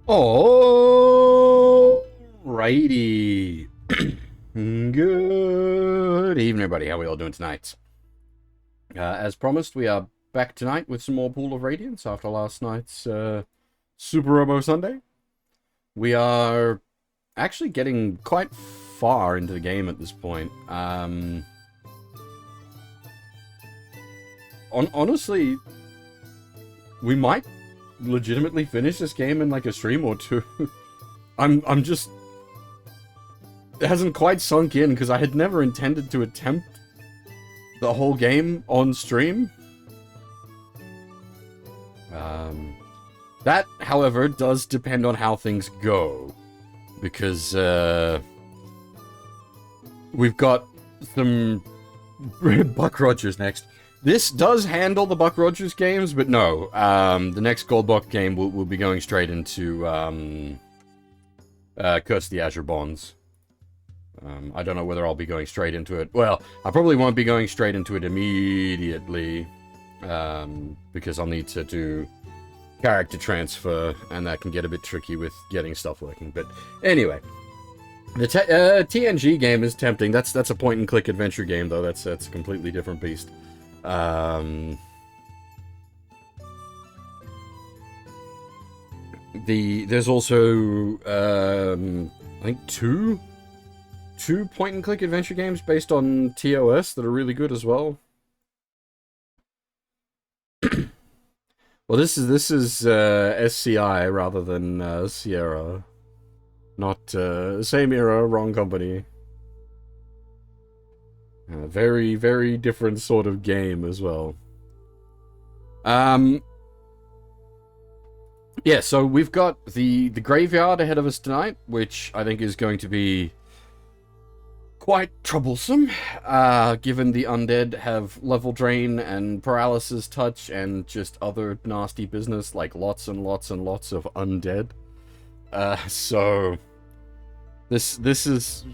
Alrighty. Good evening, everybody. How are we all doing tonight? As promised, we are back tonight with some more Pool of Radiance after last night's Super Robo Sunday. We are actually getting quite far into the game at this point. Honestly, we might legitimately finish this game in like a stream or two. I'm just... It hasn't quite sunk in, because I had never intended to attempt the whole game on stream. That, however, does depend on how things go. Because, we've got some Buck Rogers next. This does handle the Buck Rogers games, but no. The next Goldbuck game will be going straight into, Curse of the Azure Bonds. I don't know whether I'll be going straight into it. Well, I probably won't be going straight into it immediately, because I'll need to do character transfer, and that can get a bit tricky with getting stuff working. But anyway, the TNG game is tempting. That's a point-and-click adventure game, though. That's a completely different beast. There's also I think two point-and-click adventure games based on TOS that are really good as well. Well, this is SCI rather than Sierra. Not same era, wrong company. Very, very different sort of game as well. Yeah, so we've got the graveyard ahead of us tonight, which I think is going to be quite troublesome, given the undead have level drain and paralysis touch and just other nasty business, like lots and lots and lots of undead. So this is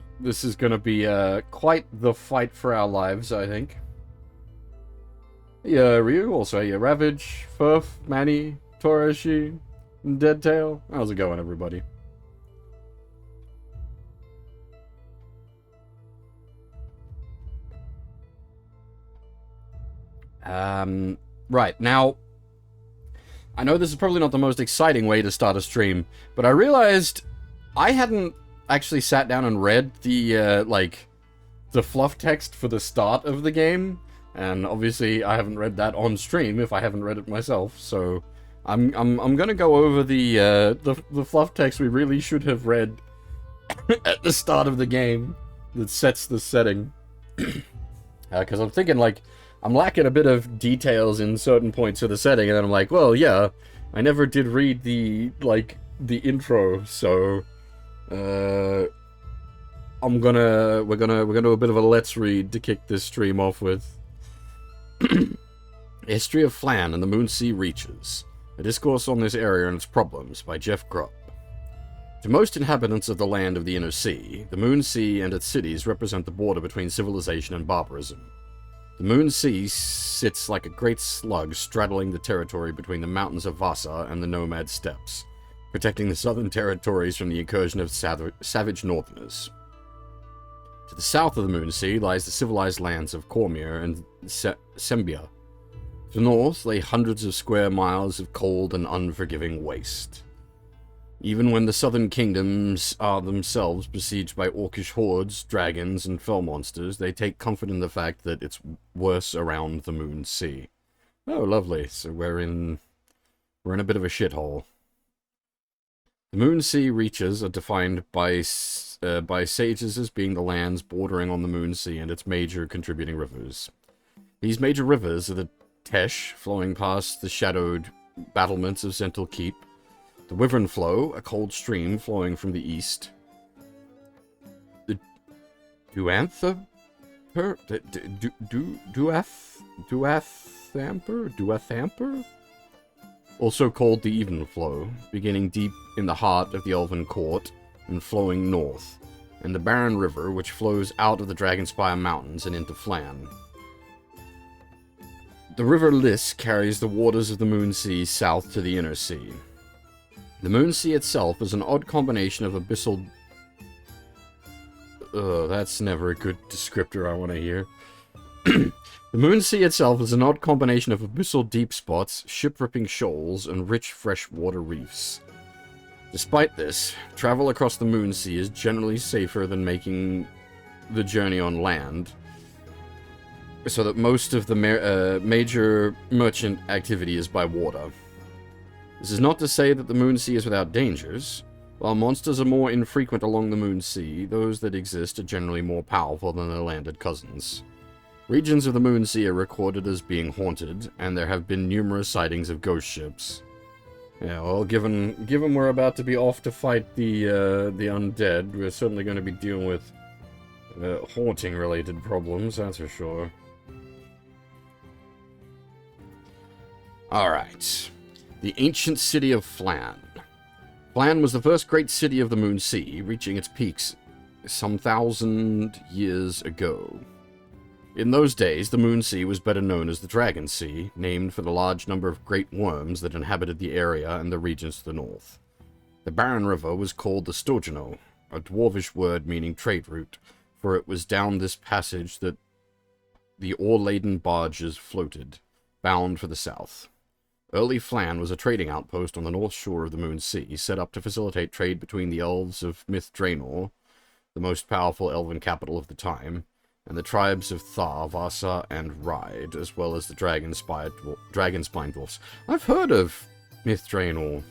gonna be quite the fight for our lives, I think. Yeah, Ryu, also yeah, Ravage, Furf, Manny, Torashi, Deadtail. How's it going, everybody? Right, now, I know this is probably not the most exciting way to start a stream, but I realized I hadn't actually sat down and read the, the fluff text for the start of the game, and obviously I haven't read that on stream if I haven't read it myself, so I'm gonna go over the fluff text we really should have read at the start of the game that sets the setting. Because I'm thinking, like, I'm lacking a bit of details in certain points of the setting, and then I'm like, well, yeah, I never did read the intro, so we're gonna do a bit of a let's read to kick this stream off with. History of Flan and the Moonsea Reaches. A discourse on this area and its problems by Jeff Grubb. To most inhabitants of the land of the Inner Sea, the Moonsea and its cities represent the border between civilization and barbarism. The Moonsea sits like a great slug straddling the territory between the mountains of Vasa and the Nomad Steppes, protecting the southern territories from the incursion of savage northerners. To the south of the Moonsea lies the civilized lands of Cormyr and Sembia. To the north lay hundreds of square miles of cold and unforgiving waste. Even when the southern kingdoms are themselves besieged by orcish hordes, dragons, and fell monsters, they take comfort in the fact that it's worse around the Moonsea. Oh, lovely. So we're in a bit of a shithole. The Moonsea reaches are defined by sages as being the lands bordering on the Moonsea and its major contributing rivers. These major rivers are the Tesh, flowing past the shadowed battlements of Sentinel Keep, the Wyvern Flow, a cold stream flowing from the east. The Duathamper, also called the Even Flow, beginning deep in the heart of the Elven Court and flowing north, and the Barren River, which flows out of the Dragonspire Mountains and into Flan. The River Liss carries the waters of the Moonsea south to the Inner Sea. The Moon Sea itself is an odd combination of abyssal... that's never a good descriptor I want to hear. The Moon Sea itself is an odd combination of abyssal deep spots, ship-ripping shoals, and rich freshwater reefs. Despite this, travel across the Moon Sea is generally safer than making the journey on land, so that most of the major merchant activity is by water. This is not to say that the Moon Sea is without dangers. While monsters are more infrequent along the Moon Sea, those that exist are generally more powerful than their landed cousins. Regions of the Moon Sea are recorded as being haunted, and there have been numerous sightings of ghost ships. Yeah, well, given we're about to be off to fight the undead, we're certainly going to be dealing with haunting-related problems, that's for sure. Alright. The ancient city of Flan. Flan was the first great city of the Moon Sea, reaching its peaks some 1,000 years ago. In those days, the Moon Sea was better known as the Dragon Sea, named for the large number of great worms that inhabited the area and the regions to the north. The barren river was called the Storgeno, a dwarvish word meaning trade route, for it was down this passage that the ore-laden barges floated, bound for the south. Early Flan was a trading outpost on the north shore of the Moon Sea, set up to facilitate trade between the elves of Myth Draenor, the most powerful elven capital of the time, and the tribes of Thar, Vasa, and Ride, as well as the Dragonspine Dwarfs. I've heard of Myth Draenor.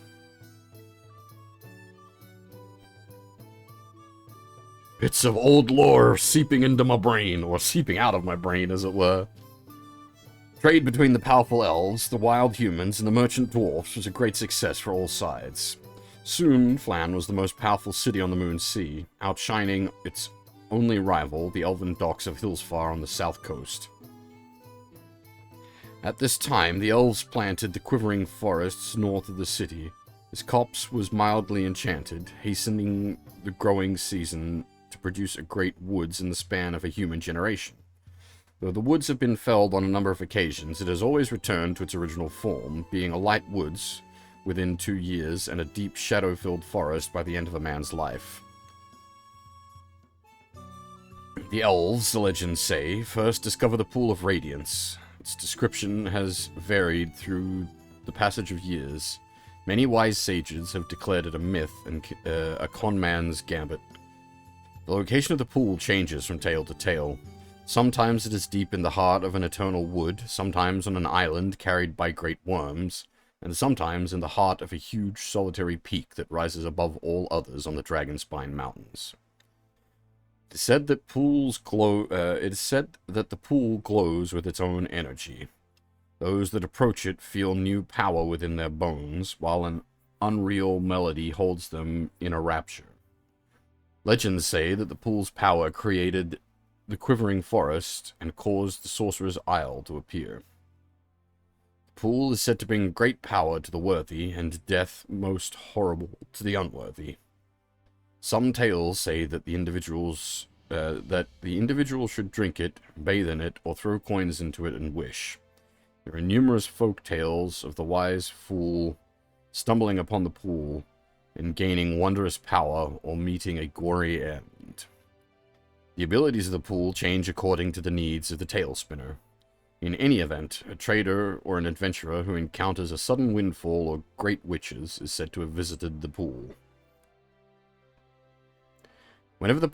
Bits of old lore seeping into my brain, or seeping out of my brain, as it were. Trade between the powerful elves, the wild humans, and the merchant dwarfs was a great success for all sides. Soon, Flan was the most powerful city on the Moon Sea, outshining its only rival, the elven docks of Hillsfar on the south coast. At this time, the elves planted the quivering forests north of the city. Its copse was mildly enchanted, hastening the growing season to produce a great woods in the span of a human generation. Though the woods have been felled on a number of occasions, it has always returned to its original form, being a light woods within 2 years and a deep shadow-filled forest by the end of a man's life. The elves, the legends say, first discovered the Pool of Radiance. Its description has varied through the passage of years. Many wise sages have declared it a myth and a conman's gambit. The location of the pool changes from tale to tale. Sometimes it is deep in the heart of an eternal wood, sometimes on an island carried by great worms, and sometimes in the heart of a huge solitary peak that rises above all others on the Dragonspine Mountains. It is said that the pool glows with its own energy. Those that approach it feel new power within their bones, while an unreal melody holds them in a rapture. Legends say that the pool's power created the quivering forest and caused the Sorcerer's Isle to appear. The pool is said to bring great power to the worthy, and death most horrible to the unworthy. Some tales say that the individual should drink it, bathe in it, or throw coins into it and wish. There are numerous folk tales of the wise fool stumbling upon the pool and gaining wondrous power or meeting a gory end. The abilities of the pool change according to the needs of the tale spinner. In any event, a trader or an adventurer who encounters a sudden windfall or great witches is said to have visited the pool. Whether the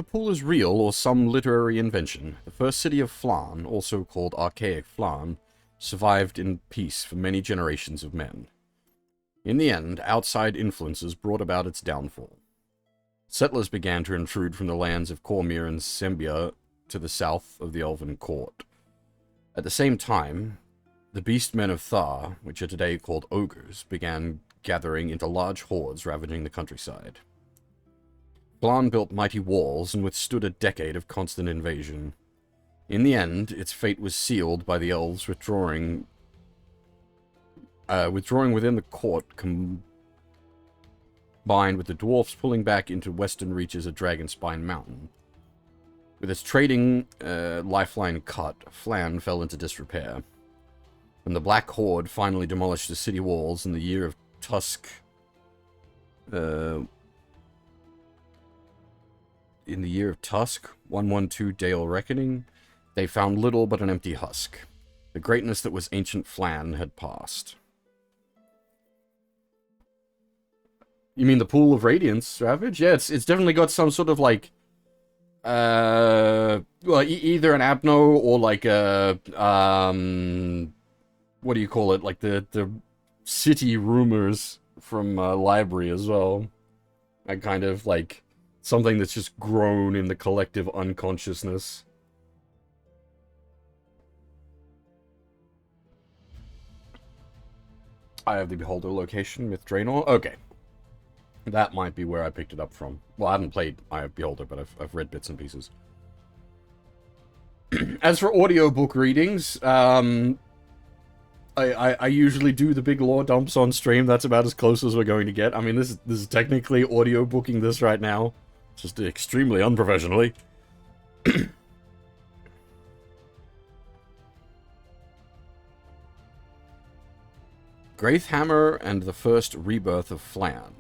pool is real or some literary invention, the first city of Flan, also called Archaic Flan, survived in peace for many generations of men. In the end, outside influences brought about its downfall. Settlers began to intrude from the lands of Cormyr and Sembia to the south of the Elven Court. At the same time, the beastmen of Thar, which are today called ogres, began gathering into large hordes ravaging the countryside. Flan built mighty walls and withstood a decade of constant invasion. In the end, its fate was sealed by the elves withdrawing within the court, combined with the dwarfs pulling back into western reaches of Dragonspine Mountain. With its trading lifeline cut, Flan fell into disrepair. When the Black Horde finally demolished the city walls in the year of Tusk Uh, in the year of Tusk, 112 Dale Reckoning, they found little but an empty husk. The greatness that was ancient Flan had passed. You mean the Pool of Radiance, Ravage? Yeah, it's definitely got some sort of, like, well, either an Abno or, like, a, what do you call it? Like, the city rumors from, library as well. And kind of, like, something that's just grown in the collective unconsciousness. I have the Beholder location, Myth Draenor. Okay. That might be where I picked it up from. Well, I haven't played Eye of Beholder, but I've read bits and pieces. As for audiobook readings, I usually do the big lore dumps on stream. That's about as close as we're going to get. I mean, this is technically audiobooking this right now. Just extremely unprofessionally. Graithhammer and the First Rebirth of Flan.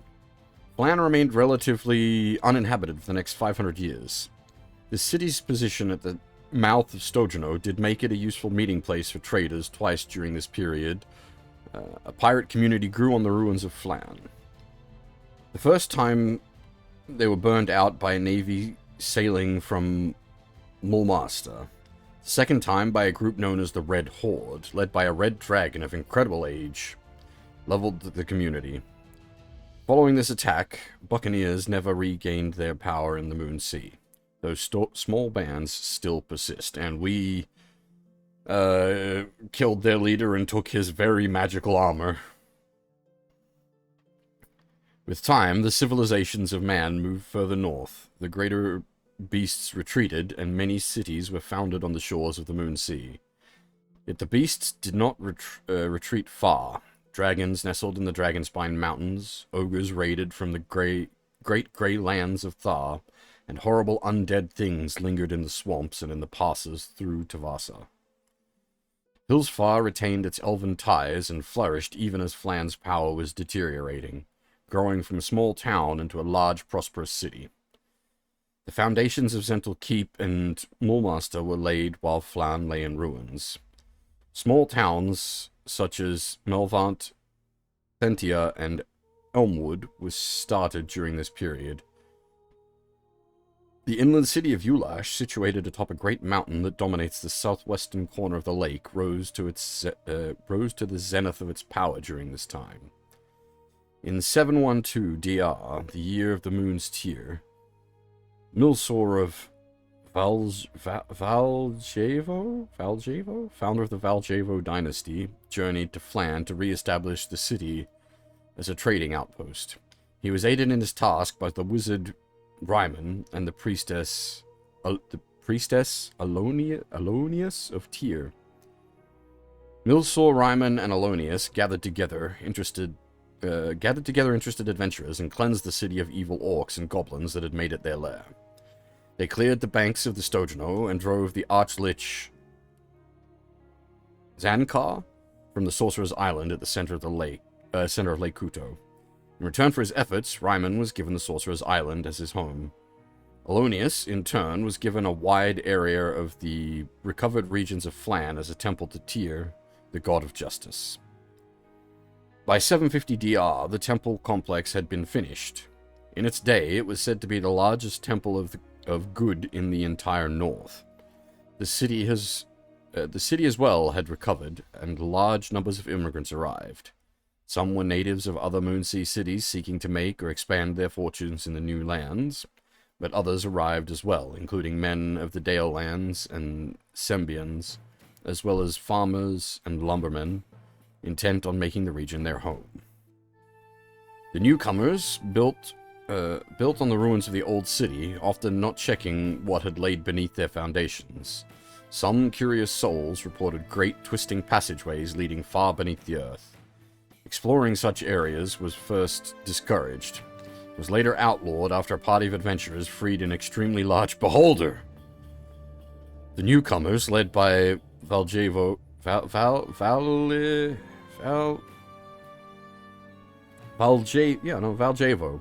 Flan remained relatively uninhabited for the next 500 years. The city's position at the mouth of Stojano did make it a useful meeting place for traders twice during this period. A pirate community grew on the ruins of Flan. The first time they were burned out by a navy sailing from Mulmaster. The second time by a group known as the Red Horde, led by a red dragon of incredible age, leveled the community. Following this attack, buccaneers never regained their power in the Moon Sea. Those small bands still persist, and we killed their leader and took his very magical armor. With time, the civilizations of man moved further north. The greater beasts retreated, and many cities were founded on the shores of the Moon Sea. Yet the beasts did not retreat far. Dragons nestled in the Dragonspine Mountains, ogres raided from the great grey lands of Thar, and horrible undead things lingered in the swamps and in the passes through Tavasa. Hillsfar retained its elven ties and flourished even as Flan's power was deteriorating, growing from a small town into a large, prosperous city. The foundations of Zental Keep and Mulmaster were laid while Flan lay in ruins. Small towns such as Melvant, Thentia, and Elmwood was started during this period. The inland city of Ulash, situated atop a great mountain that dominates the southwestern corner of the lake, rose to the zenith of its power during this time. In 712 DR, the year of the moon's tear, Milsor of Valjevo, founder of the Valjevo dynasty, journeyed to Flan to re-establish the city as a trading outpost. He was aided in his task by the wizard Ryman and the priestess Alonius of Tyr. Milsor, Ryman, and Alonius gathered together interested adventurers and cleansed the city of evil orcs and goblins that had made it their lair. They cleared the banks of the Stojano and drove the Archlich Zankar from the Sorcerer's Island at the center of Lake Kuto. In return for his efforts, Ryman was given the Sorcerer's Island as his home. Alonius, in turn, was given a wide area of the recovered regions of Flan as a temple to Tyr, the god of justice. By 750 DR, the temple complex had been finished. In its day, it was said to be the largest temple of good in the entire north. The city as well had recovered, and large numbers of immigrants arrived. Some were natives of other Moonsea cities seeking to make or expand their fortunes in the new lands, but others arrived as well, including men of the Dale lands and Sembians, as well as farmers and lumbermen, intent on making the region their home. The newcomers built on the ruins of the old city, often not checking what had laid beneath their foundations. Some curious souls reported great twisting passageways leading far beneath the earth. Exploring such areas was first discouraged. It was later outlawed after a party of adventurers freed an extremely large beholder. The newcomers, led by Valjevo, Valjevo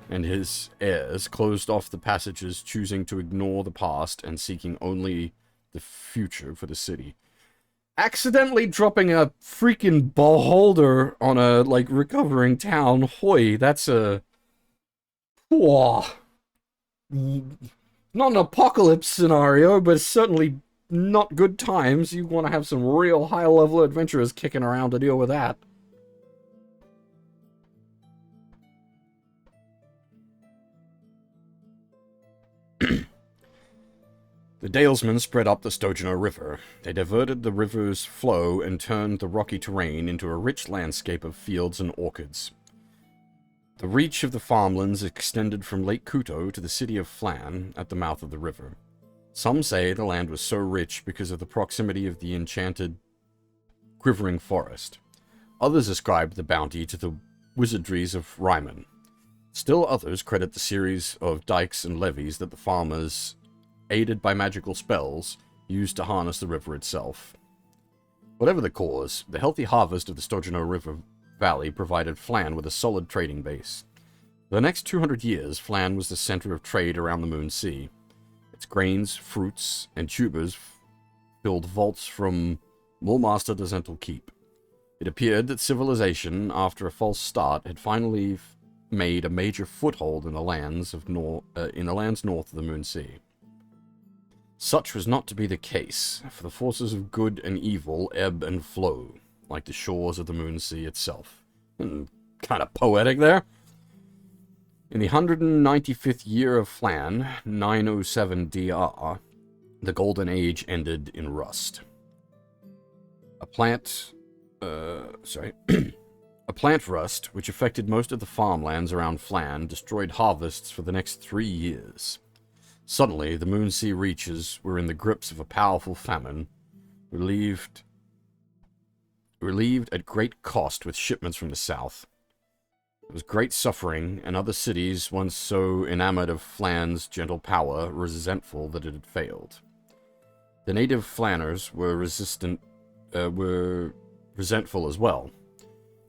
and his heirs closed off the passages, choosing to ignore the past and seeking only the future for the city. Accidentally dropping a freaking beholder on a, like, recovering town. Hoy, that's a... Whoa. Not an apocalypse scenario, but certainly not good times. You want to have some real high-level adventurers kicking around to deal with that. The Dalesmen spread up the Stojano River. They diverted the river's flow and turned the rocky terrain into a rich landscape of fields and orchards. The reach of the farmlands extended from Lake Kuto to the city of Flan at the mouth of the river. Some say the land was so rich because of the proximity of the enchanted quivering forest. Others ascribe the bounty to the wizardries of Ryman. Still others credit the series of dikes and levees that the farmers, aided by magical spells, used to harness the river itself. Whatever the cause, the healthy harvest of the Stojano River Valley provided Flan with a solid trading base. For the next 200 years, Flan was the center of trade around the Moon Sea. Its grains, fruits, and tubers filled vaults from Mulmaster to Zental Keep. It appeared that civilization, after a false start, had finally made a major foothold in the lands north of the Moon Sea. Such was not to be the case, for the forces of good and evil ebb and flow, like the shores of the Moon Sea itself. Kind of poetic there. In the 195th year of Flan, 907 DR, the Golden Age ended in rust. A plant rust, which affected most of the farmlands around Flan, destroyed harvests for the next 3 years. Suddenly, the Moon Sea reaches were in the grips of a powerful famine, relieved at great cost with shipments from the south. It was great suffering, and other cities, once so enamored of Flan's gentle power, were resentful that it had failed. The native Flanners were resentful as well.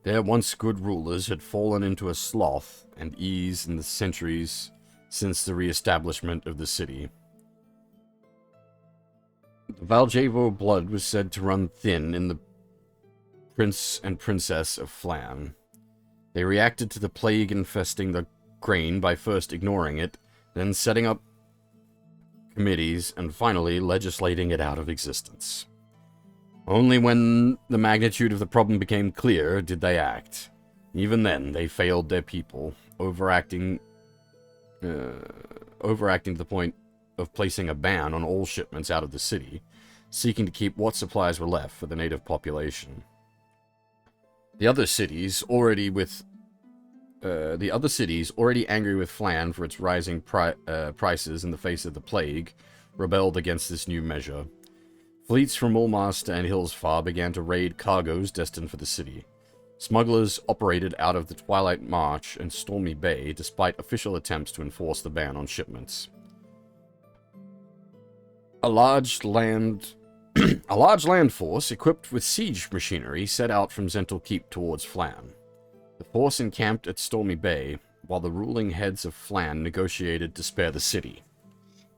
Their once good rulers had fallen into a sloth and ease in the centuries since the re-establishment of the city. The Valjevo blood was said to run thin in the prince and princess of Flan. They reacted to the plague infesting the grain by first ignoring it, then setting up committees, and finally legislating it out of existence. Only when the magnitude of the problem became clear did they act. Even then, they failed their people, overacting to the point of placing a ban on all shipments out of the city, seeking to keep what supplies were left for the native population. The other cities, already angry with Flan for its rising prices in the face of the plague, rebelled against this new measure. Fleets from Mulmaster and Hillsfar began to raid cargoes destined for the city. Smugglers operated out of the Twilight March and Stormy Bay, despite official attempts to enforce the ban on shipments. A large land force equipped with siege machinery set out from Zental Keep towards Flan. The force encamped at Stormy Bay, while the ruling heads of Flan negotiated to spare the city.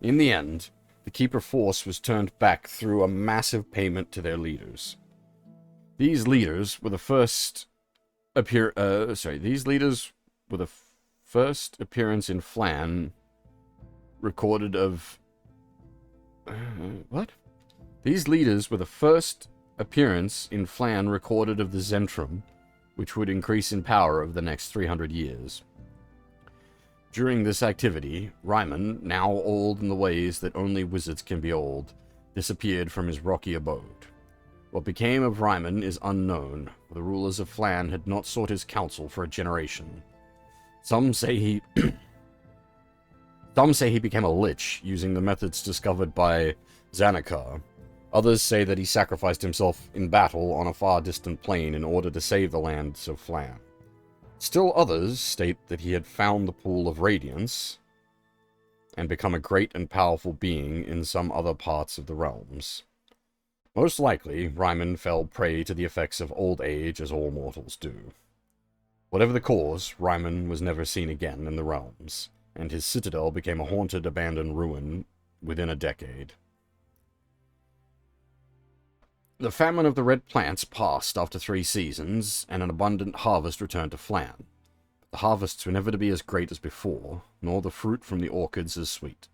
In the end, the Keeper force was turned back through a massive payment to their leaders. These leaders were the first appearance in Flan recorded of These leaders were the first appearance in Flan recorded of the Zentrum, which would increase in power over the next 300 years. During this activity, Ryman, now old in the ways that only wizards can be old, disappeared from his rocky abode. What became of Ryman is unknown, for the rulers of Flan had not sought his counsel for a generation. Some say he became a lich, using the methods discovered by Xanakar. Others say that he sacrificed himself in battle on a far distant plane in order to save the lands of Flan. Still others state that he had found the pool of Radiance and become a great and powerful being in some other parts of the realms. Most likely, Ryman fell prey to the effects of old age, as all mortals do. Whatever the cause, Ryman was never seen again in the realms, and his citadel became a haunted, abandoned ruin within a decade. The famine of the red plants passed after 3 seasons, and an abundant harvest returned to Flan. The harvests were never to be as great as before, nor the fruit from the orchards as sweet.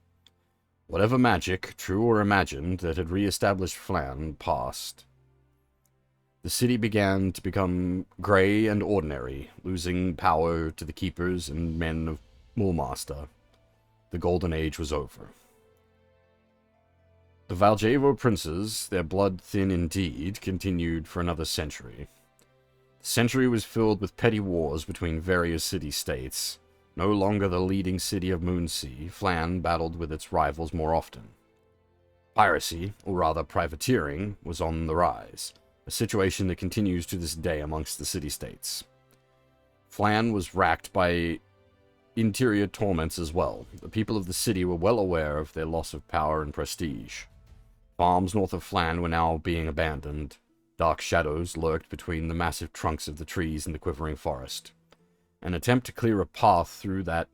Whatever magic, true or imagined, that had re-established Flan passed. The city began to become grey and ordinary, losing power to the keepers and men of Mulmaster. The Golden Age was over. The Valjevo princes, their blood thin indeed, continued for another century. The century was filled with petty wars between various city-states. No longer the leading city of Moonsea, Flan battled with its rivals more often. Piracy, or rather privateering, was on the rise, a situation that continues to this day amongst the city-states. Flan was racked by interior torments as well. The people of the city were well aware of their loss of power and prestige. Farms north of Flan were now being abandoned. Dark shadows lurked between the massive trunks of the trees in the quivering forest. An attempt to clear a path through that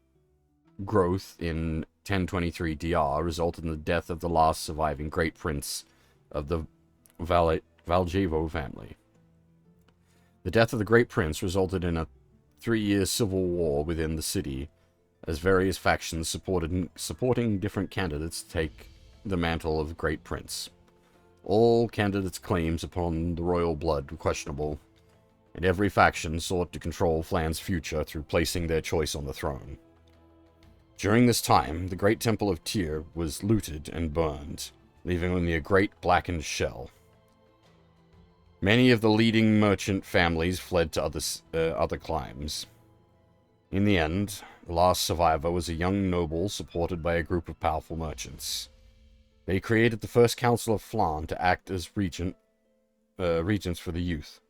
growth in 1023 DR resulted in the death of the last surviving great prince of the Valjevo family. The death of the great prince resulted in a 3-year civil war within the city, as various factions supporting different candidates take the mantle of great prince. All candidates' claims upon the royal blood were questionable, and every faction sought to control Flan's future through placing their choice on the throne. During this time, the great temple of Tyr was looted and burned, leaving only a great blackened shell. Many of the leading merchant families fled to other climes. In the end, the last survivor was a young noble supported by a group of powerful merchants. They created the first council of Flan to act as regents for the youth.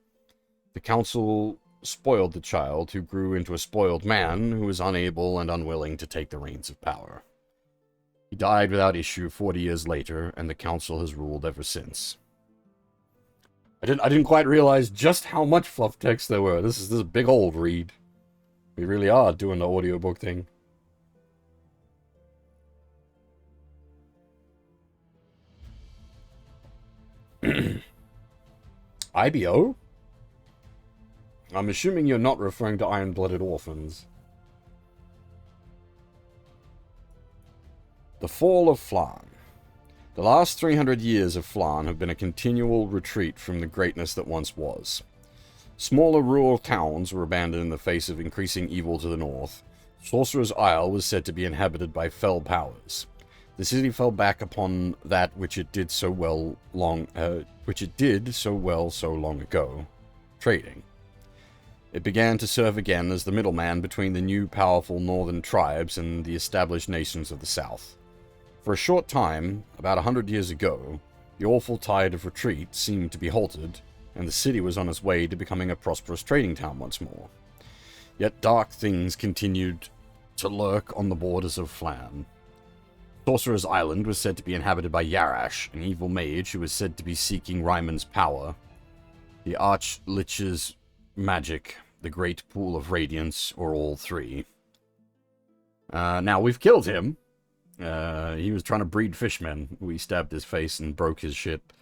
The council spoiled the child, who grew into a spoiled man who was unable and unwilling to take the reins of power. He died without issue 40 years later, and the council has ruled ever since. I didn't quite realize just how much fluff text there were. This is a big old read. We really are doing the audiobook thing. IBO? I'm assuming you're not referring to Iron-Blooded Orphans. The Fall of Flan. The last 300 years of Flan have been a continual retreat from the greatness that once was. Smaller rural towns were abandoned in the face of increasing evil to the north. Sorcerer's Isle was said to be inhabited by fell powers. The city fell back upon that which it did so well so long ago: trading. It began to serve again as the middleman between the new powerful northern tribes and the established nations of the south. For a short time, about 100 years ago, the awful tide of retreat seemed to be halted, and the city was on its way to becoming a prosperous trading town once more. Yet dark things continued to lurk on the borders of Flan. Sorcerer's Island was said to be inhabited by Yarash, an evil mage who was said to be seeking Ryman's power. The Archlich's magic, the Great Pool of Radiance, or all three. Now, we've killed him. He was trying to breed fishmen. We stabbed his face and broke his ship.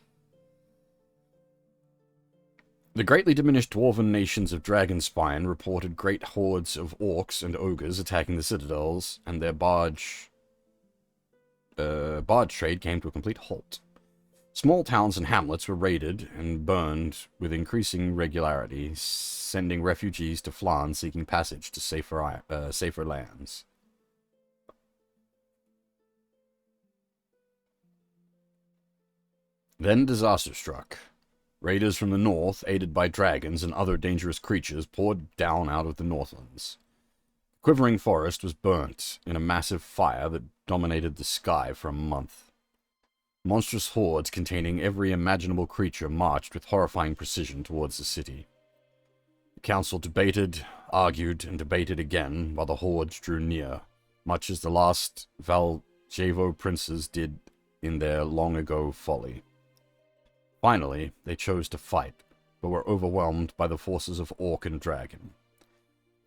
The greatly diminished dwarven nations of Dragonspine reported great hordes of orcs and ogres attacking the citadels, and their barge trade came to a complete halt. Small towns and hamlets were raided and burned with increasing regularity, sending refugees to Flan seeking passage to safer lands. Then disaster struck. Raiders from the north, aided by dragons and other dangerous creatures, poured down out of the northlands. The quivering forest was burnt in a massive fire that dominated the sky for a month. Monstrous hordes containing every imaginable creature marched with horrifying precision towards the city. The council debated, argued, and debated again while the hordes drew near, much as the last Valjevo princes did in their long-ago folly. Finally, they chose to fight, but were overwhelmed by the forces of Orc and Dragon.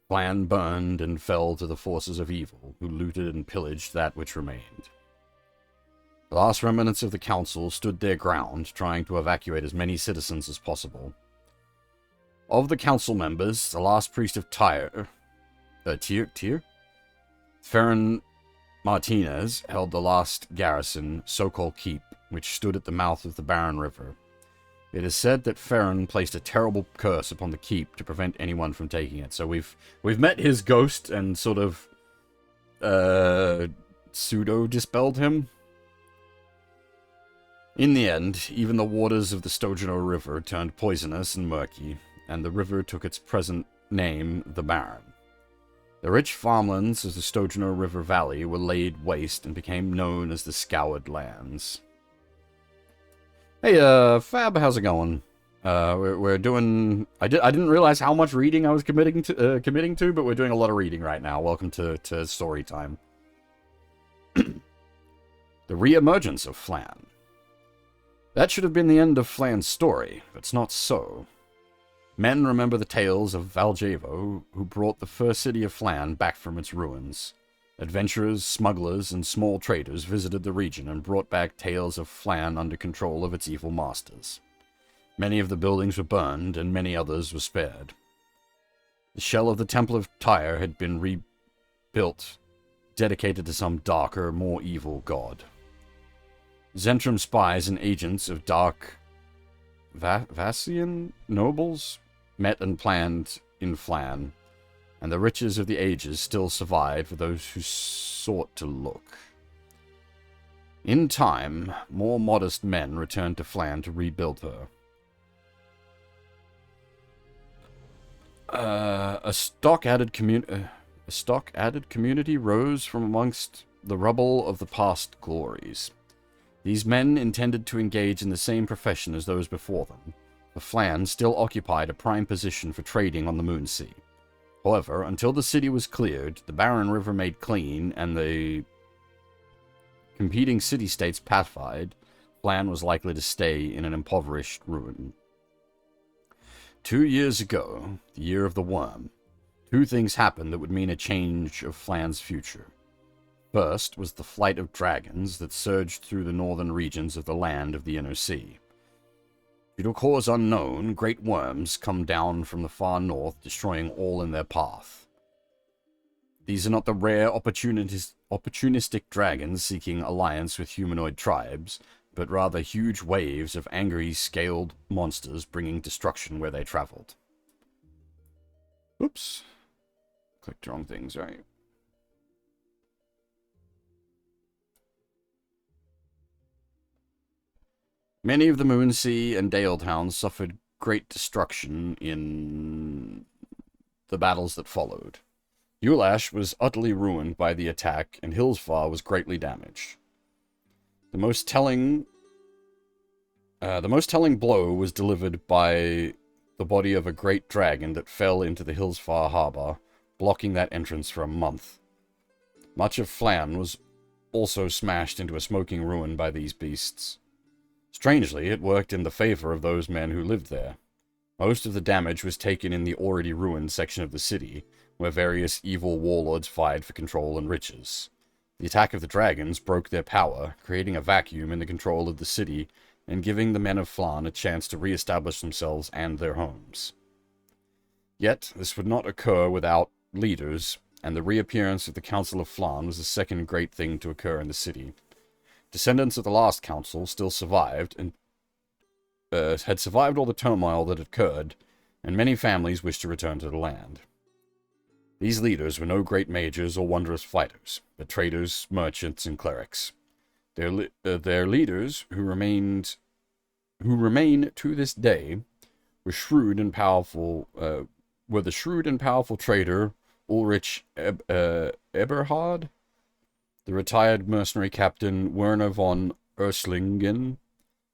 Flan burned and fell to the forces of evil, who looted and pillaged that which remained. The last remnants of the council stood their ground, trying to evacuate as many citizens as possible. Of the council members, the last priest of Tyre, Ferran Martinez, held the last garrison, so-called keep, which stood at the mouth of the Barren River. It is said that Ferran placed a terrible curse upon the keep to prevent anyone from taking it. So we've met his ghost and sort of pseudo-dispelled him. In the end, even the waters of the Stojano River turned poisonous and murky, and the river took its present name, the Barren. The rich farmlands of the Stojano River Valley were laid waste and became known as the Scoured Lands. Hey, Fab, how's it going? We're doing... I didn't realize how much reading I was committing to, but we're doing a lot of reading right now. Welcome to story time. The re-emergence of Flan. That should have been the end of Flan's story, but it's not so. Men remember the tales of Valjevo, who brought the first city of Flan back from its ruins. Adventurers, smugglers, and small traders visited the region and brought back tales of Flan under control of its evil masters. Many of the buildings were burned, and many others were spared. The shell of the Temple of Tyre had been rebuilt, dedicated to some darker, more evil god. Zentrum spies and agents of dark Vassian nobles met and planned in Flan, and the riches of the ages still survived for those who sought to look. In time, more modest men returned to Flan to rebuild her. A stock-added community rose from amongst the rubble of the past glories. These men intended to engage in the same profession as those before them. The Flan still occupied a prime position for trading on the Moonsea. However, until the city was cleared, the Barren River made clean, and the competing city-states pacified, Flan was likely to stay in an impoverished ruin. 2 years ago, the year of the worm, 2 things happened that would mean a change of Flan's future. First was the flight of dragons that surged through the northern regions of the land of the Inner Sea. Due to a cause unknown, great worms come down from the far north, destroying all in their path. These are not the rare opportunistic dragons seeking alliance with humanoid tribes, but rather huge waves of angry, scaled monsters bringing destruction where they traveled. Oops. Clicked the wrong things, right? Many of the Moonsea and Dale towns suffered great destruction in the battles that followed. Ulash was utterly ruined by the attack, and Hillsfar was greatly damaged. The most telling blow was delivered by the body of a great dragon that fell into the Hillsfar harbor, blocking that entrance for a month. Much of Flan was also smashed into a smoking ruin by these beasts. Strangely, it worked in the favor of those men who lived there. Most of the damage was taken in the already ruined section of the city, where various evil warlords vied for control and riches. The attack of the dragons broke their power, creating a vacuum in the control of the city, and giving the men of Flan a chance to re-establish themselves and their homes. Yet, this would not occur without leaders, and the reappearance of the Council of Flan was the second great thing to occur in the city. Descendants of the last council still survived, and had survived all the turmoil that had occurred, and many families wished to return to the land. These leaders were no great mages or wondrous fighters, but traders, merchants, and clerics. Their leaders, who remain to this day, were the shrewd and powerful trader Ulrich Eberhard, the retired mercenary captain Werner von Erslingen,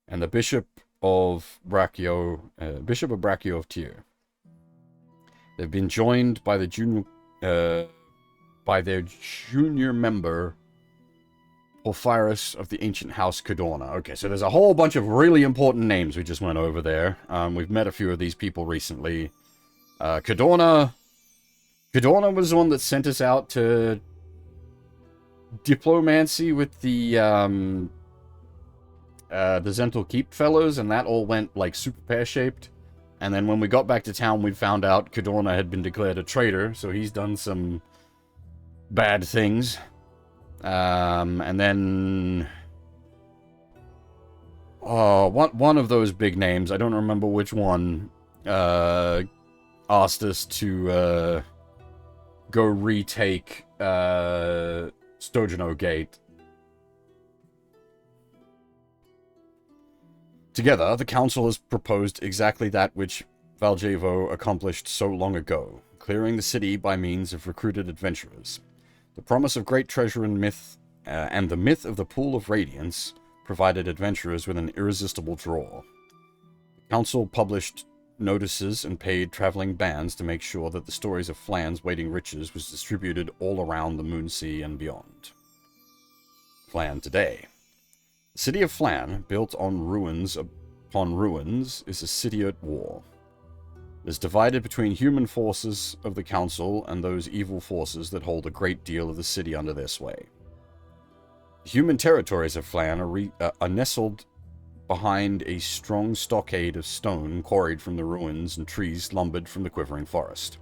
and the Bishop of Brachio of Tyr. They've been joined by their junior member Porphyros of the ancient house Cadorna. Okay, so there's a whole bunch of really important names we just went over there. We've met a few of these people recently. Cadorna Cadorna was the one that sent us out to diplomancy with the Zental Keep fellows, and that all went, like, super pear-shaped. And then when we got back to town, we found out Cadorna had been declared a traitor, so he's done some bad things. And then... Oh, one of those big names, I don't remember which one, asked us to, go retake, Stojano Gate. Together, the Council has proposed exactly that which Valjevo accomplished so long ago, clearing the city by means of recruited adventurers. The promise of great treasure and the myth of the Pool of Radiance provided adventurers with an irresistible draw. The Council published notices and paid traveling bands to make sure that the stories of Flan's waiting riches was distributed all around the Moonsea and beyond. Flan today. The city of Flan, built on ruins upon ruins, is a city at war. It is divided between human forces of the Council and those evil forces that hold a great deal of the city under their sway. The human territories of Flan are nestled behind a strong stockade of stone quarried from the ruins and trees lumbered from the quivering forest.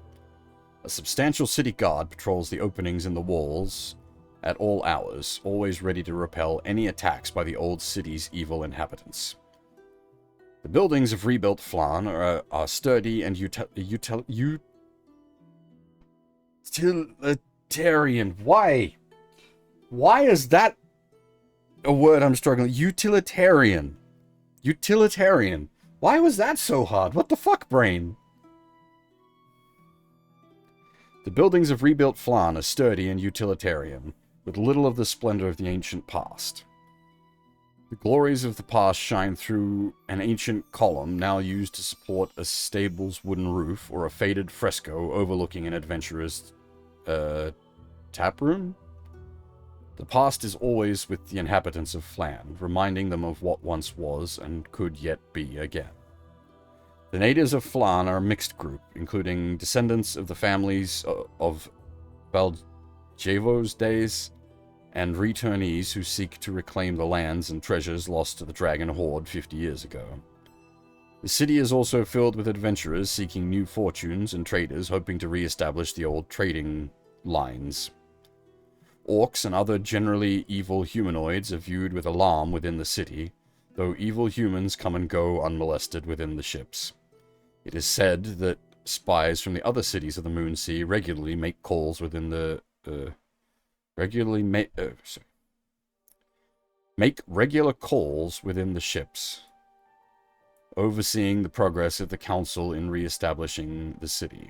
A substantial city guard patrols the openings in the walls at all hours, always ready to repel any attacks by the old city's evil inhabitants. The buildings of rebuilt Flan are sturdy and utilitarian. Why? Why is that a word I'm struggling? Utilitarian. Utilitarian. Why was that so hard? What the fuck, brain? The buildings of rebuilt Flan are sturdy and utilitarian, with little of the splendor of the ancient past. The glories of the past shine through an ancient column now used to support a stable's wooden roof or a faded fresco overlooking an adventurer's taproom. The past is always with the inhabitants of Flan, reminding them of what once was and could yet be again. The natives of Flan are a mixed group, including descendants of the families of Valjevo's days, and returnees who seek to reclaim the lands and treasures lost to the Dragon Horde 50 years ago. The city is also filled with adventurers seeking new fortunes and traders hoping to re-establish the old trading lines. Orcs and other generally evil humanoids are viewed with alarm within the city, though evil humans come and go unmolested within the ships. It is said that spies from the other cities of the Moonsea regularly make calls within the make regular calls within the ships, overseeing the progress of the Council in re-establishing the city.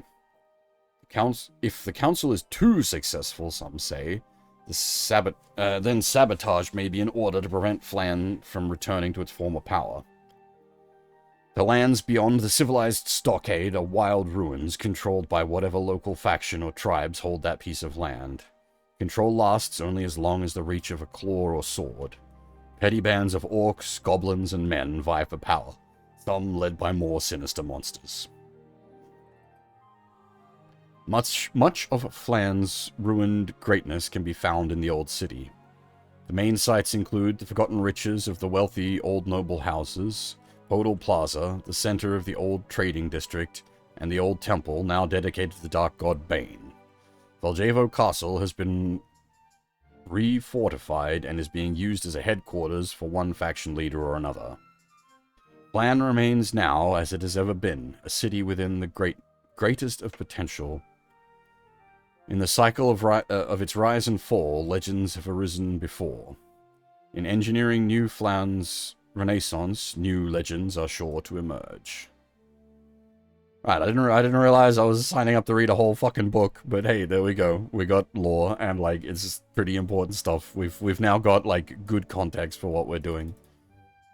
If the Council is too successful, some say, then sabotage may be in order to prevent Flan from returning to its former power. The lands beyond the civilized stockade are wild ruins controlled by whatever local faction or tribes hold that piece of land. Control lasts only as long as the reach of a claw or sword. Petty bands of orcs, goblins, and men vie for power, some led by more sinister monsters. Much of Flan's ruined greatness can be found in the old city. The main sites include the forgotten riches of the wealthy old noble houses, Podal Plaza, the center of the old trading district, and the old temple now dedicated to the dark god Bane. Valjevo Castle has been refortified and is being used as a headquarters for one faction leader or another. Flan remains now, as it has ever been, a city within the greatest of potential. In the cycle of its rise and fall, legends have arisen before. In engineering New Flan's renaissance, new legends are sure to emerge. Right, I didn't realize I was signing up to read a whole fucking book, but hey, there we go. We got lore, and like, it's pretty important stuff. We've now got like good context for what we're doing,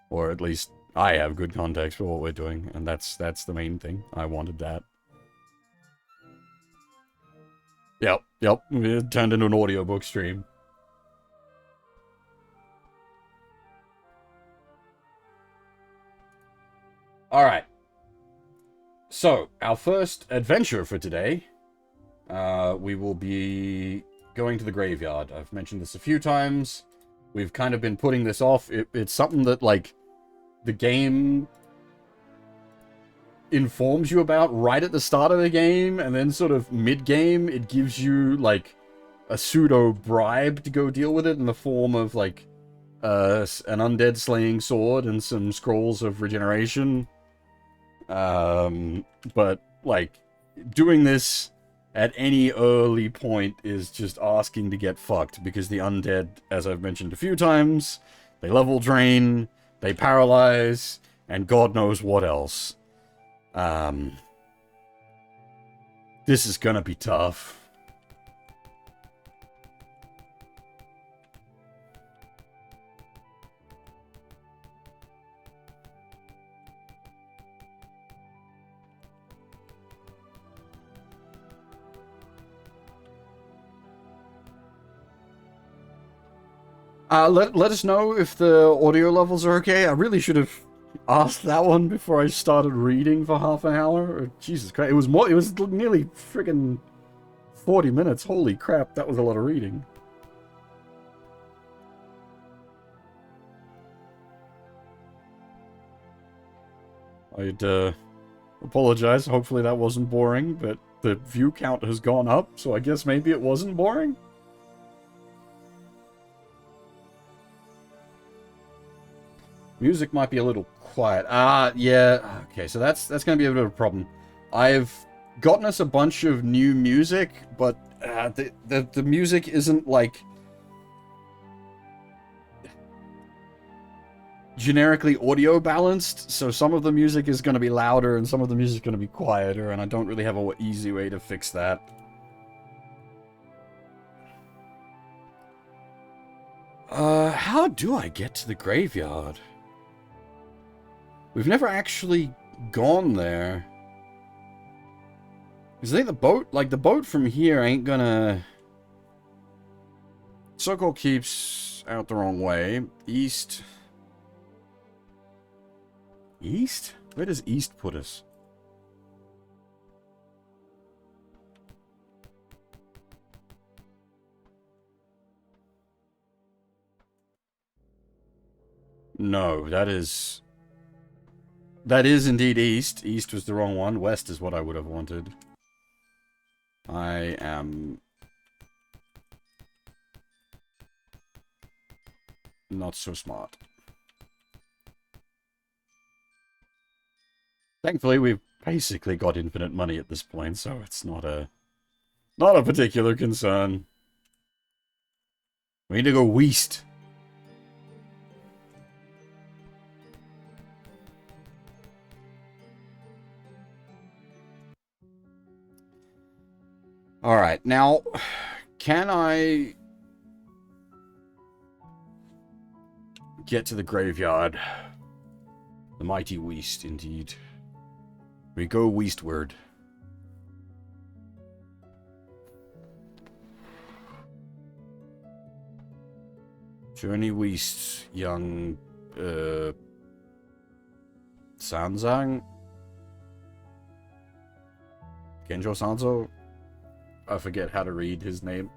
or at least I have good context for what we're doing, and that's the main thing. I wanted that. Yep, it turned into an audiobook stream. Alright. So, our first adventure for today we will be going to the graveyard. I've mentioned this a few times. We've kind of been putting this off. It's something that, like, the game informs you about right at the start of the game, and then sort of mid-game, it gives you, like, a pseudo-bribe to go deal with it in the form of, like, an undead slaying sword and some scrolls of regeneration. But, like, doing this at any early point is just asking to get fucked, because the undead, as I've mentioned a few times, they level drain, they paralyze, and God knows what else. This is gonna be tough. Let us know if the audio levels are okay. I really should have asked that one before I started reading for half an hour. Jesus Christ, it was nearly friggin' 40 minutes. Holy crap, that was a lot of reading. I'd apologize. Hopefully that wasn't boring, but the view count has gone up, so I guess maybe it wasn't boring. Music might be a little quiet. Yeah. Okay, so that's going to be a bit of a problem. I've gotten us a bunch of new music, but the music isn't, like, generically audio balanced, so some of the music is going to be louder and some of the music is going to be quieter, and I don't really have an easy way to fix that. How do I get to the graveyard? We've never actually gone there. Because I think the boat from here ain't gonna... Circle keeps out the wrong way. East. East? Where does east put us? No, that is indeed east. East was the wrong one. West is what I would have wanted. I am not so smart. Thankfully, we've basically got infinite money at this point, so it's not a particular concern. We need to go west. Alright, now, can I get to the graveyard? The mighty west, indeed. We go westward. Journey west, young, Sanzang? Genjo Sanzo? I forget how to read his name.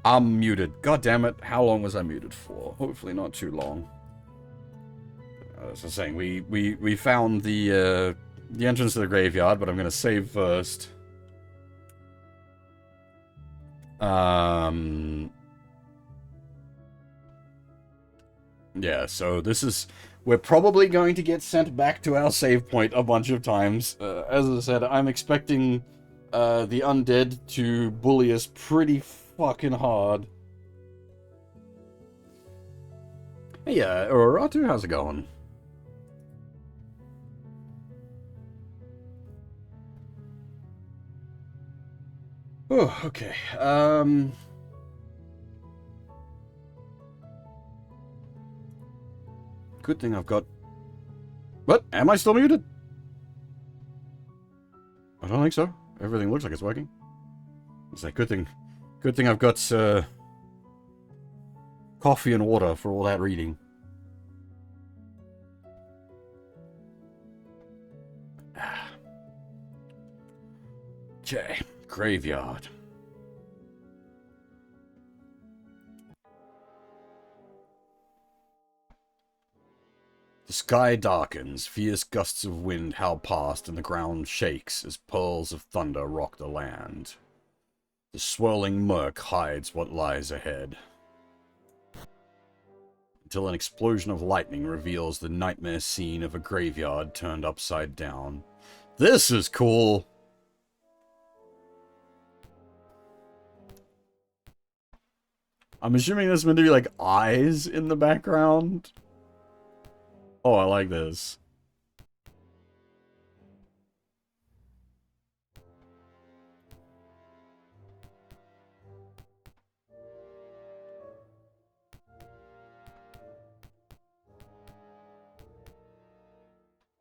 I'm muted. God damn it. How long was I muted for? Hopefully not too long. As I was saying, we found the entrance to the graveyard, but I'm going to save first. Yeah, so this is... We're probably going to get sent back to our save point a bunch of times. As I said, I'm expecting the undead to bully us pretty fucking hard. Hey, Uraratu, how's it going? Oh, okay. Good thing I've got... What? Am I still muted? I don't think so. Everything looks like it's working. It's like, good thing I've got, coffee and water for all that reading. Okay, graveyard. The sky darkens, fierce gusts of wind howl past, and the ground shakes as pearls of thunder rock the land. The swirling murk hides what lies ahead, until an explosion of lightning reveals the nightmare scene of a graveyard turned upside down. This is cool! I'm assuming there's meant to be, like, eyes in the background. Oh, I like this.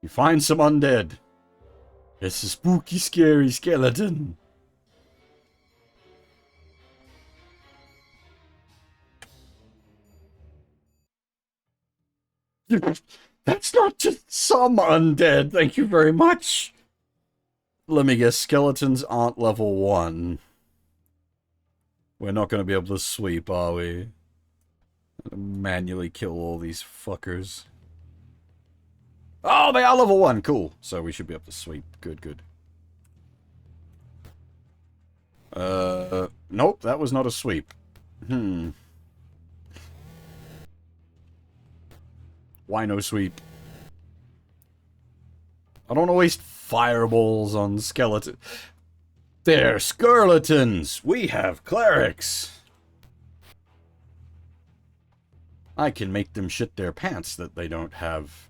You find some undead. It's a spooky, scary skeleton. That's not just some undead, thank you very much. Let me guess, skeletons aren't level 1. We're not going to be able to sweep, are we? Manually kill all these fuckers. Oh, they are level 1, cool. So we should be able to sweep, good, good. Nope, that was not a sweep. Why no sweep? I don't want to waste fireballs on skeletons. They're skeletons! We have clerics! I can make them shit their pants that they don't have.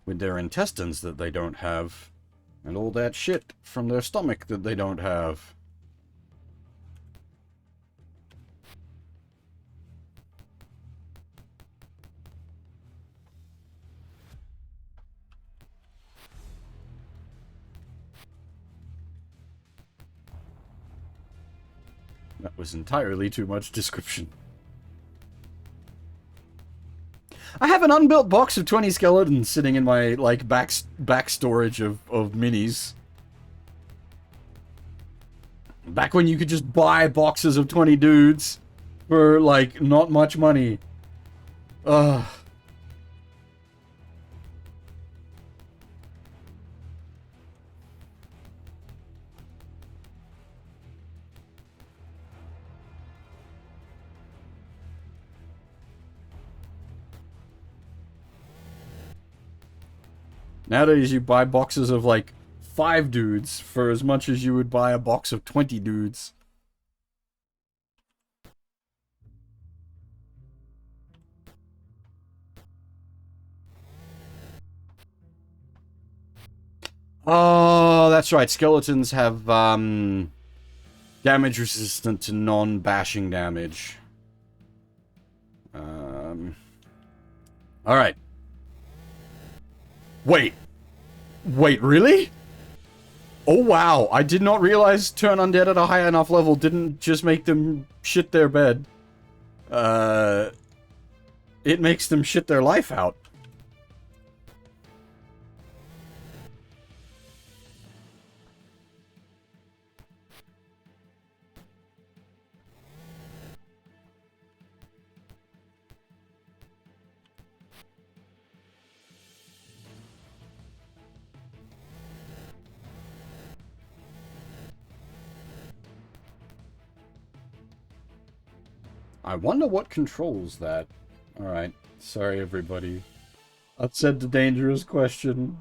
With their intestines that they don't have. And all that shit from their stomach that they don't have. That was entirely too much description. I have an unbuilt box of 20 skeletons sitting in my, like, back storage of minis. Back when you could just buy boxes of 20 dudes for, like, not much money. Ugh. Nowadays, you buy boxes of, like, 5 dudes for as much as you would buy a box of 20 dudes. Oh, that's right. Skeletons have, damage resistant to non-bashing damage. Alright. Wait, really? Oh wow, I did not realize turn undead at a high enough level didn't just make them shit their bed. It makes them shit their life out. I wonder what controls that. Alright, sorry everybody. I said the dangerous question.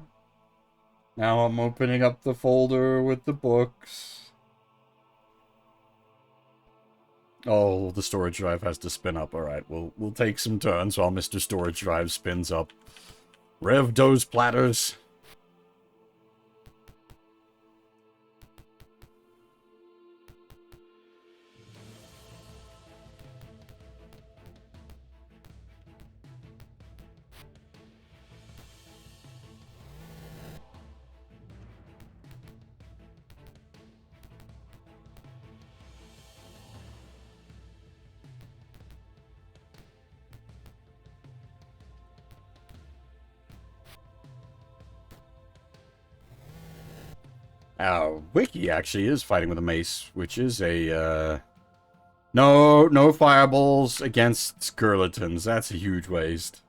Now I'm opening up the folder with the books. Oh, the storage drive has to spin up. Alright, we'll take some turns while Mr. Storage Drive spins up. Rev those platters. Wiki actually is fighting with a mace, which is a, no fireballs against skeletons. That's a huge waste.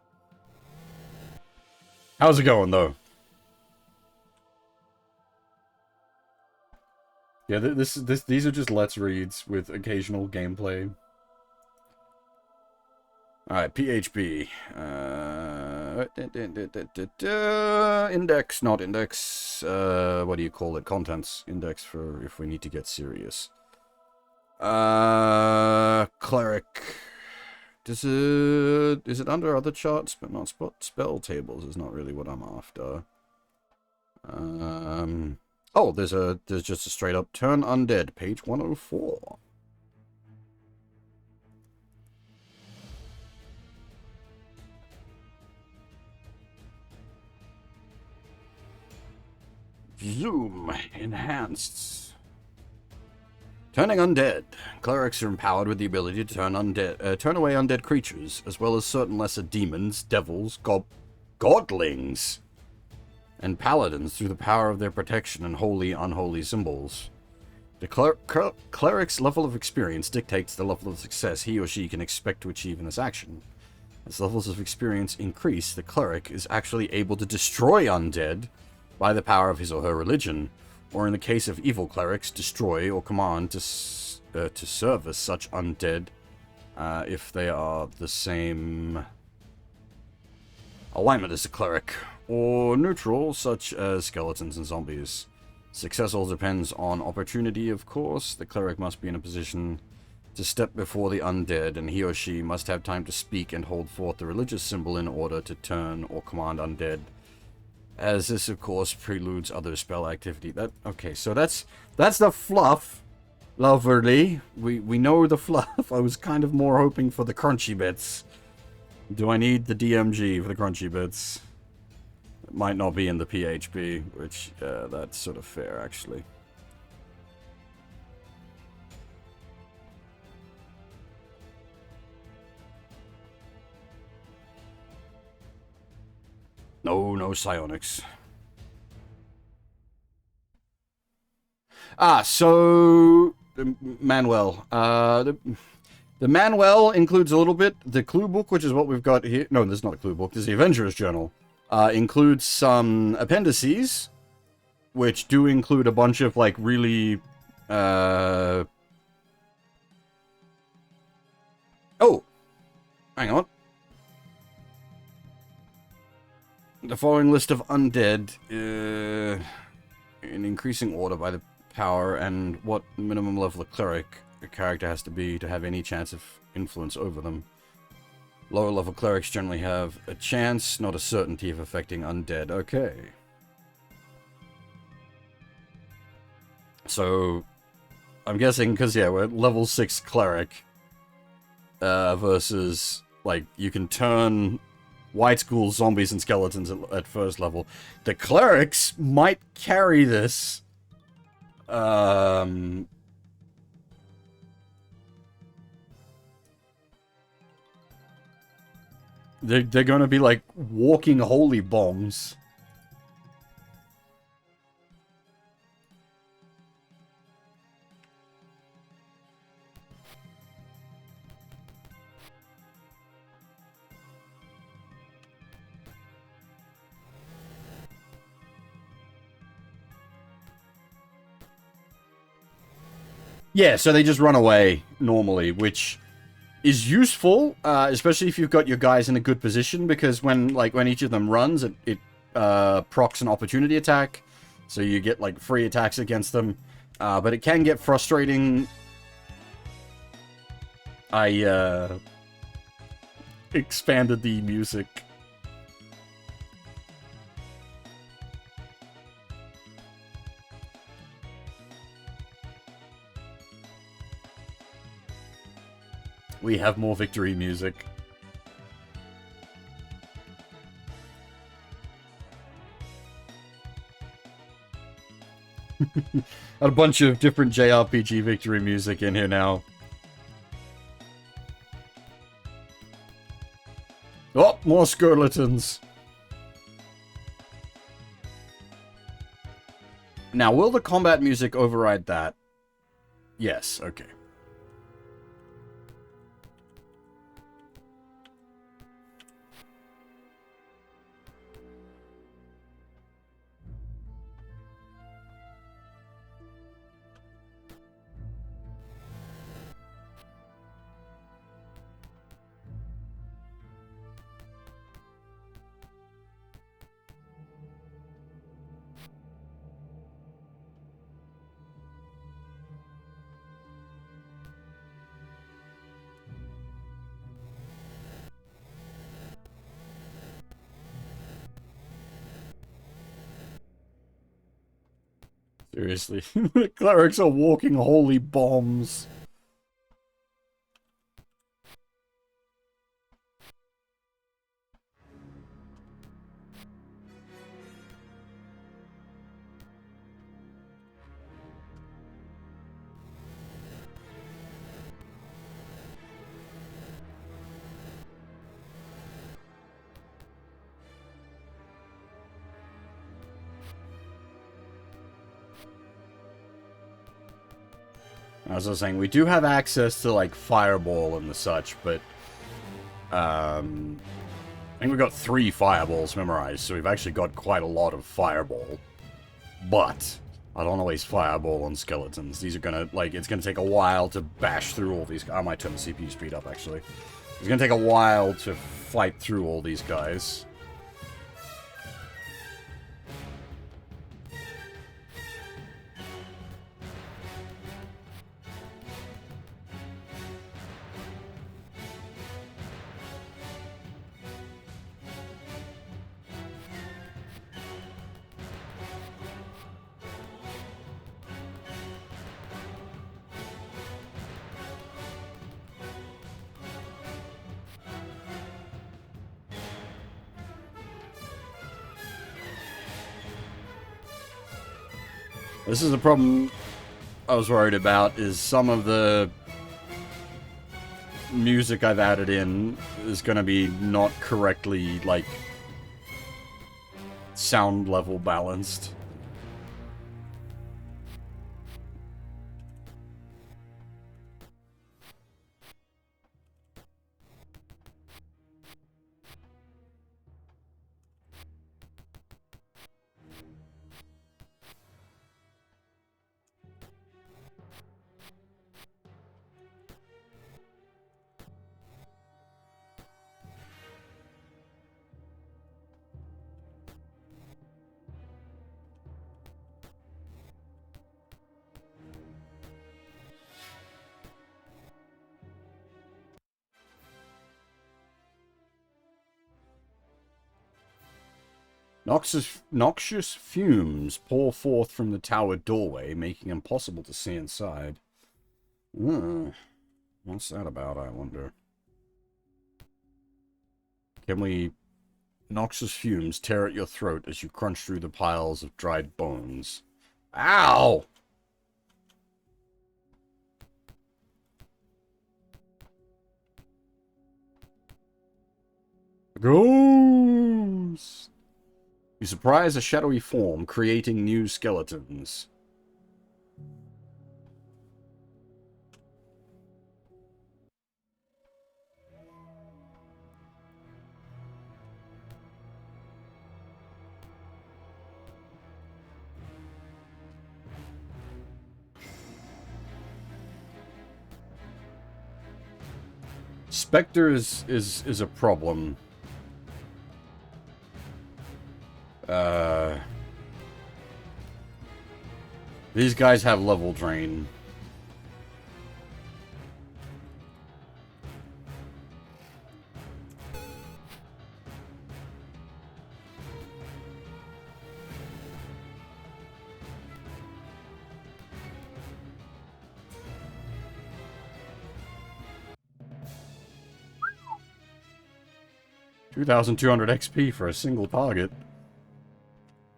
How's it going, though? Yeah, these are just let's reads with occasional gameplay. Alright, PHB. Index, not index. What do you call it? Contents. Index for if we need to get serious. Cleric. Is it under other charts, but not spell tables is not really what I'm after. Oh, there's just a straight up turn undead, page 104. Zoom enhanced. Turning undead. Clerics are empowered with the ability to turn away undead creatures, as well as certain lesser demons, devils, godlings, and paladins through the power of their protection and holy, unholy symbols. The cleric's level of experience dictates the level of success he or she can expect to achieve in this action. As levels of experience increase, the cleric is actually able to destroy undead by the power of his or her religion, or in the case of evil clerics, destroy or command to service such undead if they are the same alignment as the cleric, or neutral, such as skeletons and zombies. Success all depends on opportunity, of course. The cleric must be in a position to step before the undead, and he or she must have time to speak and hold forth the religious symbol in order to turn or command undead. As this, of course, preludes other spell activity. Okay, so that's the fluff. Lovely. We know the fluff. I was kind of more hoping for the crunchy bits. Do I need the DMG for the crunchy bits? It might not be in the PHP, which, that's sort of fair, actually. No psionics. So Manuel. The manual includes a little bit. The clue book, which is what we've got here. No, there's not a clue book. There's the Adventurer's Journal. Includes some appendices, which do include a bunch of, like, really, Oh! Hang on. The following list of undead, in increasing order by the power and what minimum level of cleric a character has to be to have any chance of influence over them. Lower level clerics generally have a chance, not a certainty of affecting undead. Okay. So, I'm guessing, because, yeah, we're at level 6 cleric, versus, like, you can turn white school zombies and skeletons at first level. The clerics might carry this. They're gonna be like walking holy bombs. Yeah, so they just run away normally, which is useful, especially if you've got your guys in a good position, because when each of them runs, it procs an opportunity attack, so you get like free attacks against them. But it can get frustrating. I expanded the music. We have more victory music. A bunch of different JRPG victory music in here now. Oh, more skeletons. Now, will the combat music override that? Yes, okay. Seriously. The clerics are walking holy bombs. As I was saying, we do have access to, like, Fireball and the such, but, I think we got 3 Fireballs memorized, so we've actually got quite a lot of Fireball. But, I don't always Fireball on skeletons. These are gonna, like, it's gonna take a while to bash through all these... I might turn the CPU speed up, actually. It's gonna take a while to fight through all these guys. This is the problem I was worried about, is some of the music I've added in is gonna be not correctly, like, sound level balanced. Noxious fumes pour forth from the tower doorway, making it impossible to see inside. What's that about, I wonder? Can we... Noxious fumes tear at your throat as you crunch through the piles of dried bones. Ow! Ghost! You surprise a shadowy form, creating new skeletons. Spectre is a problem. These guys have level drain. $2,200 XP for a single target.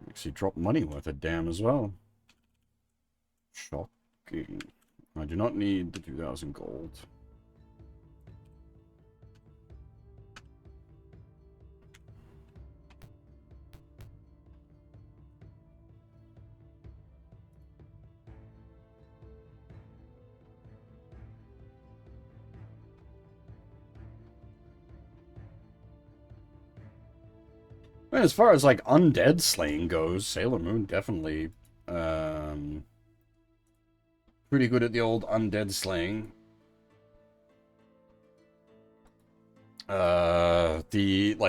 Actually dropped money worth a damn as well. Shocking. I do not need the 2,000 gold. I mean, as far as, like, undead slaying goes, Sailor Moon definitely, pretty good at the old undead slaying.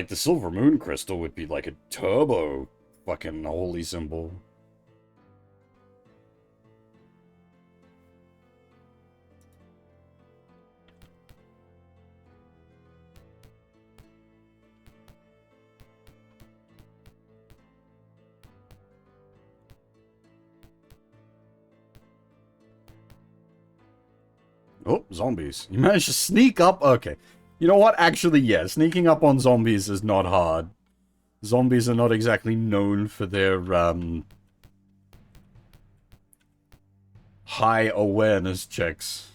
The Silver Moon Crystal would be like a turbo fucking holy symbol. Oh, zombies. You managed to sneak up? Okay. You know what? Actually, yeah, sneaking up on zombies is not hard. Zombies are not exactly known for their, high awareness checks.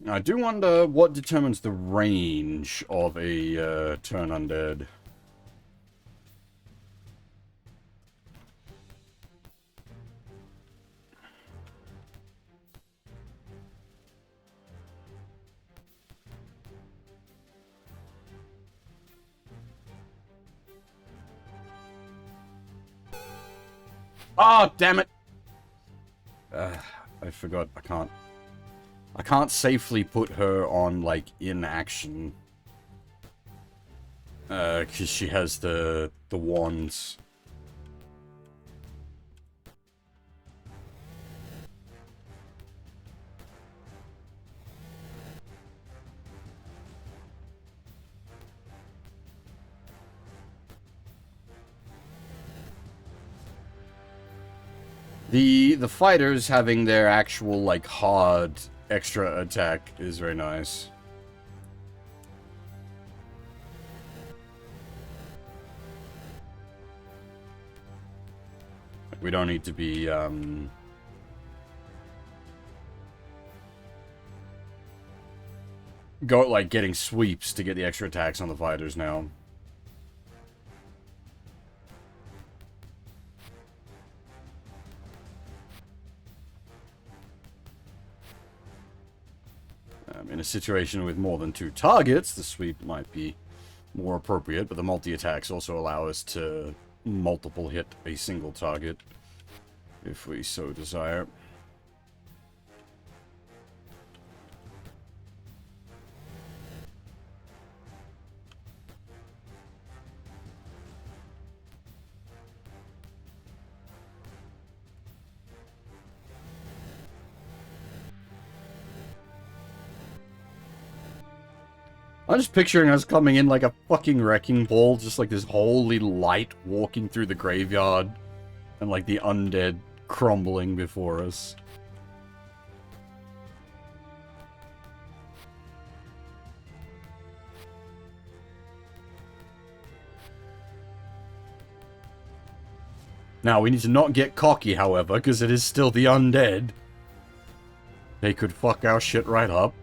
I do wonder what determines the range of a, turn undead. Oh, damn it! I forgot. I can't safely put her on, like, inaction. Because she has the wands. The fighters having their actual, like, hard extra attack is very nice. We don't need to be, getting sweeps to get the extra attacks on the fighters now. In a situation with more than 2 targets, the sweep might be more appropriate, but the multi-attacks also allow us to multiple hit a single target, if we so desire. I'm just picturing us coming in like a fucking wrecking ball, just like this holy light walking through the graveyard, and like the undead crumbling before us. Now, we need to not get cocky, however, because it is still the undead. They could fuck our shit right up.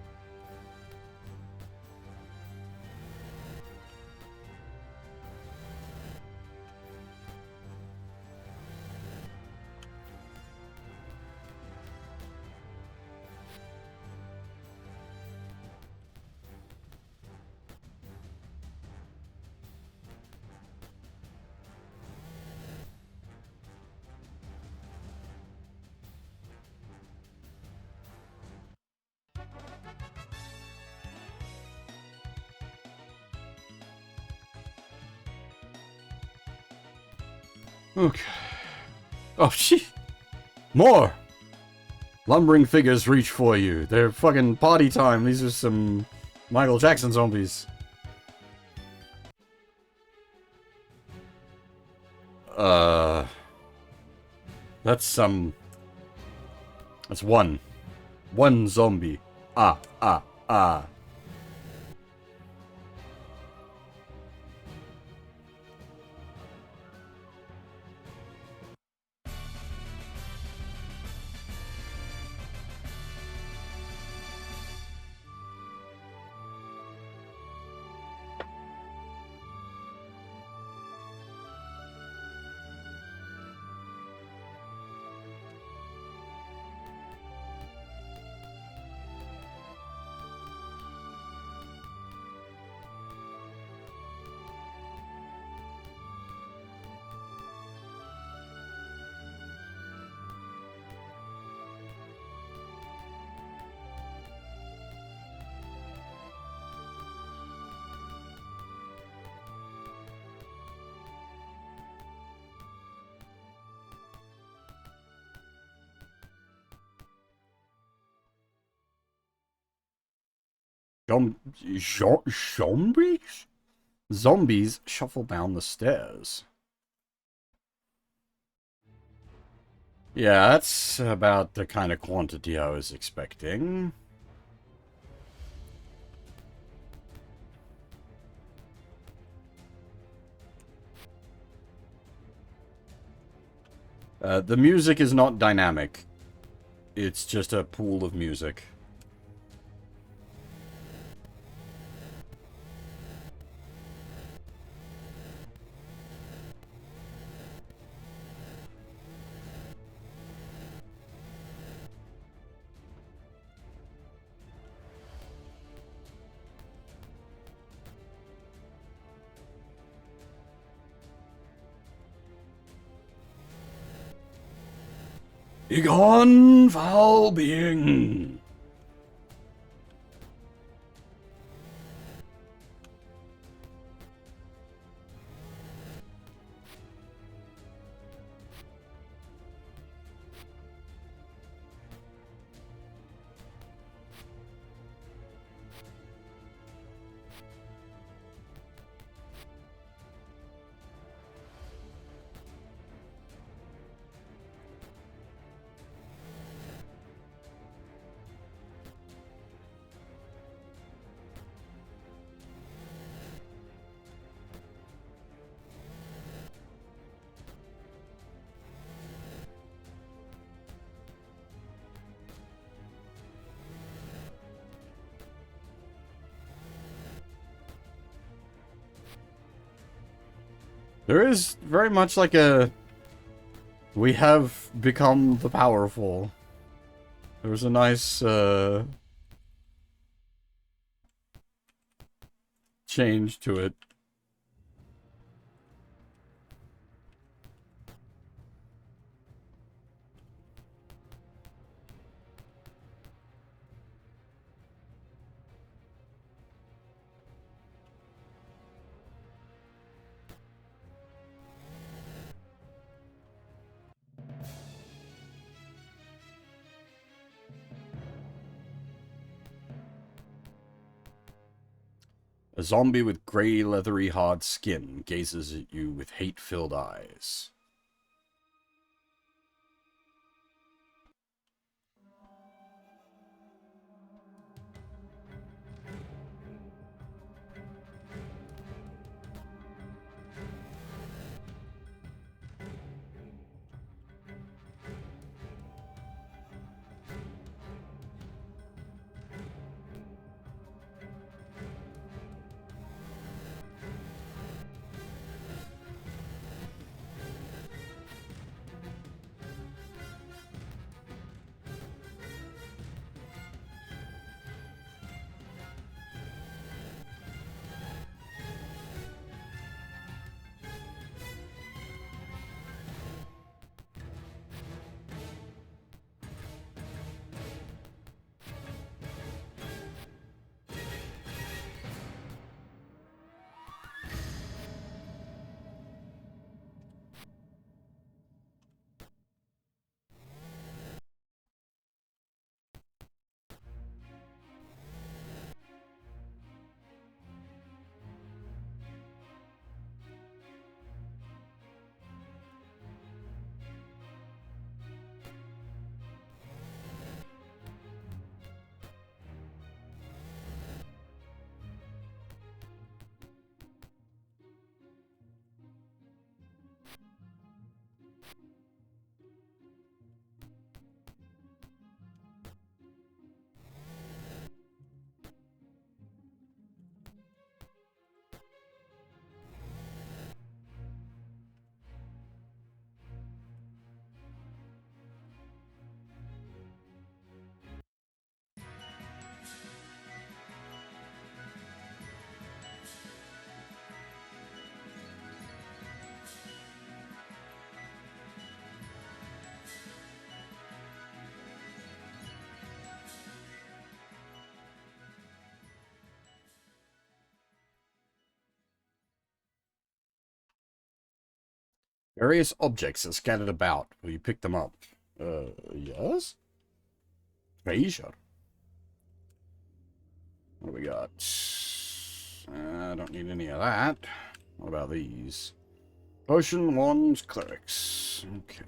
Okay. Oh, shit. More! Lumbering figures reach for you. They're fucking party time. These are some Michael Jackson zombies. That's That's one. One zombie. Ah, ah, ah. Zombies? Zombies shuffle down the stairs. Yeah, that's about the kind of quantity I was expecting. The music is not dynamic. It's just a pool of music. Begone, foul being! There is very much like a... We have become the powerful. There was a nice, change to it. A zombie with grey, leathery, hard skin gazes at you with hate-filled eyes. Various objects are scattered about. Will you pick them up? Yes? Treasure. What do we got? I don't need any of that. What about these? Potion, wands, clerics. Okay.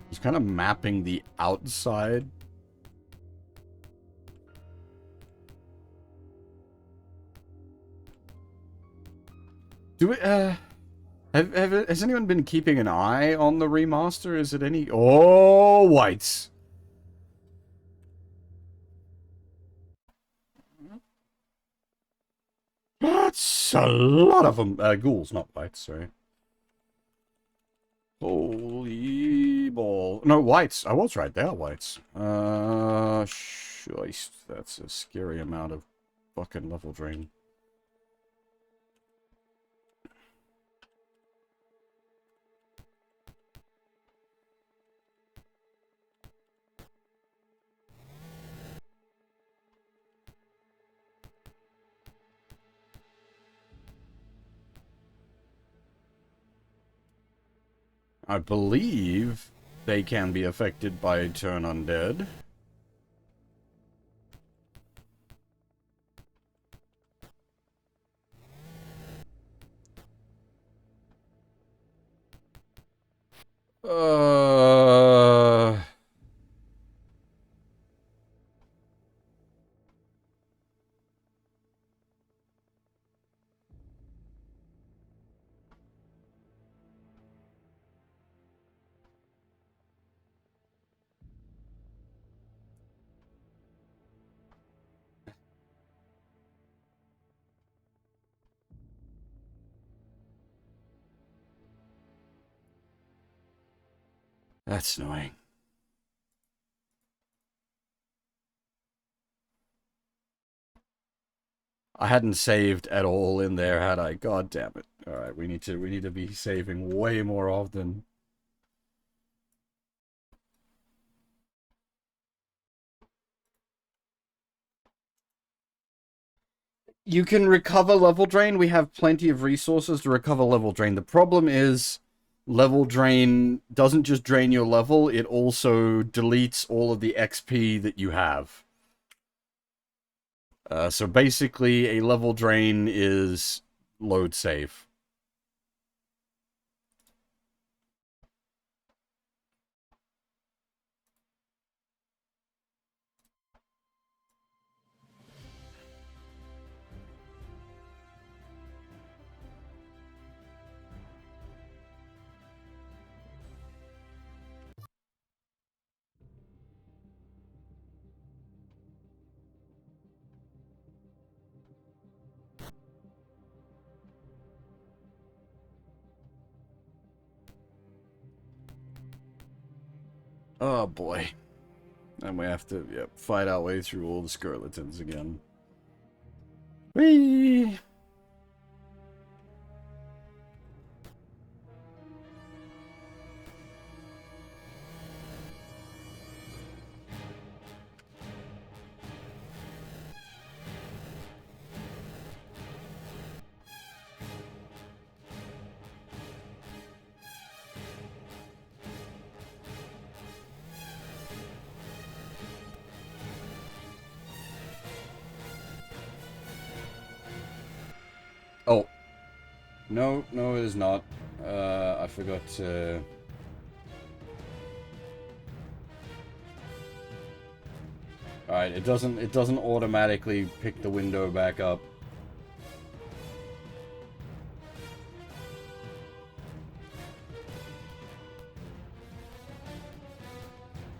Just kind of mapping the outside. Do we, has anyone been keeping an eye on the remaster? Is it any... Oh, whites! That's a lot of them. Ghouls, not whites, sorry. Holy ball. No, whites. I was right, they are whites. Shoist. That's a scary amount of fucking level drain. I believe they can be affected by Turn Undead. That's annoying. I hadn't saved at all in there, had I? God damn it. Alright, we need to be saving way more often. You can recover level drain. We have plenty of resources to recover level drain. The problem is level drain doesn't just drain your level, it also deletes all of the XP that you have. So basically, a level drain is load save. Oh boy. And we have to fight our way through all the skeletons again. Whee! Oh. No, no it is not. I forgot to... Alright, it doesn't automatically pick the window back up.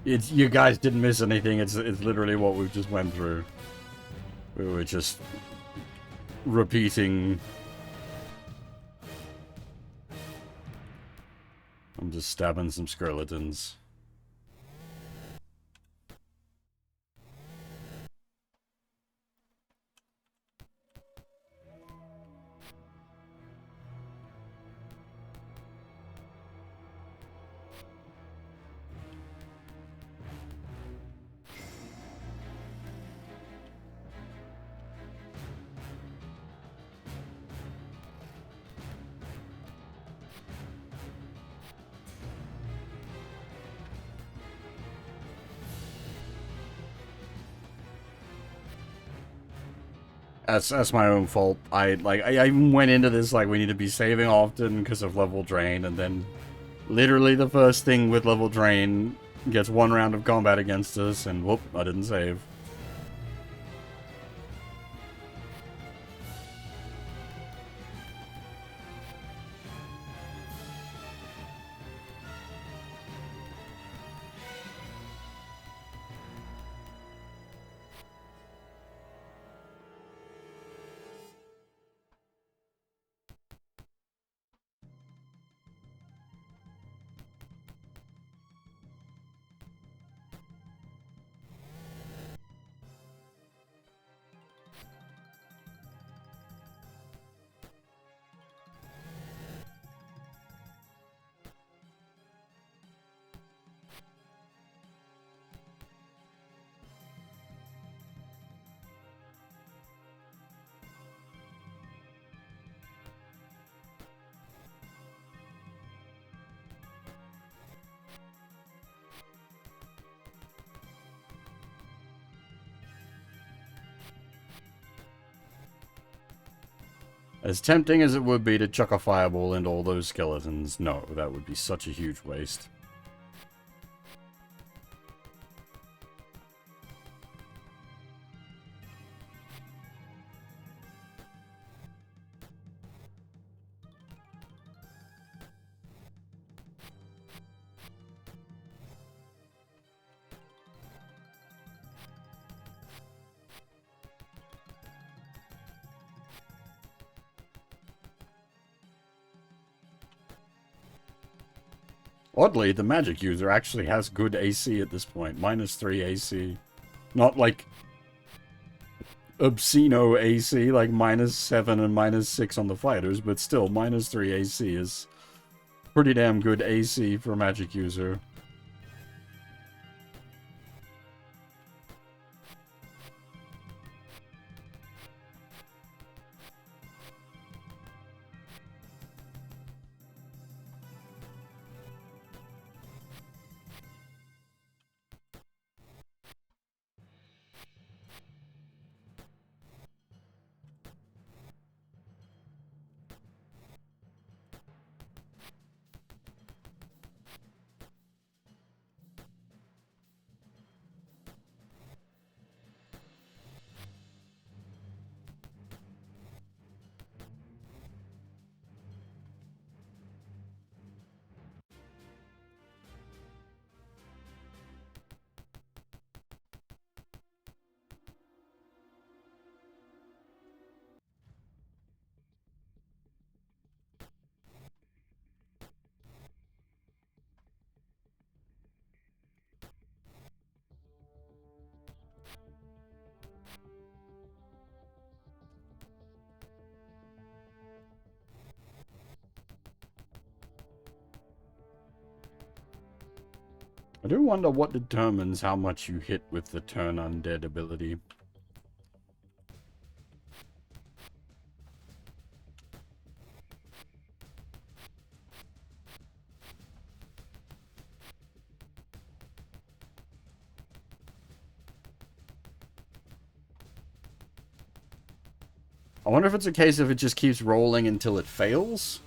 You guys didn't miss anything, it's literally what we've just went through. We were just repeating. I'm just stabbing some skeletons. That's my own fault. I even went into this like we need to be saving often because of level drain, and then literally the first thing with level drain gets one round of combat against us, and whoop, I didn't save. As tempting as it would be to chuck a fireball into all those skeletons, no, that would be such a huge waste. Oddly, the magic user actually has good AC at this point. -3 AC. Not like obsceno AC, like -7 and -6 on the fighters, but still, -3 AC is pretty damn good AC for a magic user. I do wonder what determines how much you hit with the turn undead ability. I wonder if it's a case of it just keeps rolling until it fails?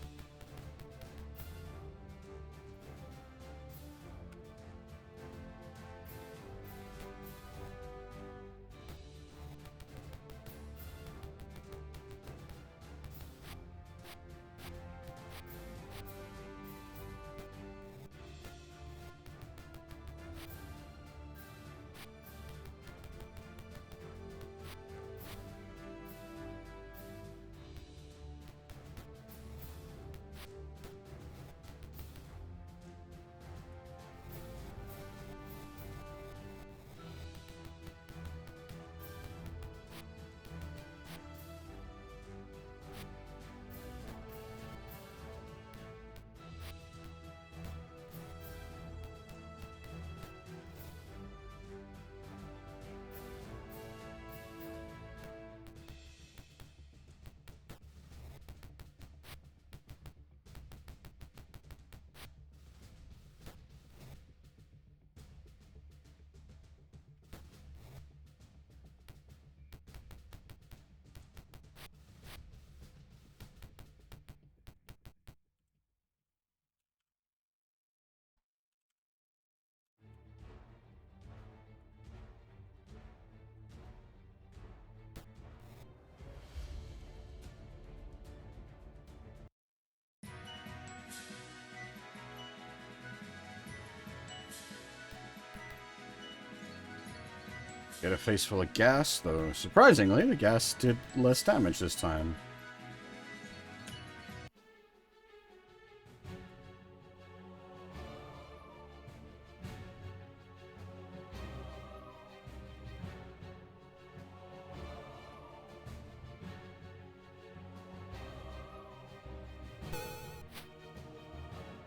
Get a face full of gas, though surprisingly, the gas did less damage this time.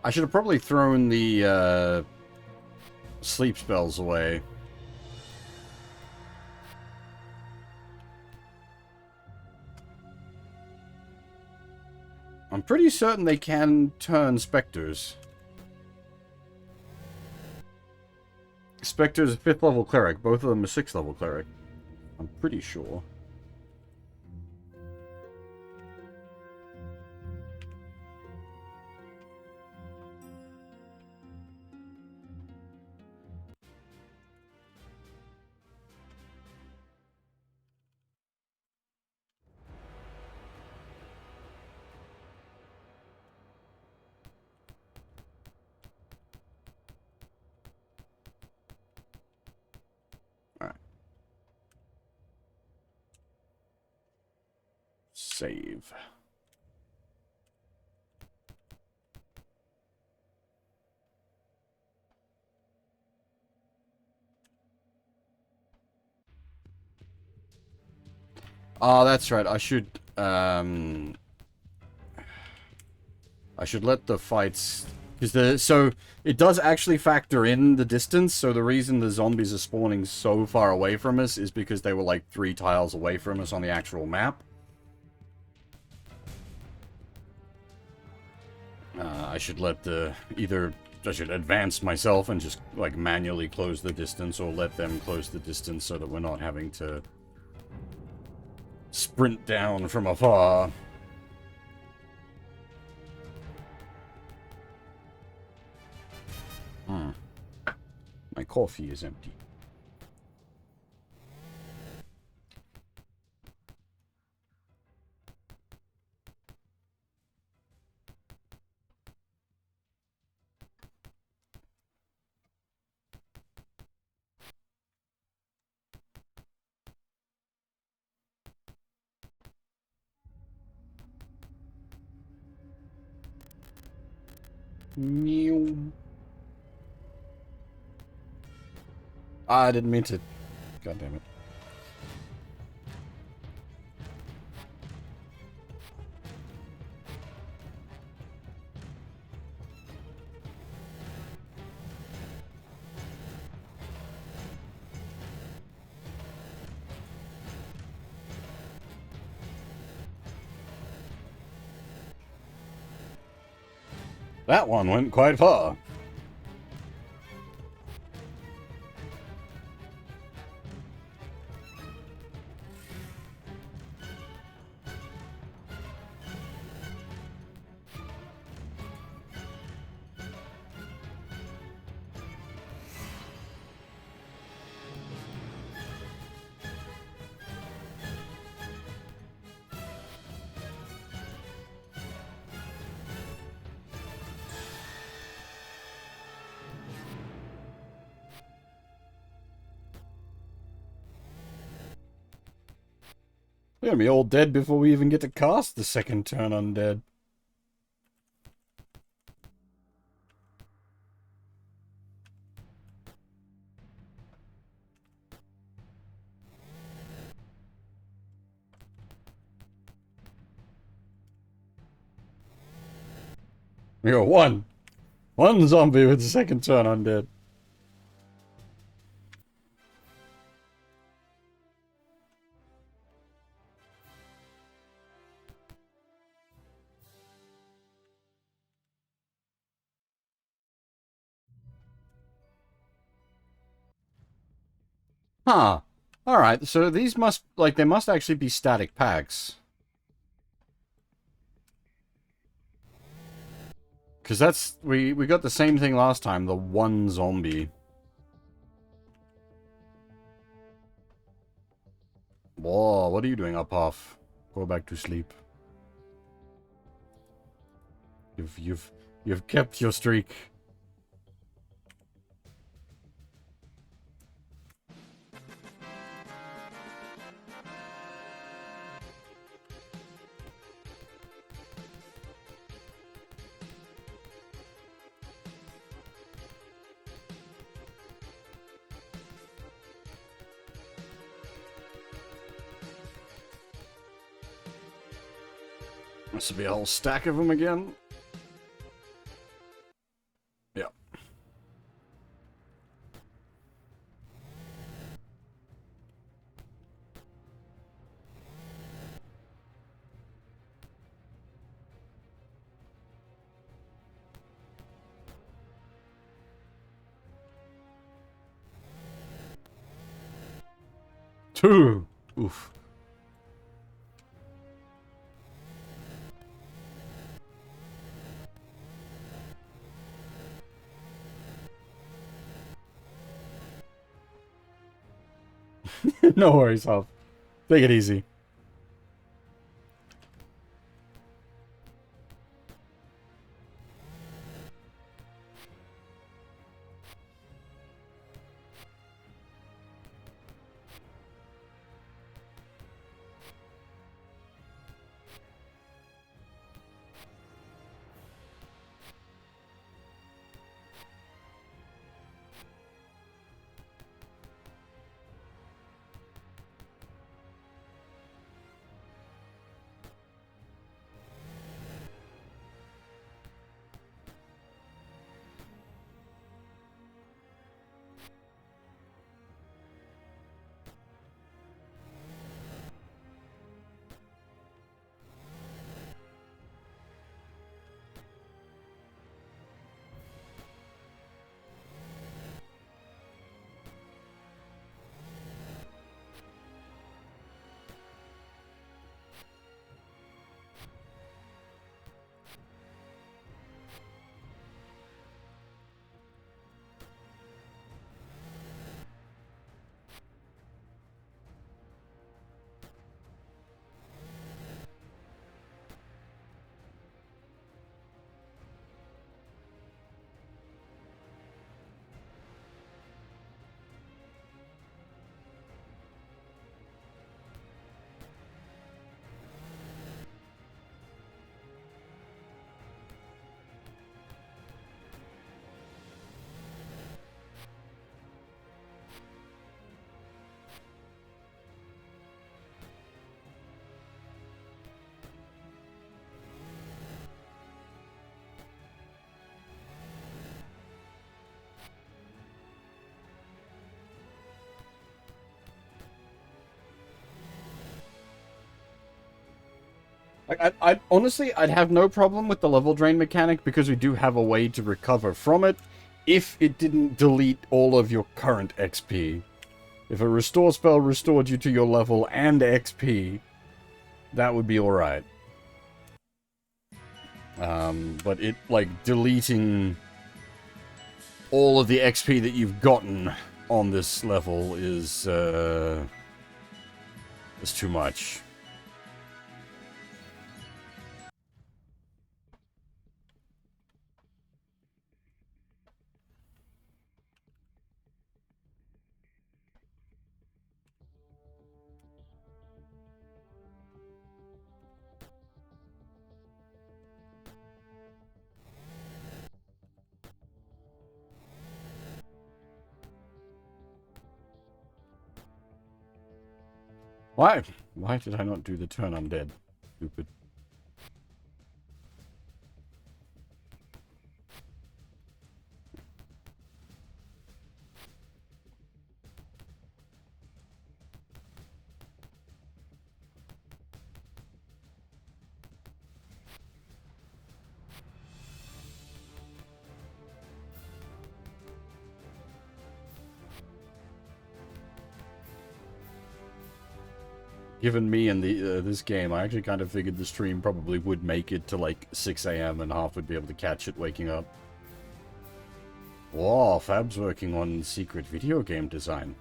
I should have probably thrown the sleep spells away. I'm pretty certain they can turn specters. Spectre's a 5th level cleric. Both of them are 6th level cleric. I'm pretty sure. Save. Oh, that's right. I should let the fights, because so it does actually factor in the distance. So the reason the zombies are spawning so far away from us is because they were like 3 tiles away from us on the actual map. I should let I should advance myself and just like manually close the distance, or let them close the distance so that we're not having to sprint down from afar. My coffee is empty. Meow. I didn't mean to. God damn it. That one went quite far. We're gonna be all dead before we even get to cast the second turn undead. We got one zombie with the second turn undead. Huh. Alright, so these must, like, they must actually be static packs. Because that's, we got the same thing last time, the one zombie. Whoa, what are you doing up half? Go back to sleep. You've kept your streak. This will be a whole stack of them again. Yeah. Two. Oof. No worries, Huff. Take it easy. Like, I honestly, I'd have no problem with the level drain mechanic because we do have a way to recover from it if it didn't delete all of your current XP. If a restore spell restored you to your level and XP, that would be alright. But it, like, deleting all of the XP that you've gotten on this level is too much. Why? Why did I not do the turn undead? Stupid. Given me and the this game, I actually kind of figured the stream probably would make it to like 6 a.m. and half would be able to catch it waking up. Whoa, Fab's working on secret video game design.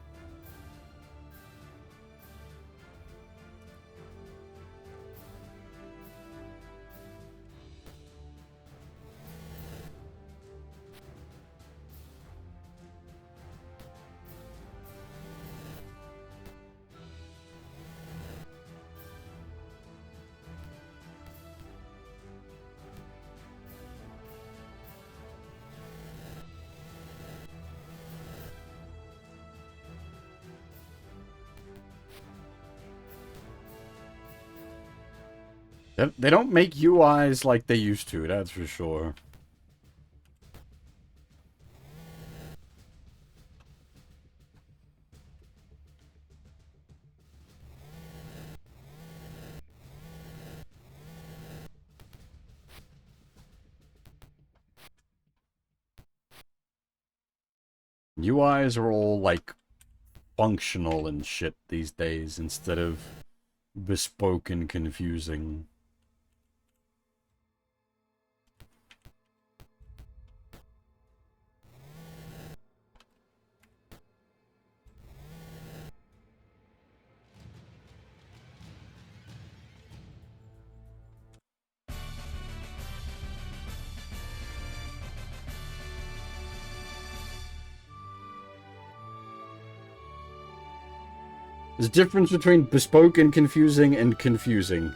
They don't make UIs like they used to, that's for sure. UIs are all, like, functional and shit these days instead of bespoke and confusing. There's a difference between bespoke and confusing.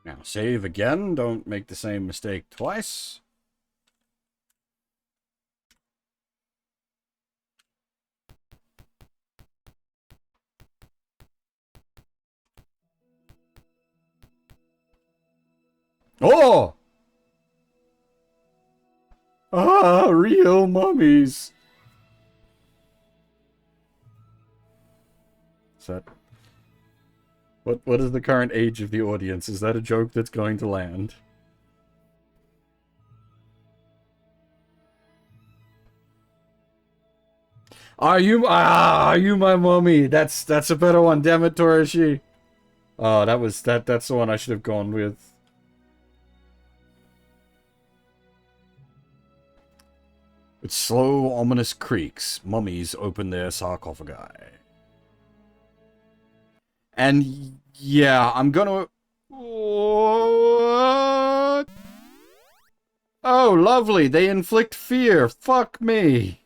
Now, save again. Don't make the same mistake twice. Oh! Ah, real mummies. Is that... What is the current age of the audience? Is that a joke that's going to land? Are you my mummy? That's a better one. Damn it, Torashi. Oh, that's the one I should have gone with. With slow, ominous creaks, mummies open their sarcophagi. And yeah, I'm gonna... What? Oh, lovely. They inflict fear. Fuck me.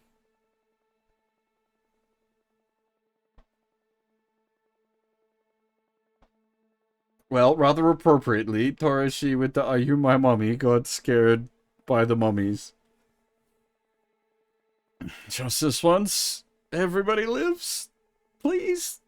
Well, rather appropriately, Torashi with the "Are you my mummy?" got scared by the mummies. Just this once, everybody lives, please.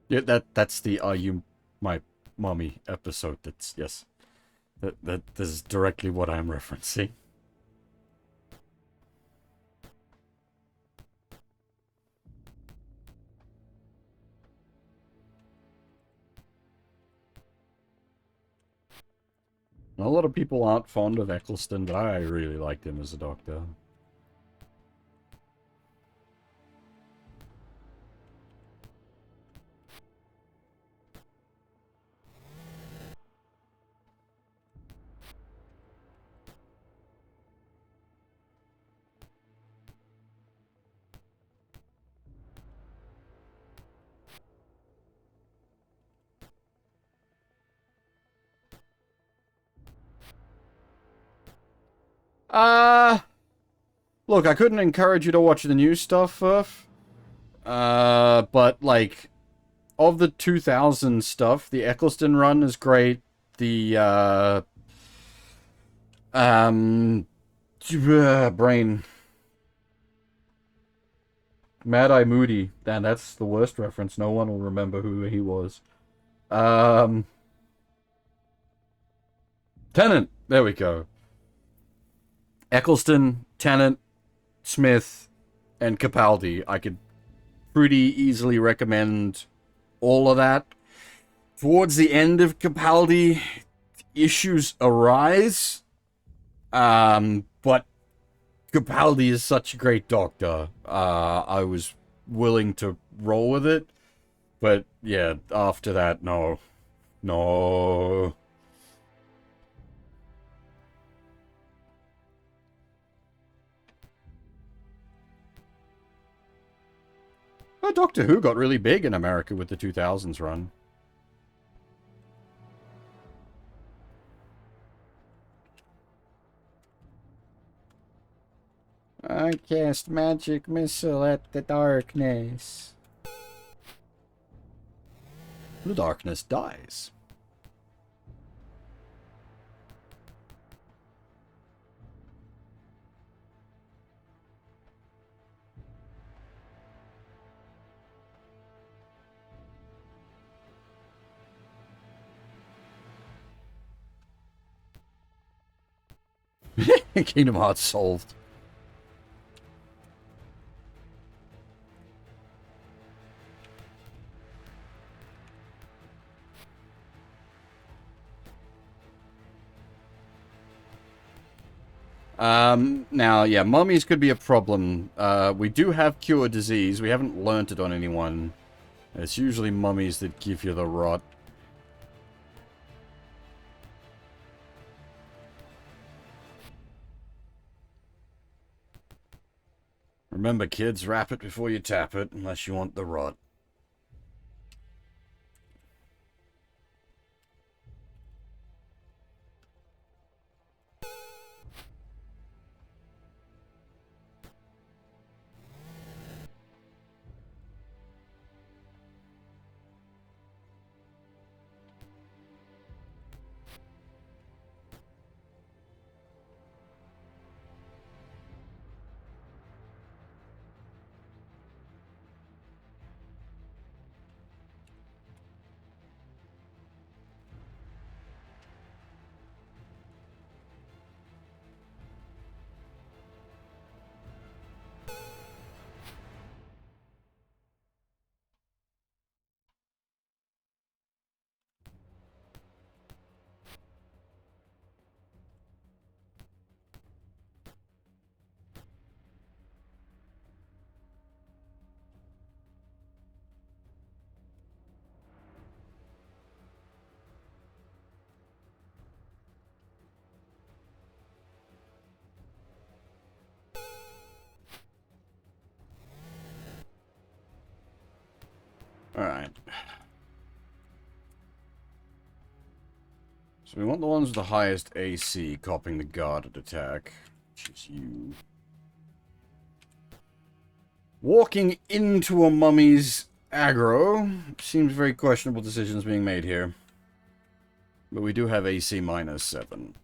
Yeah, that's the "Are you my mommy?" episode. That's yes. That is directly what I'm referencing. A lot of people aren't fond of Eccleston, but I really liked him as a doctor. Look, I couldn't encourage you to watch the new stuff, Furf. But, like, of the 2000 stuff, the Eccleston run is great. The, brain. Mad-Eye Moody. Dan, that's the worst reference. No one will remember who he was. Tennant. There we go. Eccleston, Tennant, Smith, and Capaldi. I could pretty easily recommend all of that. Towards the end of Capaldi, issues arise. But Capaldi is such a great doctor. I was willing to roll with it. But yeah, after that, no. No. Oh, Doctor Who got really big in America with the 2000s run. I cast magic missile at the darkness. The darkness dies. Kingdom Hearts solved. Now, yeah, mummies could be a problem. We do have cure disease. We haven't learnt it on anyone. It's usually mummies that give you the rot. Remember, kids, wrap it before you tap it, unless you want the rot. Alright. So we want the ones with the highest AC copying the guarded attack, which is you. Walking into a mummy's aggro seems very questionable decisions being made here. But we do have AC -7.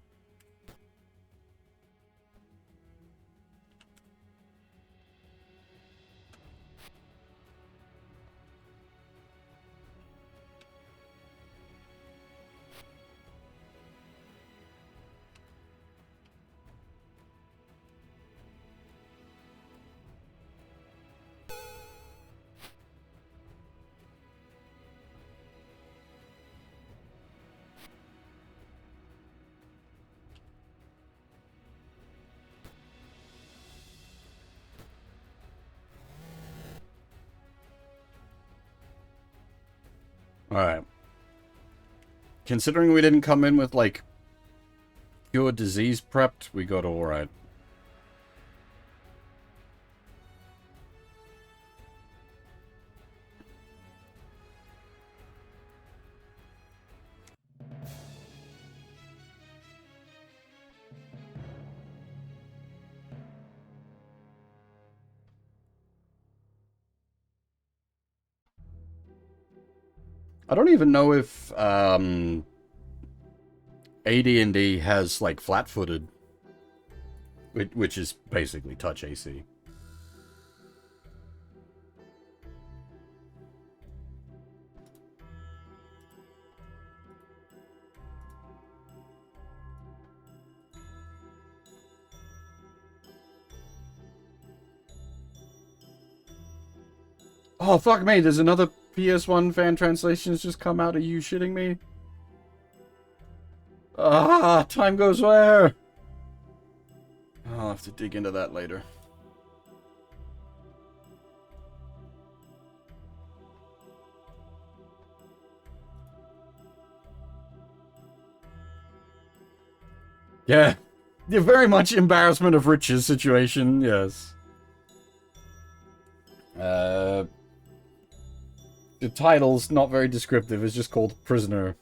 Alright. Considering we didn't come in with, like, pure disease prepped, we got alright. I don't even know if AD&D has, like, flat-footed, which is basically touch AC. Oh, fuck me. There's another PS1 fan translations just come out. Are you shitting me? Ah, time goes where? I'll have to dig into that later. Yeah. Yeah, very much embarrassment of riches situation, yes. The title's not very descriptive, it's just called Prisoner.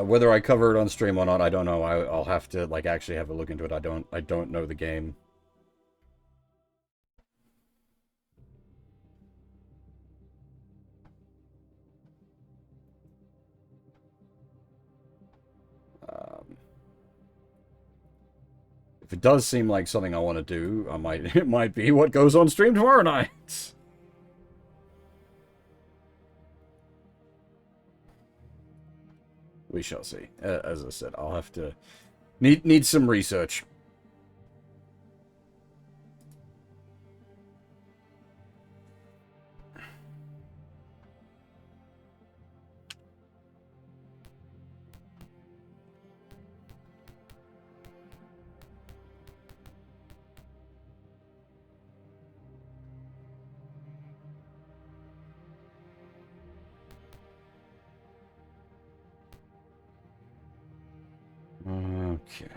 Whether I cover it on stream or not, I don't know. I'll have to like actually have a look into it. I don't know the game. If it does seem like something I want to do, it might be what goes on stream tomorrow night. We shall see. As I said, I'll have to need some research. Okay.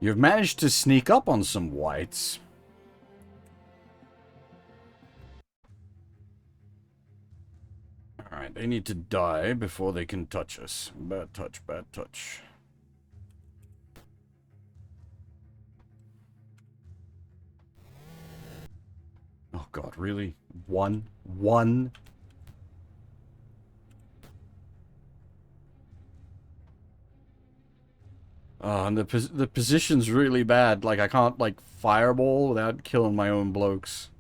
You've managed to sneak up on some whites. Alright, they need to die before they can touch us. Bad touch, bad touch. Oh god, really? One? And the position's really bad. Like, I can't, like, fireball without killing my own blokes.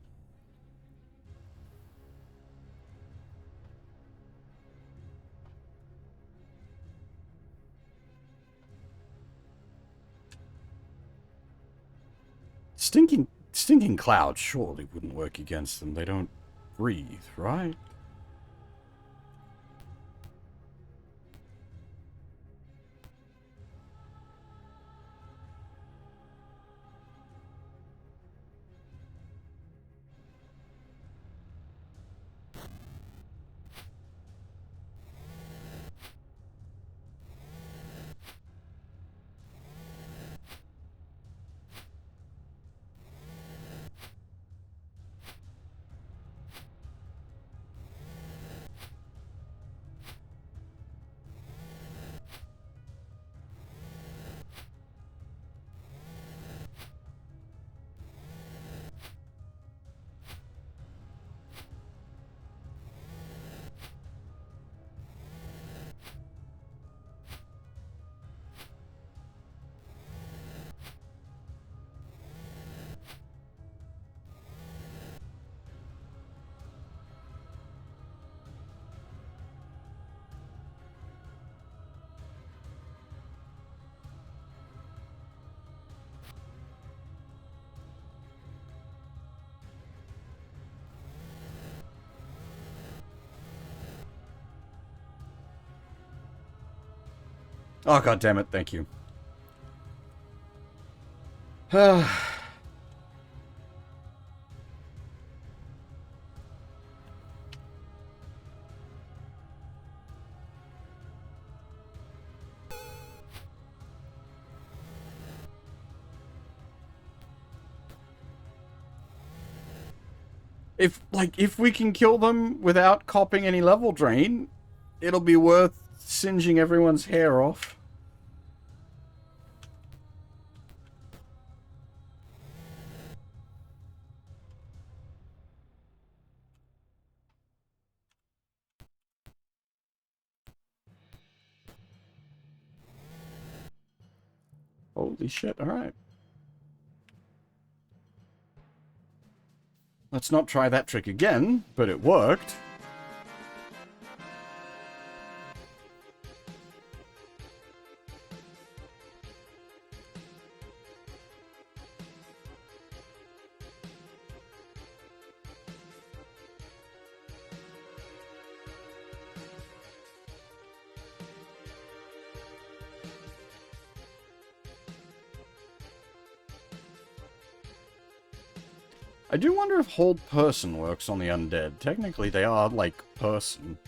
Stinking clouds surely wouldn't work against them. They don't breathe, right? Oh, god damn it, thank you. If we can kill them without copping any level drain, it'll be worth singeing everyone's hair off. Holy shit, alright. Let's not try that trick again, but it worked. I do wonder if hold person works on the undead. Technically, they are, like, person.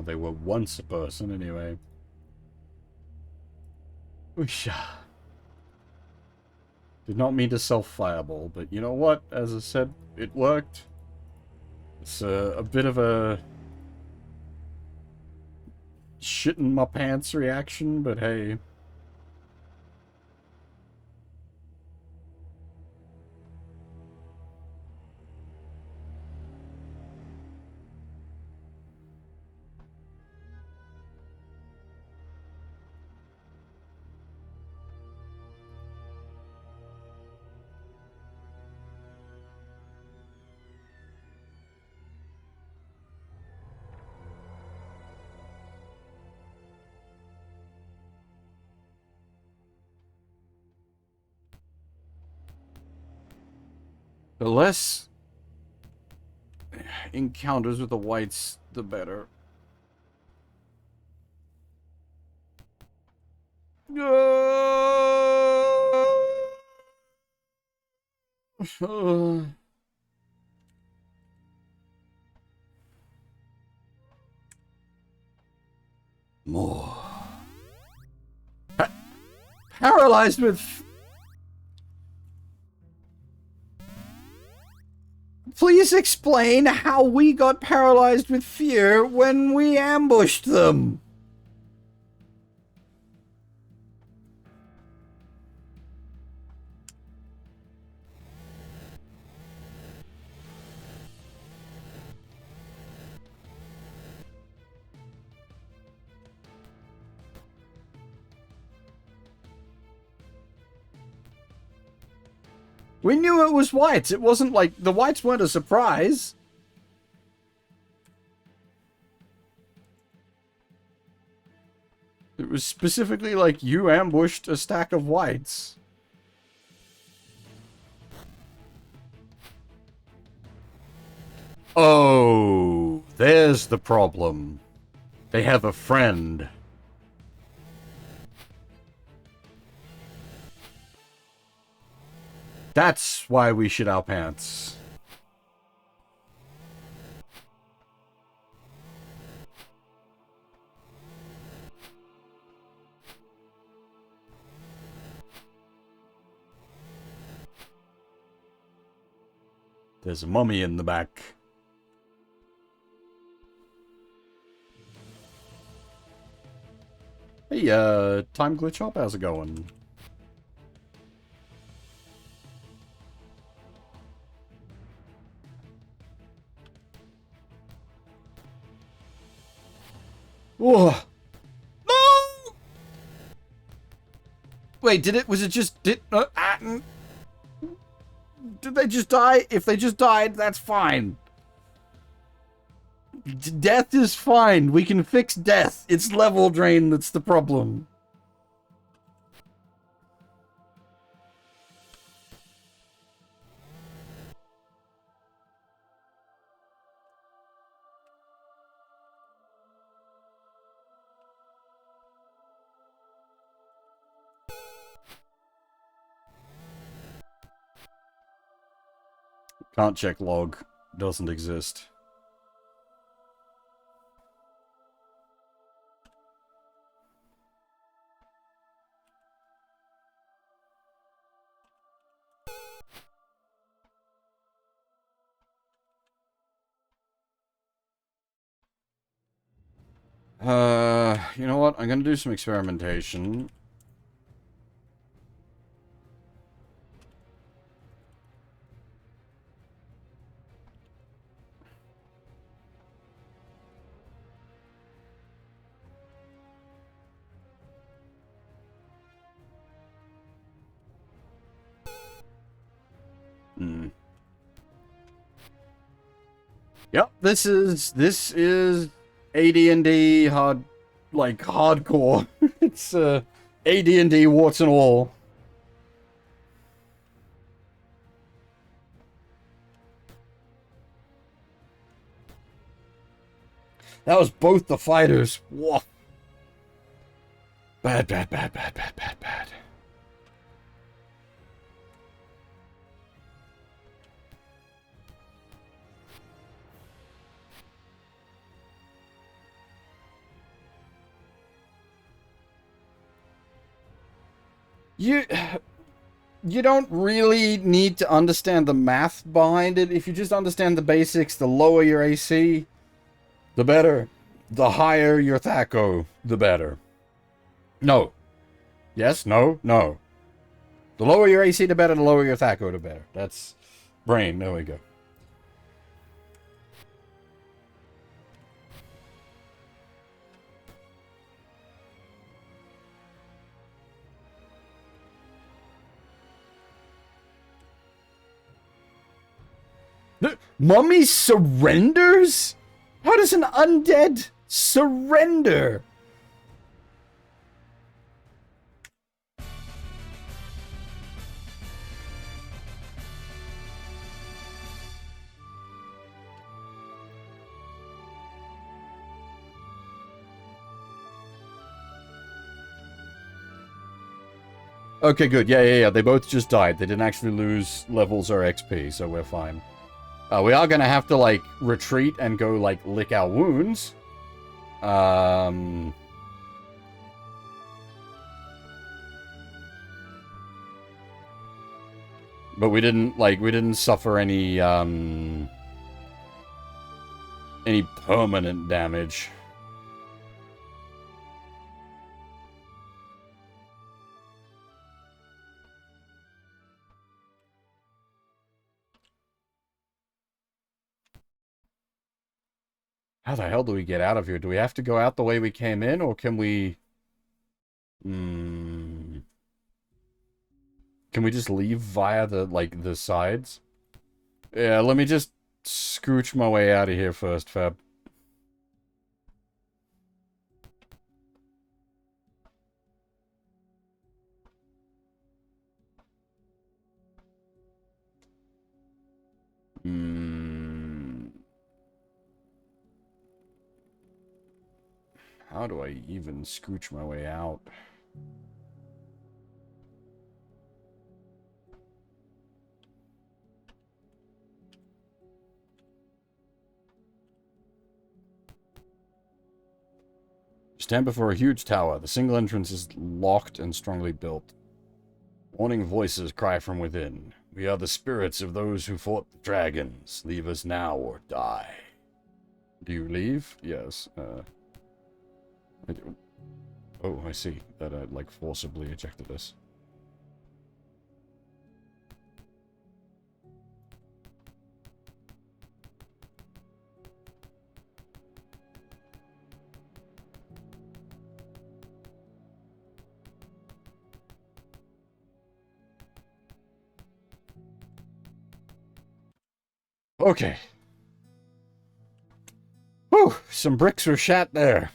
They were once a person, anyway. Oosha. Did not mean to self-fireball, but you know what? As I said, it worked. It's a bit of a shit in my pants reaction, but hey. The less encounters with the whites, the better. More. Paralyzed with... Please explain how we got paralyzed with fear when we ambushed them. We knew it was whites. It wasn't like the whites weren't a surprise. It was specifically like you ambushed a stack of whites. Oh, there's the problem. They have a friend. That's why we shit our pants. There's a mummy in the back. Hey, Time Glitch Hop, how's it going? Whoa! No! Wait, was it just, did they just die? If they just died, that's fine. Death is fine. We can fix death. It's level drain that's the problem. Can't check log. Doesn't exist. You know what? I'm gonna do some experimentation. Hmm. Yep, this is AD&D hard, like hardcore. It's AD&D warts and all. That was both the fighters. Whoa. Bad, bad, bad, bad, bad, bad, bad. You don't really need to understand the math behind it. If you just understand the basics, the lower your AC, the better. The higher your THAC0, the better. No. Yes, no, no. The lower your AC, the better. The lower your THAC0, the better. That's brain. There we go. Mummy surrenders? How does an undead surrender? Okay, good. Yeah. They both just died. They didn't actually lose levels or XP, so we're fine. We are gonna have to, like, retreat and go, like, lick our wounds. But we didn't suffer any permanent damage. How the hell do we get out of here? Do we have to go out the way we came in, or can we... Can we just leave via the sides? Yeah, let me just scooch my way out of here first, Fab. How do I even scooch my way out? Stand before a huge tower. The single entrance is locked and strongly built. Warning voices cry from within. We are the spirits of those who fought the dragons. Leave us now or die. Do you leave? Yes. I do. Oh, I see. That I, like, forcibly ejected us. Okay. Whew, some bricks were shat there.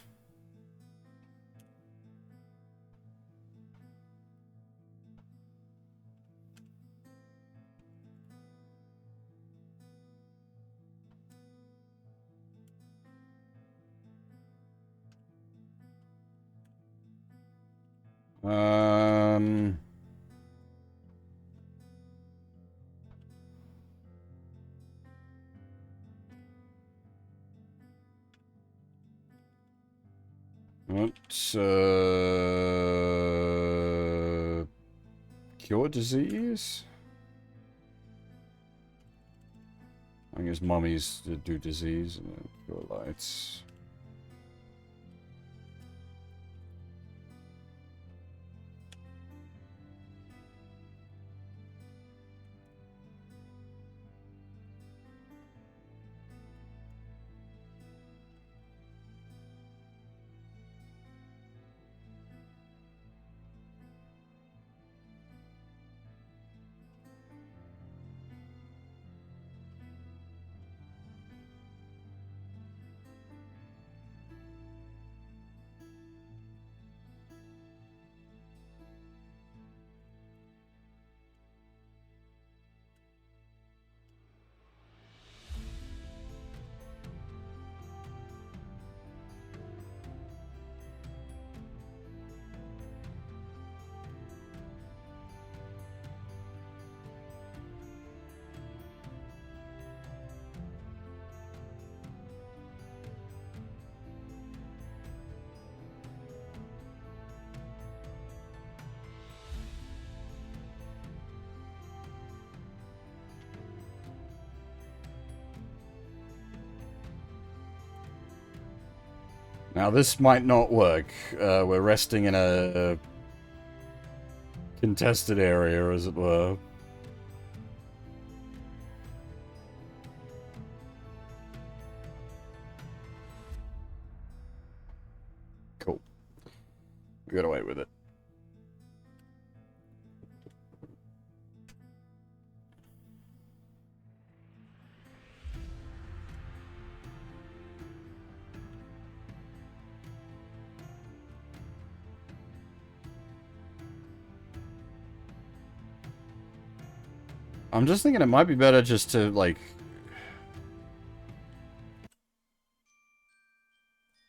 What, cure disease? I guess mummies do disease and cure lights. Now, this might not work. We're resting in a contested area, as it were. Cool. We got away with it. I'm just thinking it might be better just to, like...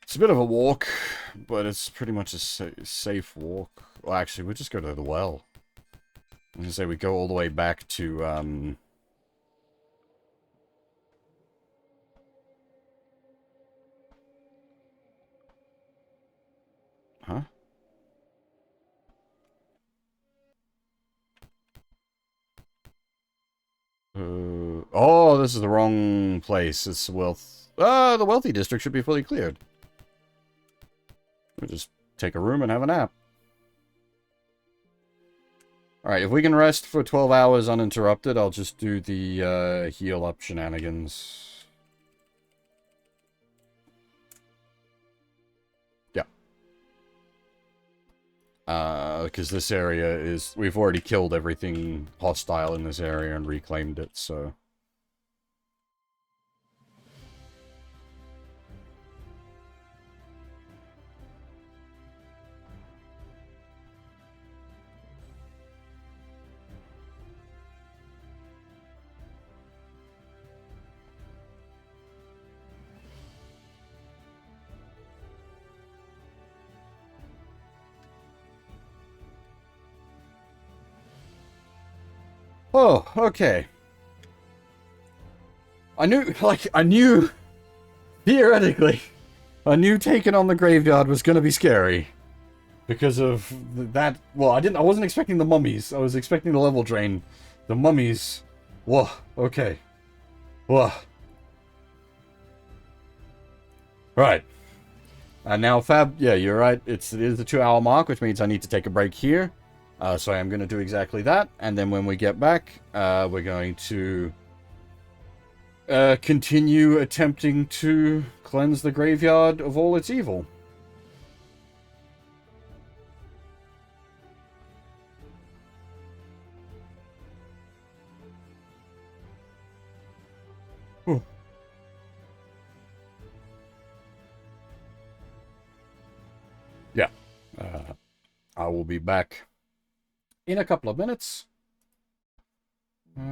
It's a bit of a walk, but it's pretty much a safe walk. Well, actually, we'll just go to the well. I was gonna say we go all the way back to, Huh? Oh, this is the wrong place. It's wealth. The wealthy district should be fully cleared. We'll just take a room and have a nap. Alright, if we can rest for 12 hours uninterrupted, I'll just do the heal up shenanigans. Yeah. Because this area is... We've already killed everything hostile in this area and reclaimed it, so... Oh, okay. I knew, theoretically, I knew taking on the graveyard was gonna be scary. Because of that, well, I wasn't expecting the mummies. I was expecting the level drain. The mummies, whoa, okay. Whoa. Right. And now, Fab, yeah, you're right. It is the 2-hour mark, which means I need to take a break here. So I am going to do exactly that. And then when we get back, we're going to continue attempting to cleanse the graveyard of all its evil. Whew. Yeah. I will be back in a couple of minutes. Yeah.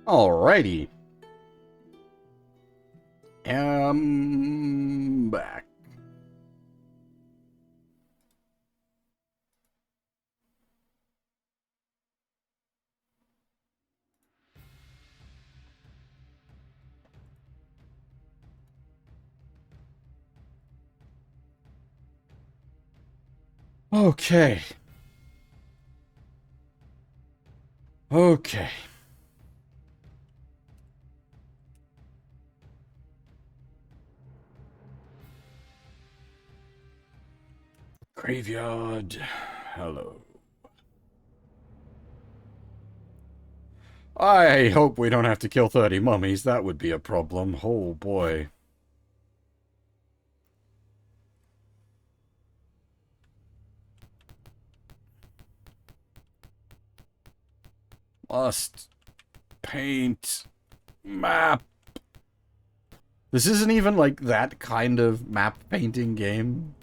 Alrighty. Back. Okay. Okay. Graveyard. Hello. I hope we don't have to kill 30 mummies. That would be a problem. Oh boy. Must paint map. This isn't even like that kind of map painting game.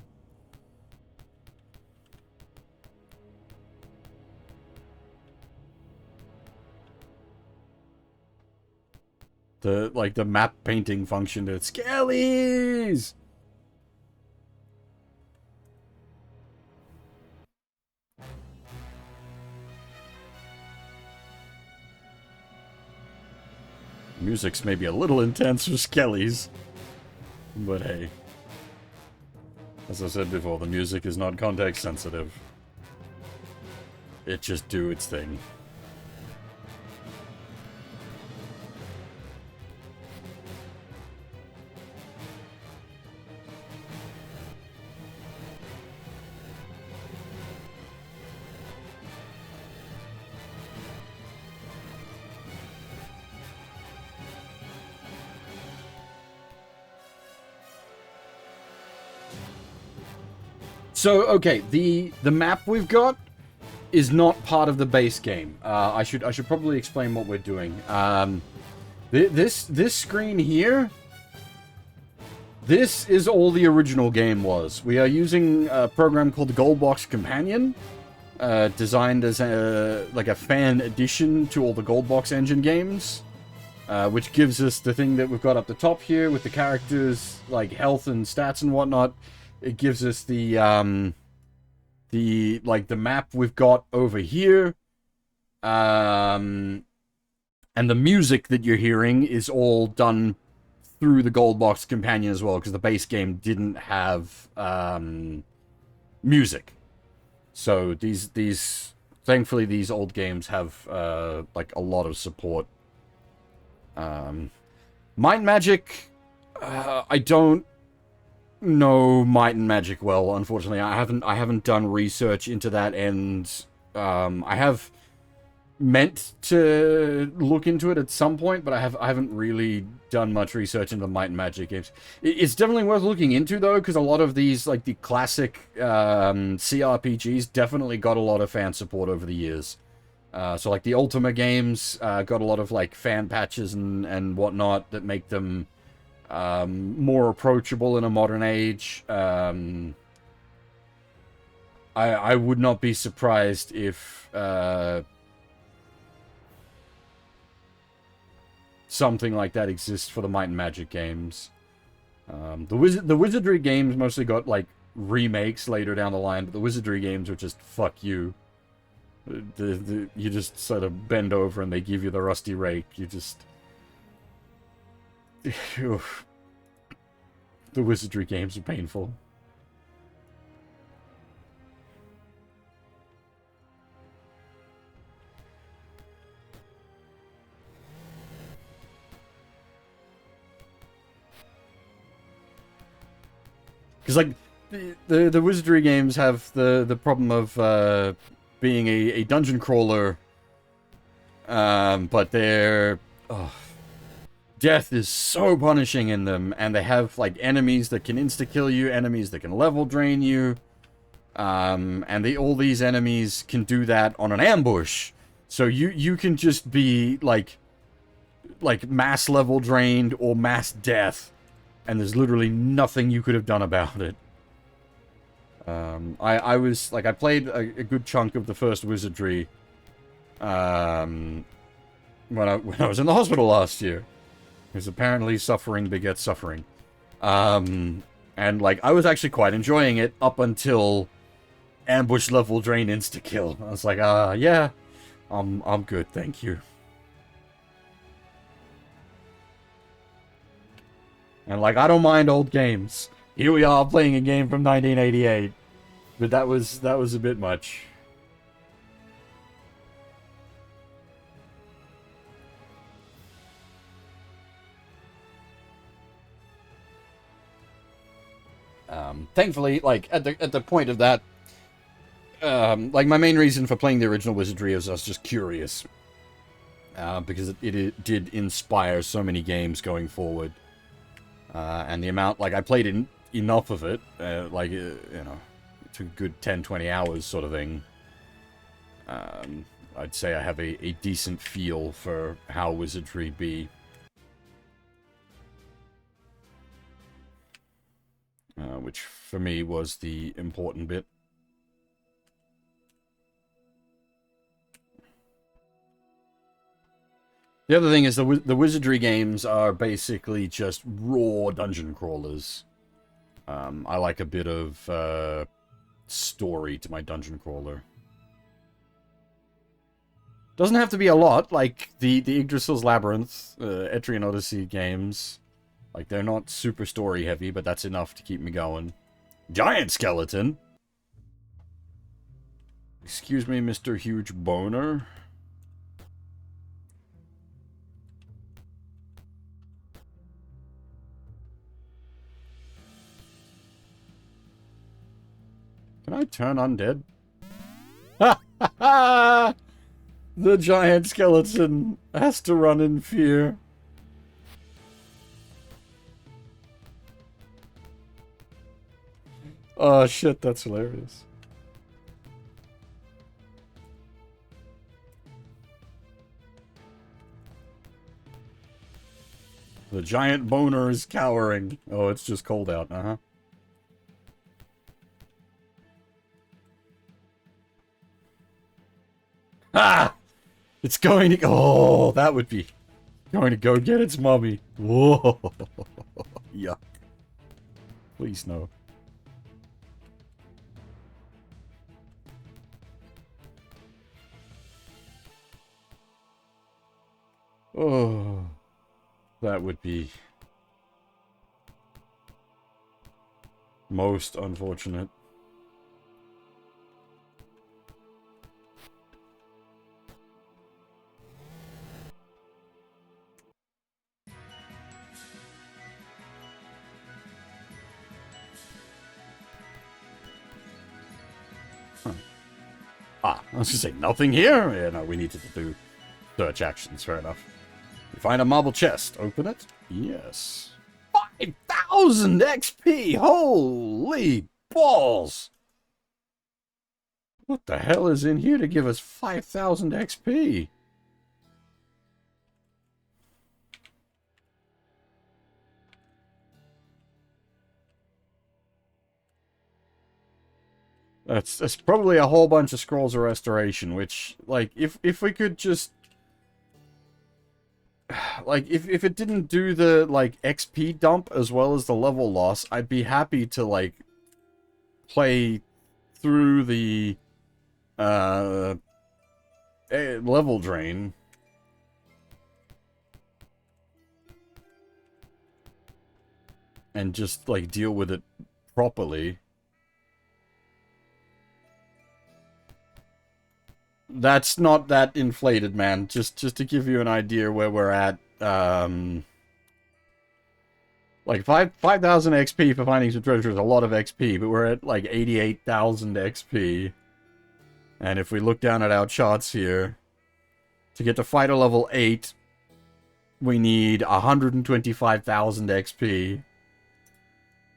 The map painting function to Skellies! Music's maybe a little intense for Skellies. But hey. As I said before, the music is not context sensitive. It just do its thing. So, okay, the map we've got is not part of the base game. I should probably explain what we're doing. This screen here, this is all the original game was. We are using a program called Goldbox Companion, designed as like a fan addition to all the Goldbox engine games, which gives us the thing that we've got up the top here with the characters, like health and stats and whatnot. It gives us the map we've got over here. And the music that you're hearing is all done through the Goldbox Companion as well, because the base game didn't have music. So thankfully these old games have like a lot of support. Might and Magic, I don't know Might and Magic well, unfortunately. I haven't done research into that, and I have meant to look into it at some point, but I haven't really done much research into the Might and Magic games. It's definitely worth looking into, though, because a lot of these, like the classic CRPGs, definitely got a lot of fan support over the years. So like the Ultima games got a lot of like fan patches and whatnot that make them more approachable in a modern age. I would not be surprised if something like that exists for the Might and Magic games. The Wizardry games mostly got like remakes later down the line, but the Wizardry games were just fuck you. You just sort of bend over and they give you the rusty rake. You just... The Wizardry games are painful. Because, like, the Wizardry games have the problem of being a dungeon crawler, but they're... Oh, death is so punishing in them, and they have, like, enemies that can insta-kill you, enemies that can level drain you, and all these enemies can do that on an ambush. So you can just be, like mass level drained or mass death, and there's literally nothing you could have done about it. I played a good chunk of the first Wizardry, when I was in the hospital last year. Because apparently suffering begets suffering. And, like, I was actually quite enjoying it up until ambush level drain insta-kill. I was like, yeah, I'm good, thank you. And, like, I don't mind old games. Here we are playing a game from 1988. But that was a bit much. Thankfully, like, at the point of that, like, my main reason for playing the original Wizardry is I was just curious. Because it did inspire so many games going forward. And the amount, like, I played enough of it, like, you know, to a good 10, 20 hours sort of thing. I'd say I have a decent feel for how Wizardry be. Which, for me, was the important bit. The other thing is the Wizardry games are basically just raw dungeon crawlers. I like a bit of story to my dungeon crawler. Doesn't have to be a lot, like the Yggdrasil's Labyrinth, Etrian Odyssey games. Like, they're not super story heavy, but that's enough to keep me going. Giant skeleton! Excuse me, Mr. Huge Boner. Can I turn undead? Ha ha ha! The giant skeleton has to run in fear. Oh shit, that's hilarious. The giant boner is cowering. Oh, it's just cold out, uh-huh. Ah! It's going to go... Oh, that would be... Going to go get its mommy. Whoa. Yuck. Please no. Oh. That would be... most unfortunate. Ah, I was gonna say, nothing here? Yeah, no, we needed to do search actions, fair enough. You find a marble chest, open it? Yes. 5,000 XP! Holy balls! What the hell is in here to give us 5,000 XP? That's probably a whole bunch of Scrolls of Restoration, which, like, if we could just... Like, if it didn't do the, like, XP dump as well as the level loss, I'd be happy to, like, play through the, level drain. And just, like, deal with it properly. That's not that inflated, man. Just to give you an idea where we're at. Like 5,000 XP for finding some treasure is a lot of XP, but we're at like 88,000 XP. And if we look down at our charts here, to get to fighter level 8, we need 125,000 XP.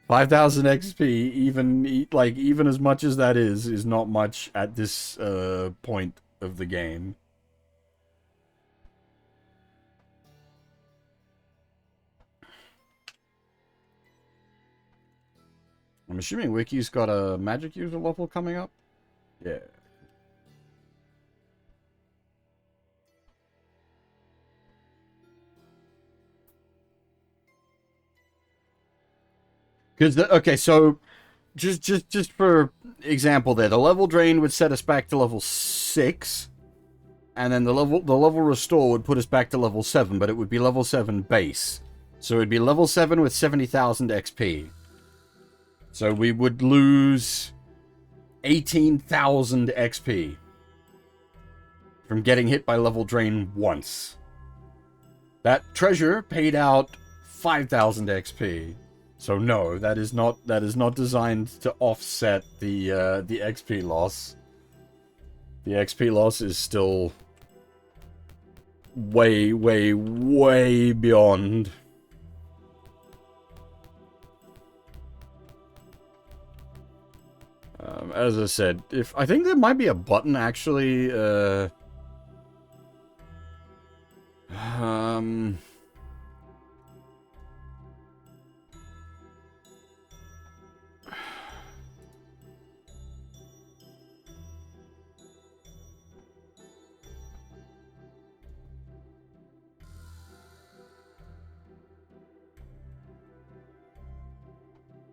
5,000 XP, even as much as that is not much at this point of the game. I'm assuming Wiki's got a magic user level coming up? Yeah. Because okay, so just for example, there, the level drain would set us back to level 6, and then the level restore would put us back to level 7, but it would be level 7 base. So it'd be level 7 with 70,000 XP. So we would lose 18,000 XP from getting hit by level drain once. That treasure paid out 5,000 XP. So no, that is not designed to offset the XP loss. The XP loss is still way, way, way beyond. As I said, I think there might be a button actually.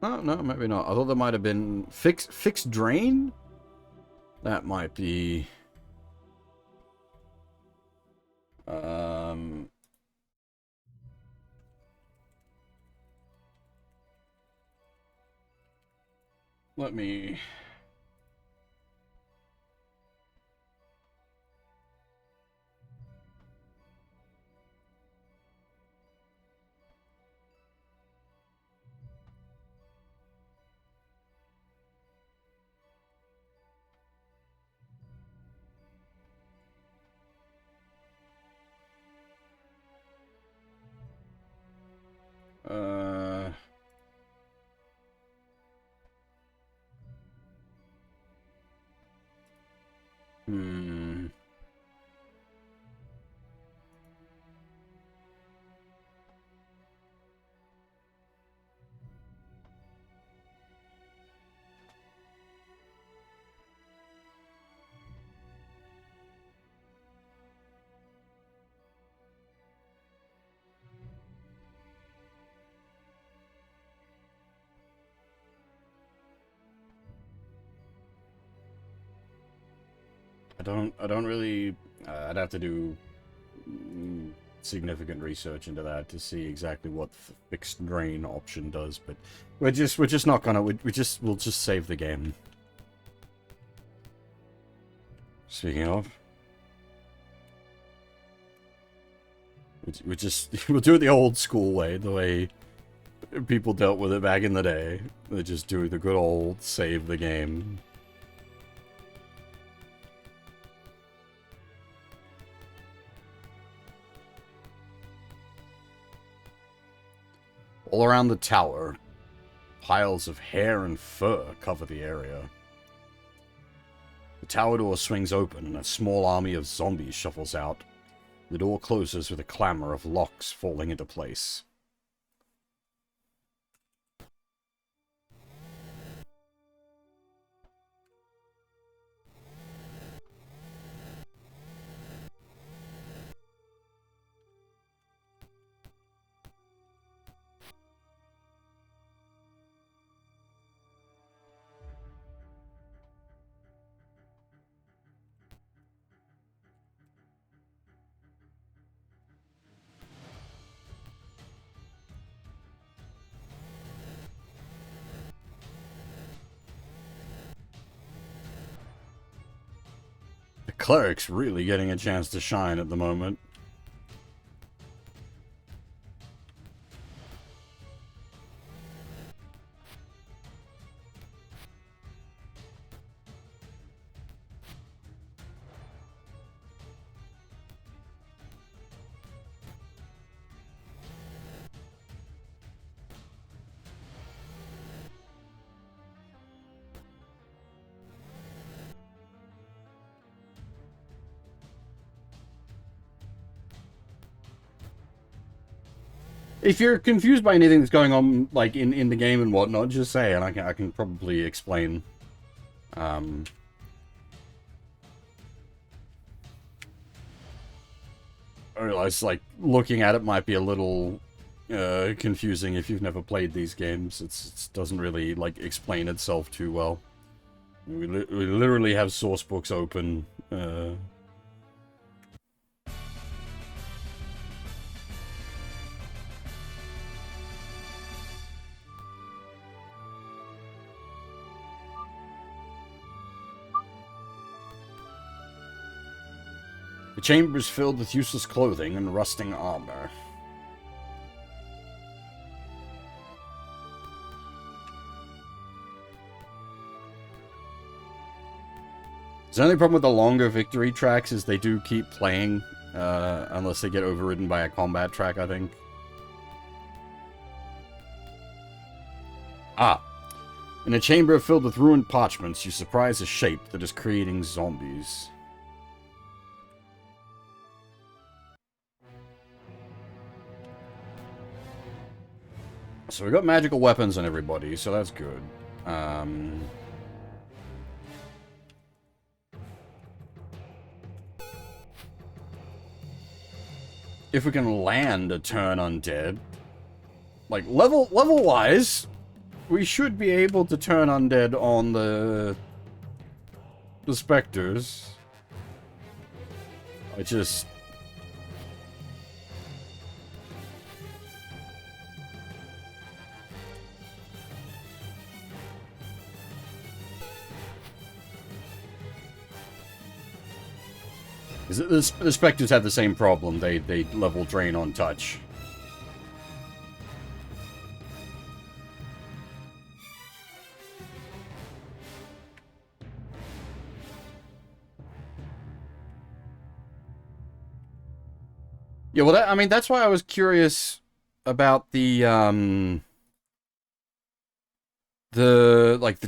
Oh, no, maybe not. I thought there might have been fix drain? That might be... Let me... Hmm... I don't really... I'd have to do significant research into that to see exactly what the fixed drain option does, but we're just not gonna... we'll just save the game. Speaking of... we'll do it the old school way, the way people dealt with it back in the day. They just do the good old save the game. All around the tower, piles of hair and fur cover the area. The tower door swings open and a small army of zombies shuffles out. The door closes with a clamor of locks falling into place. Cleric's really getting a chance to shine at the moment. If you're confused by anything that's going on, like, in the game and whatnot, just say, and I can probably explain. I realize, like, looking at it might be a little confusing if you've never played these games. It doesn't really, like, explain itself too well. We literally have source books open. The chamber is filled with useless clothing and rusting armor. The only problem with the longer victory tracks is they do keep playing, unless they get overridden by a combat track, I think. Ah. In a chamber filled with ruined parchments, you surprise a shape that is creating zombies. So we got magical weapons on everybody, so that's good. If we can land a turn undead, like level-wise, we should be able to turn undead on the specters. I just... The specters have the same problem. They level drain on touch. Yeah, well, I mean, that's why I was curious about the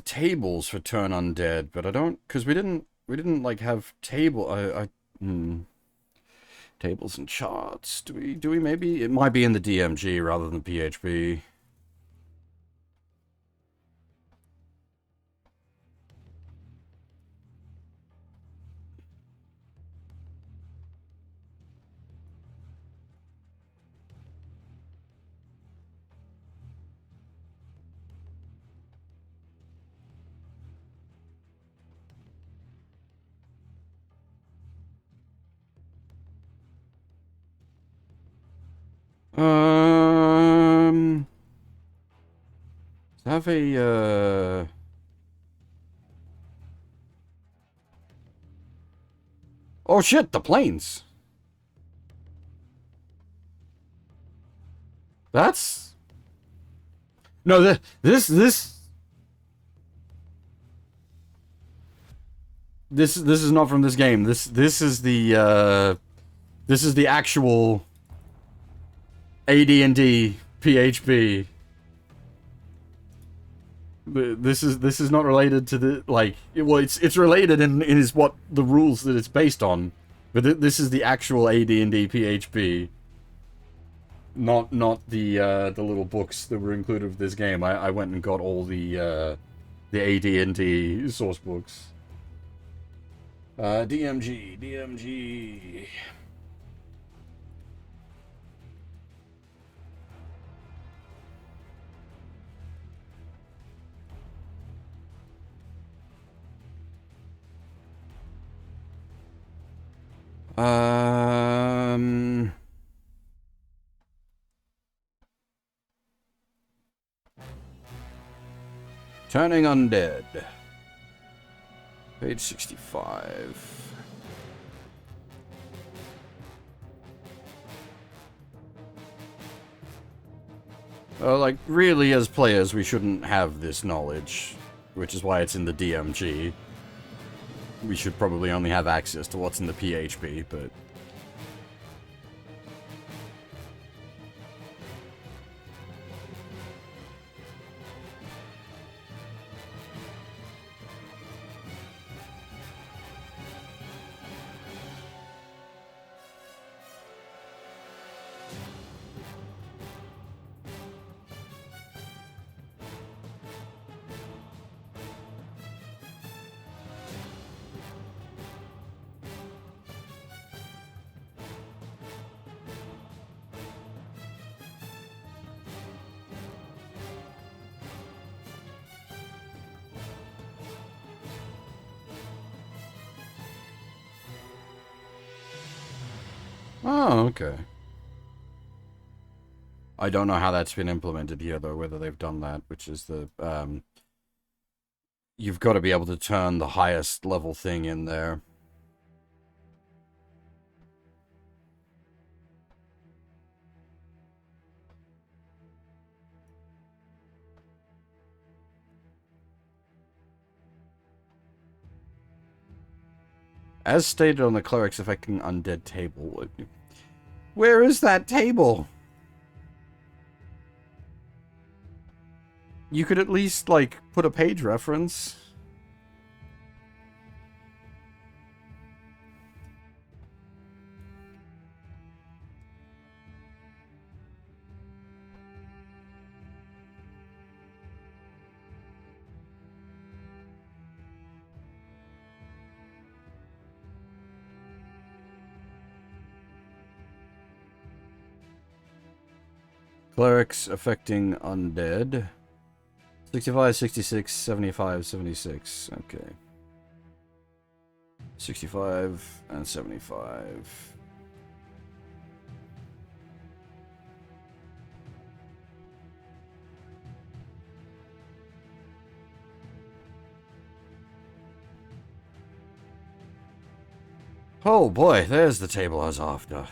tables for turn undead, but I don't, because we didn't like have tables and charts. Do we maybe? It might be in the DMG rather than PHP. Have a Oh shit, the planes. That's no, this is not from this game. This is the actual AD&D PHP. This is not related to the, like, well, it's related in is what the rules that it's based on, but this is the actual AD&D PHP. Not the little books that were included with this game. I went and got all the AD&D source books. DMG. Turning undead. Page 65. Like, really, as players, we shouldn't have this knowledge, which is why it's in the DMG. We should probably only have access to what's in the PHP, but... Oh, okay. I don't know how that's been implemented here, though, whether they've done that, which is the, you've got to be able to turn the highest level thing in there. As stated on the cleric's affecting undead table. Where is that table? You could at least, like, put a page reference. Clerics affecting undead. 65, 66, 75, 76. Okay. 65 and 75. Oh boy, there's the table I was after.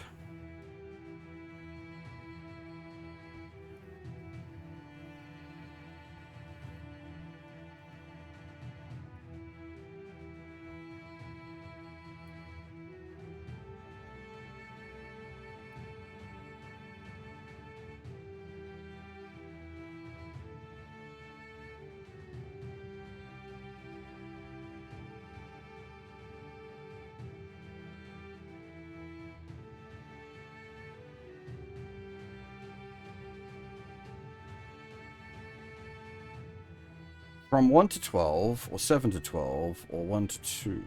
From 1 to 12, or 7 to 12, or 1 to 2.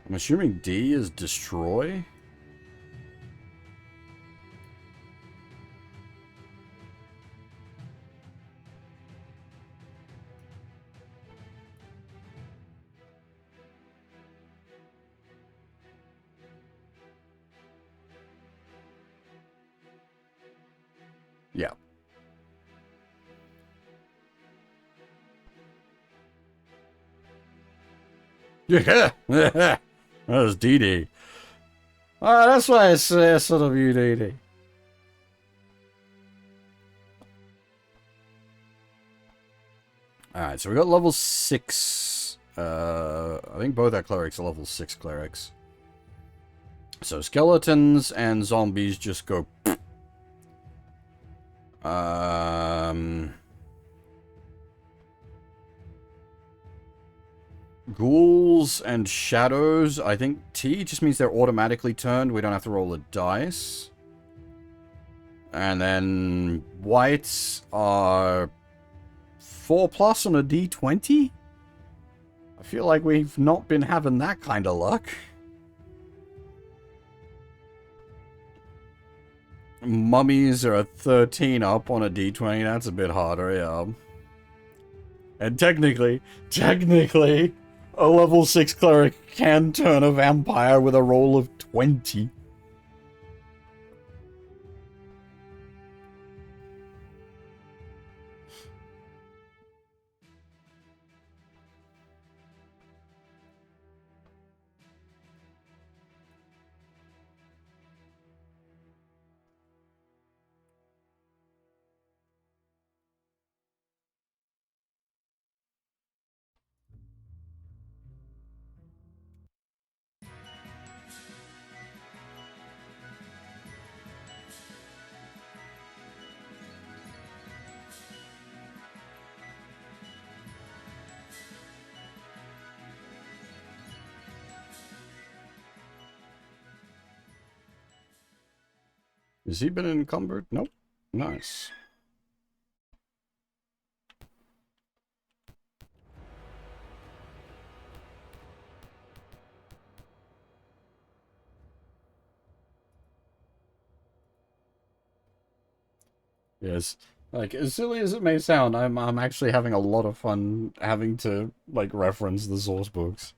I'm assuming D is destroy? Yeah. Yeah! That was DD. That's why I say sort of you DD. Alright, so we got level 6. I think both our clerics are level 6 clerics. So skeletons and zombies just go... Ghouls and shadows, I think T just means they're automatically turned. We don't have to roll a dice. And then whites are 4+ on a D20? I feel like we've not been having that kind of luck. Mummies are a 13 up on a D20. That's a bit harder, yeah. And technically, a level 6 cleric can turn a vampire with a roll of 20. Has he been encumbered? Nope. Nice. Yes. Like, as silly as it may sound, I'm actually having a lot of fun having to, like, reference the source books.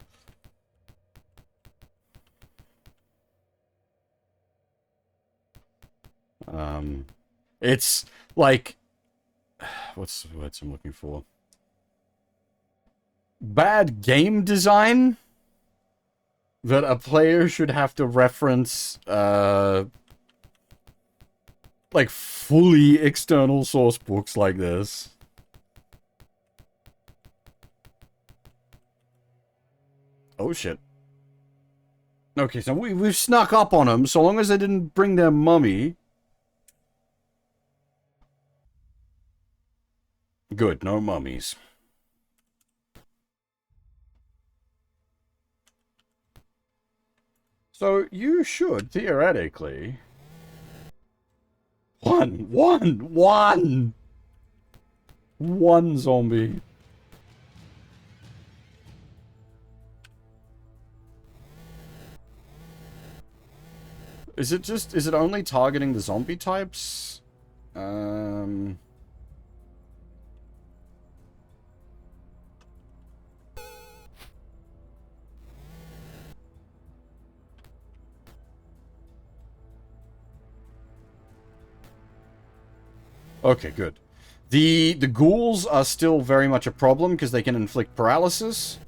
It's, like, what's the words I'm looking for? Bad game design that a player should have to reference, like, fully external source books like this. Oh, shit. Okay, so we've snuck up on them, so long as they didn't bring their mummy. Good, no mummies. So you should, theoretically... One zombie. Is it only targeting the zombie types? Okay, good. The ghouls are still very much a problem because they can inflict paralysis.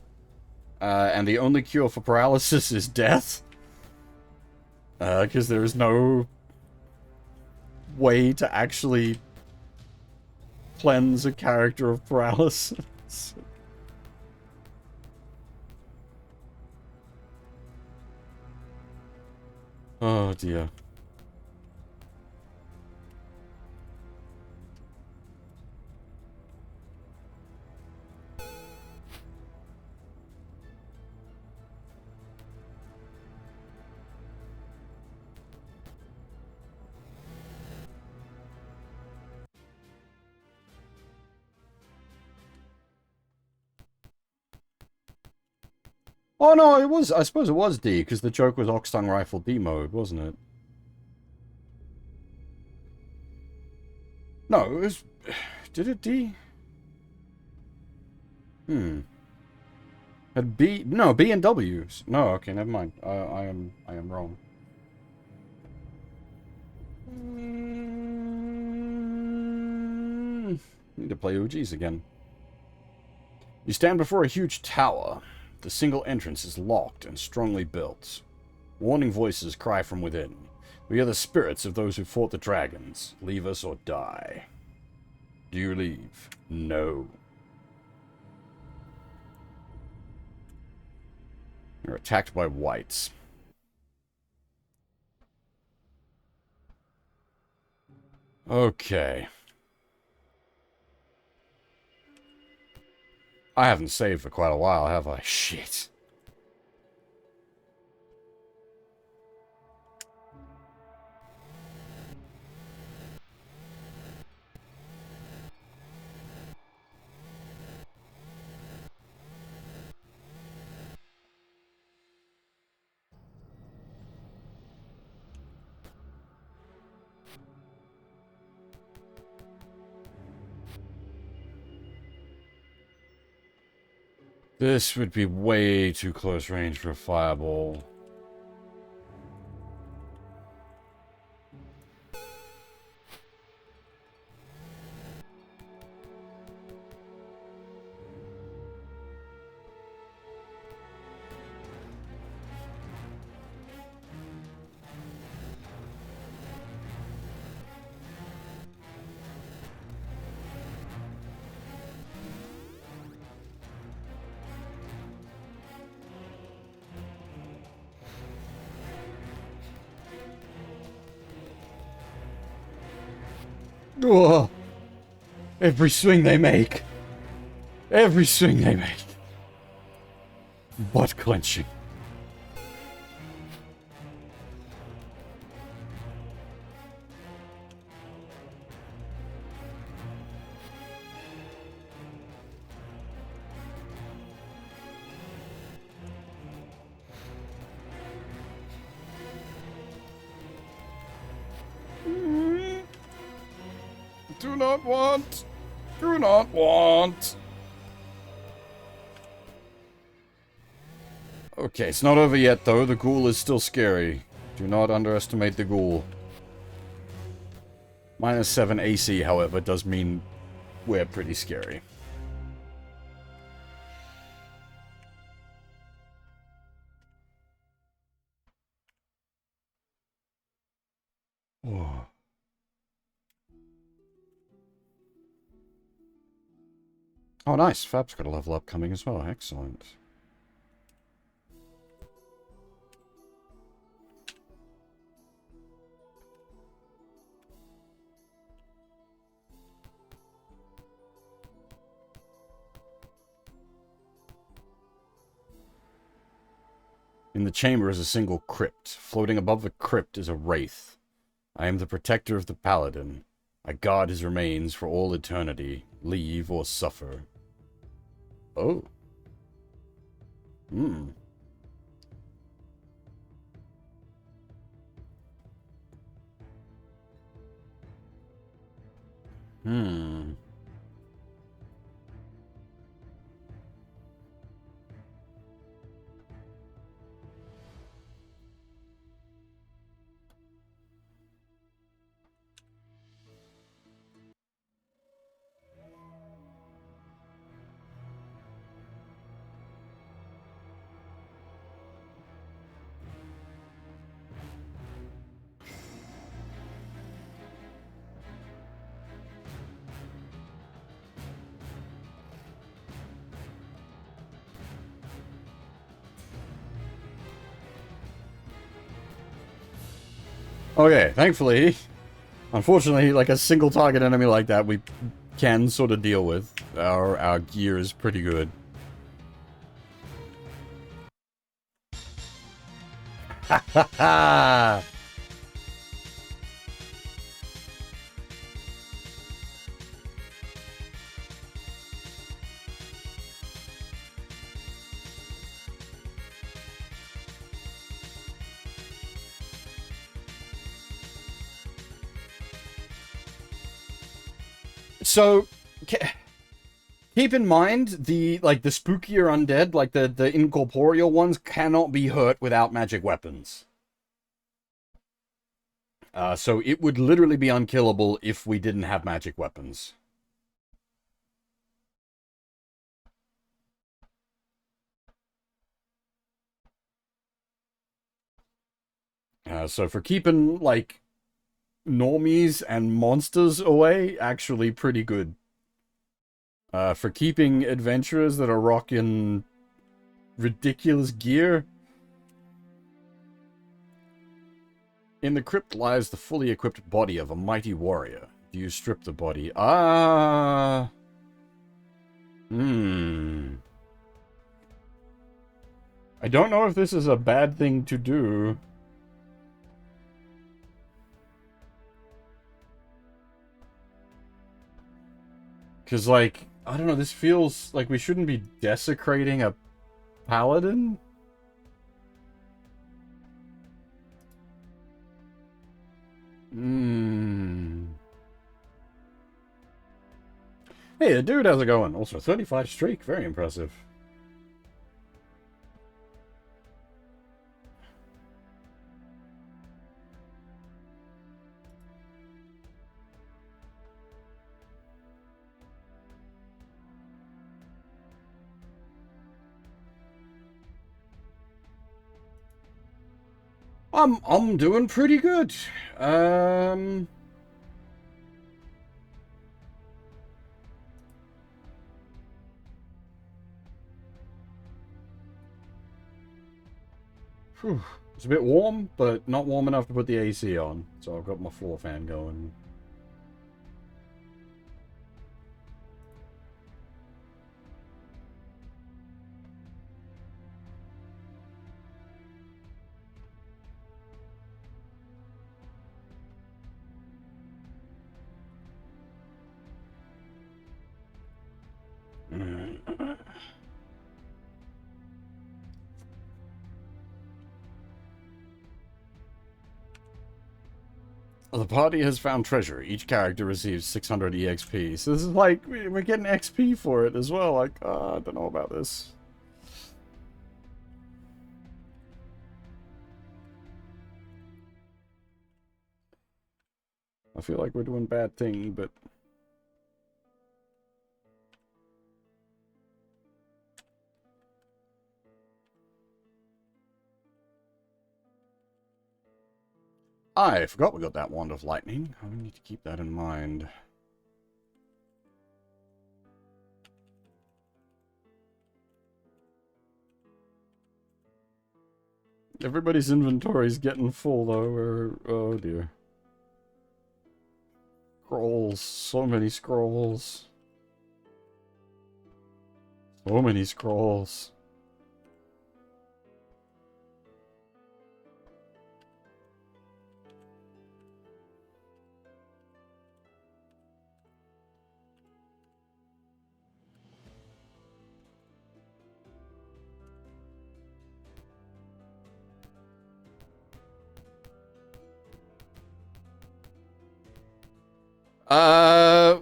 And the only cure for paralysis is death. Because there is no way to actually cleanse a character of paralysis. Oh dear. Oh no, it was, I suppose it was D, because the joke was Oxtongue Rifle D mode, wasn't it? No, it was... Did it D? Had B... No, B and W's. No, okay, never mind. I am wrong. Need to play OGs again. You stand before a huge tower. The single entrance is locked and strongly built. Warning voices cry from within. We are the spirits of those who fought the dragons. Leave us or die. Do you leave? No. You're attacked by whites. Okay. I haven't saved for quite a while, have I? Shit. This would be way too close range for a fireball. Ugh. Every swing they make. Every swing they make. Butt clenching. Do not want. Do not want. Okay, it's not over yet, though. The ghoul is still scary. Do not underestimate the ghoul. -7 AC, however, does mean we're pretty scary. Oh. Oh, nice. Fab's got a level up coming as well. Excellent. In the chamber is a single crypt. Floating above the crypt is a wraith. I am the protector of the paladin. I guard his remains for all eternity. Leave or suffer. Oh. Hmm. Hmm. Okay, thankfully, unfortunately, like a single target enemy like that, we can sort of deal with. Our gear is pretty good. Ha ha ha! So, keep in mind, the spookier undead, like the incorporeal ones, cannot be hurt without magic weapons. So it would literally be unkillable if we didn't have magic weapons. So for keeping, like, normies and monsters away, actually pretty good. For keeping adventurers that are rocking ridiculous gear. In the crypt lies the fully equipped body of a mighty warrior. Do you strip the body? I don't know if this is a bad thing to do. Because, like, I don't know, this feels like we shouldn't be desecrating a paladin? Hey, dude, how's it going? Also, 35 streak, very impressive. I'm doing pretty good. It's a bit warm, but not warm enough to put the AC on. So I've got my floor fan going. The party has found treasure. Each character receives 600 EXP. So this is like, we're getting XP for it as well. Like, I don't know about this. I feel like we're doing bad thing, but... I forgot we got that Wand of Lightning. I need to keep that in mind. Everybody's inventory's getting full, though. Oh, dear. Scrolls. So many scrolls. So many scrolls.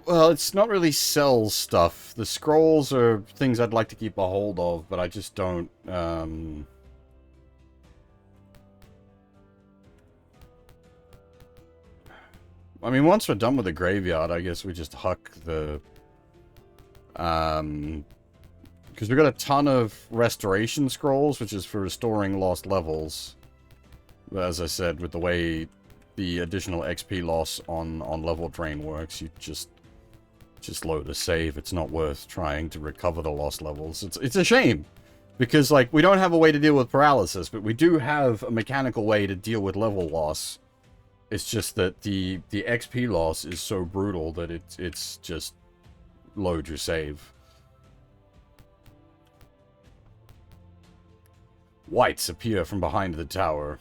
Well, it's not really sell stuff. The scrolls are things I'd like to keep a hold of, but I just don't, I mean, once we're done with the graveyard, I guess we just huck the, because we got a ton of restoration scrolls, which is for restoring lost levels. But as I said, with the way the additional XP loss on level drain works, you just load a save. It's not worth trying to recover the lost levels. It's a shame, because like we don't have a way to deal with paralysis, but we do have a mechanical way to deal with level loss. It's just that the XP loss is so brutal that it's just load your save. Whites appear from behind the tower.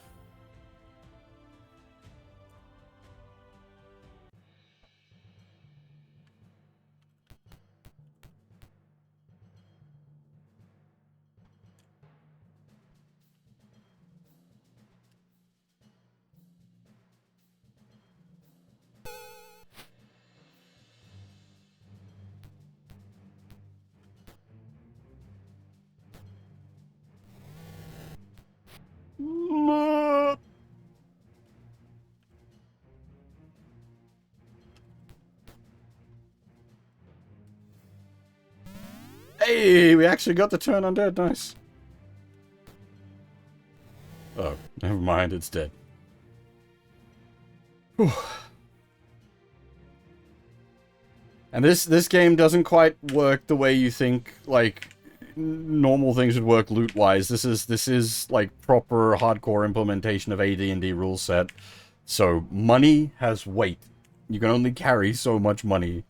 Hey, we actually got the turn undead. Nice. Oh, never mind. It's dead. Whew. And this game doesn't quite work the way you think, like, normal things would work loot-wise. This is like proper hardcore implementation of AD&D rule set. So money has weight. You can only carry so much money.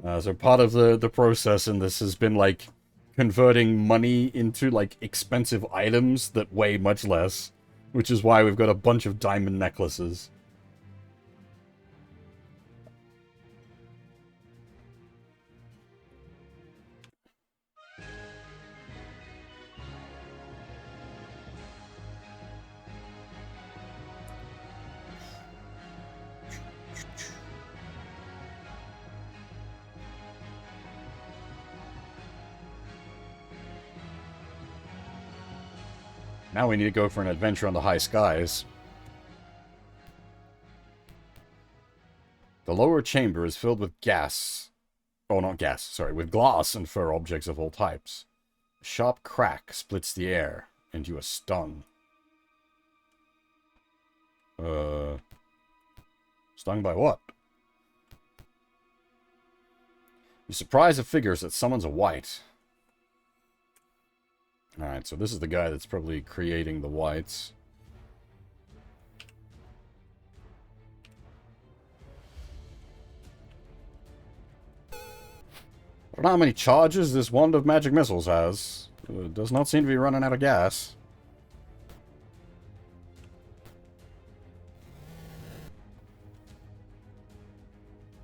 So part of the process in this has been like converting money into like expensive items that weigh much less, which is why we've got a bunch of diamond necklaces. Now we need to go for an adventure on the high skies. The lower chamber is filled with gas. Oh, not gas, sorry, with glass and fur objects of all types. A sharp crack splits the air, and you are stung. Stung by what? You surprise a figure that summons a white. Alright, so this is the guy that's probably creating the whites. I don't know how many charges this wand of magic missiles has. It does not seem to be running out of gas.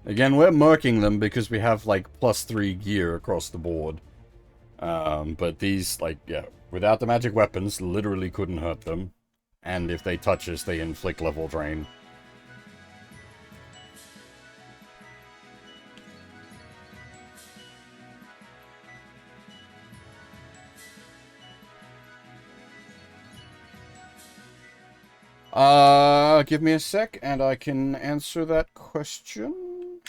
Again, we're murking them because we have, like, +3 gear across the board. But these, like, yeah, without the magic weapons, literally couldn't hurt them. And if they touch us, they inflict level drain. Give me a sec and I can answer that question.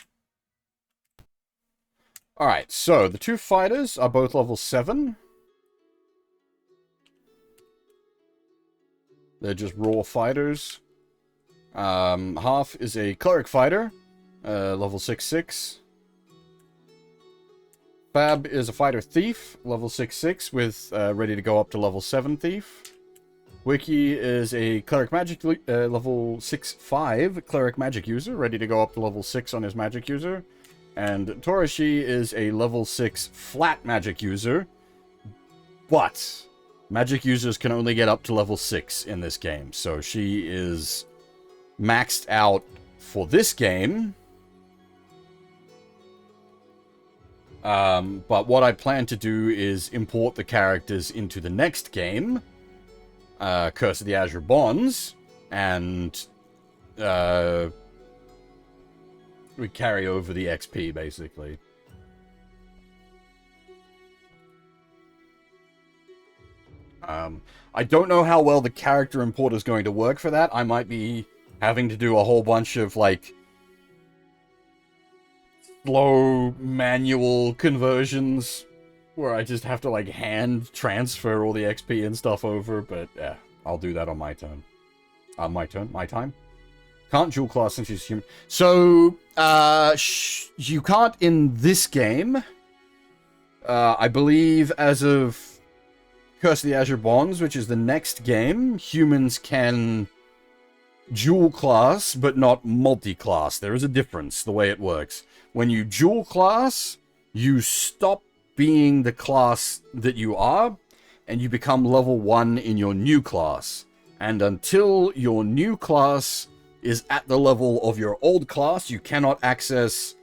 Alright, so the two fighters are both level 7. They're just raw fighters. Half is a cleric fighter, level 6/6. Fab is a fighter thief, level 6/6, with ready to go up to level 7 thief. Wiki is a cleric magic level 6/5 cleric magic user, ready to go up to level 6 on his magic user. And Torashi is a level 6 flat magic user, but magic users can only get up to level 6 in this game, so she is maxed out for this game. But what I plan to do is import the characters into the next game, Curse of the Azure Bonds, and we carry over the XP, basically. I don't know how well the character import is going to work for that. I might be having to do a whole bunch of, like, slow manual conversions where I just have to, like, hand transfer all the XP and stuff over, but yeah, I'll do that on my turn. My time. Can't dual class since she's human. So, you can't in this game. I believe as of Curse of the Azure Bonds, which is the next game, humans can dual class, but not multi-class. There is a difference, the way it works. When you dual class, you stop being the class that you are, and you become level 1 in your new class. And until your new class is at the level of your old class, you cannot access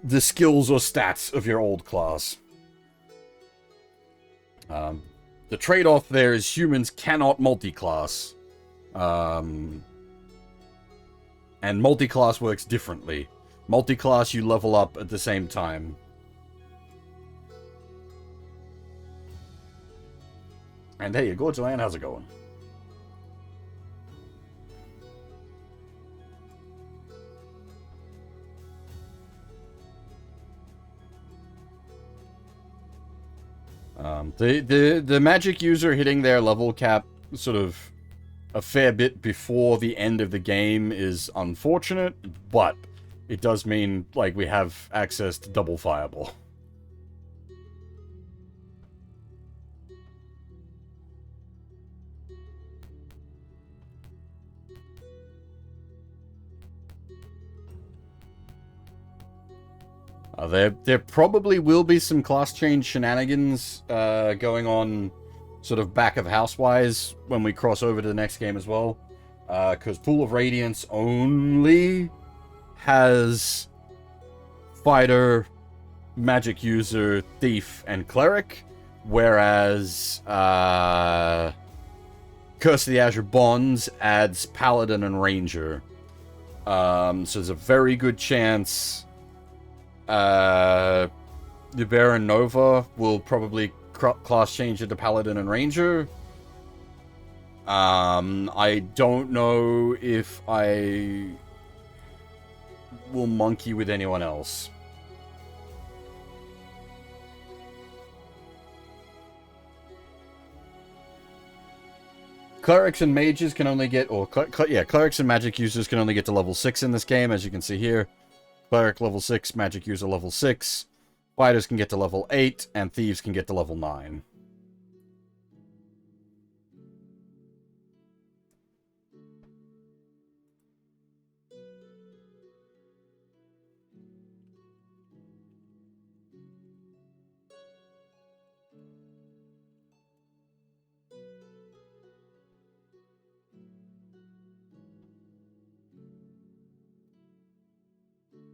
the skills or stats of your old class. The trade-off there is humans cannot multi-class. And multi-class works differently. Multi-class, you level up at the same time. And hey, Gorgeland, how's it going? The magic user hitting their level cap sort of a fair bit before the end of the game is unfortunate, but it does mean, like, we have access to double fireball. There probably will be some class change shenanigans going on sort of back of house-wise when we cross over to the next game as well. Because Pool of Radiance only has fighter, magic user, thief, and cleric, whereas Curse of the Azure Bonds adds paladin and ranger. So there's a very good chance the Baron Nova will probably class change into Paladin and Ranger. I don't know if I will monkey with anyone else. Clerics and mages can only get, or clerics and magic users can only get to level 6 in this game, as you can see here. Cleric level 6, magic user level 6. Fighters can get to level 8, and thieves can get to level 9.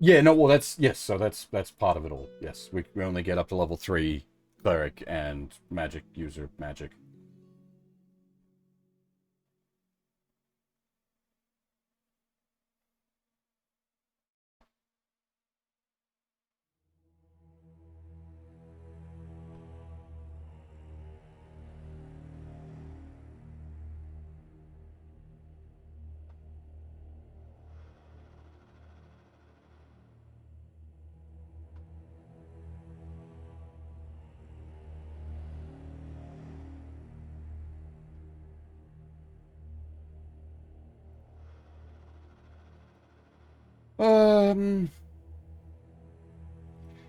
Yeah, no, well, so that's part of it all. Yes, we only get up to level 3 cleric and magic user magic.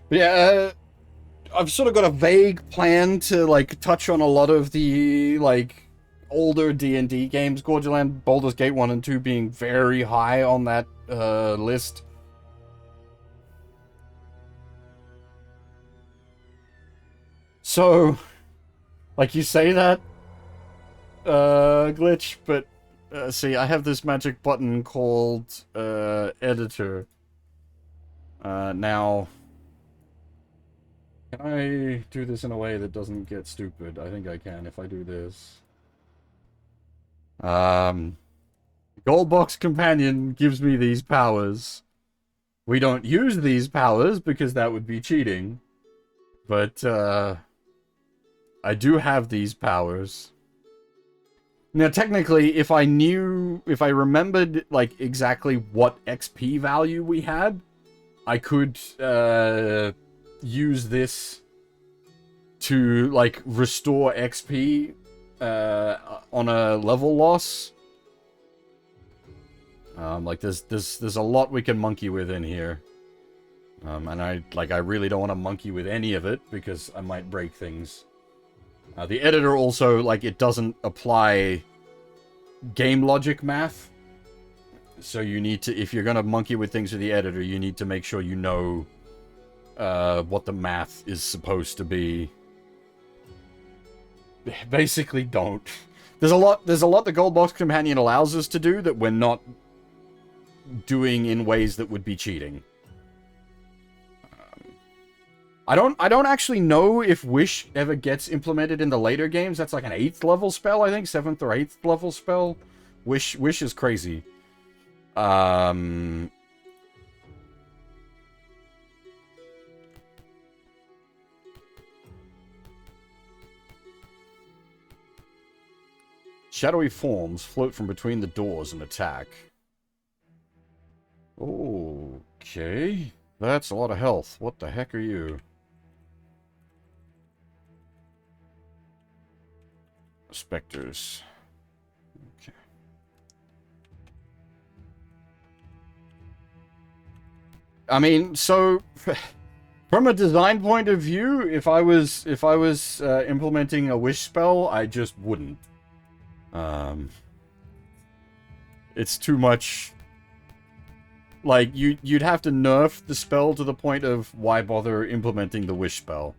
But yeah, I've sort of got a vague plan to, like, touch on a lot of the, like, older D&D games. Gorgeland, Baldur's Gate 1 and 2 being very high on that list. So, like, you say that, Glitch, but, see, I have this magic button called, Editor. Now, can I do this in a way that doesn't get stupid? I think I can if I do this. Goldbox Companion gives me these powers. We don't use these powers because that would be cheating. But, I do have these powers. Now, technically, if I remembered, like, exactly what XP value we had, I could, use this to, like, restore XP, on a level loss. Like, there's a lot we can monkey with in here. And I really don't want to monkey with any of it, because I might break things. The editor also, like, it doesn't apply game logic math. So you need to, if you're gonna monkey with things with the editor, you need to make sure you know what the math is supposed to be. Basically, don't. There's a lot the Goldbox Companion allows us to do that we're not doing in ways that would be cheating. I don't actually know if Wish ever gets implemented in the later games. That's like an 8th level spell, I think. 7th or 8th level spell. Wish is crazy. Shadowy forms float from between the doors and attack. Okay. That's a lot of health. What the heck are you? Spectres. Okay. I mean, so from a design point of view, if I was implementing a wish spell, I just wouldn't. It's too much. Like, you'd have to nerf the spell to the point of why bother implementing the wish spell.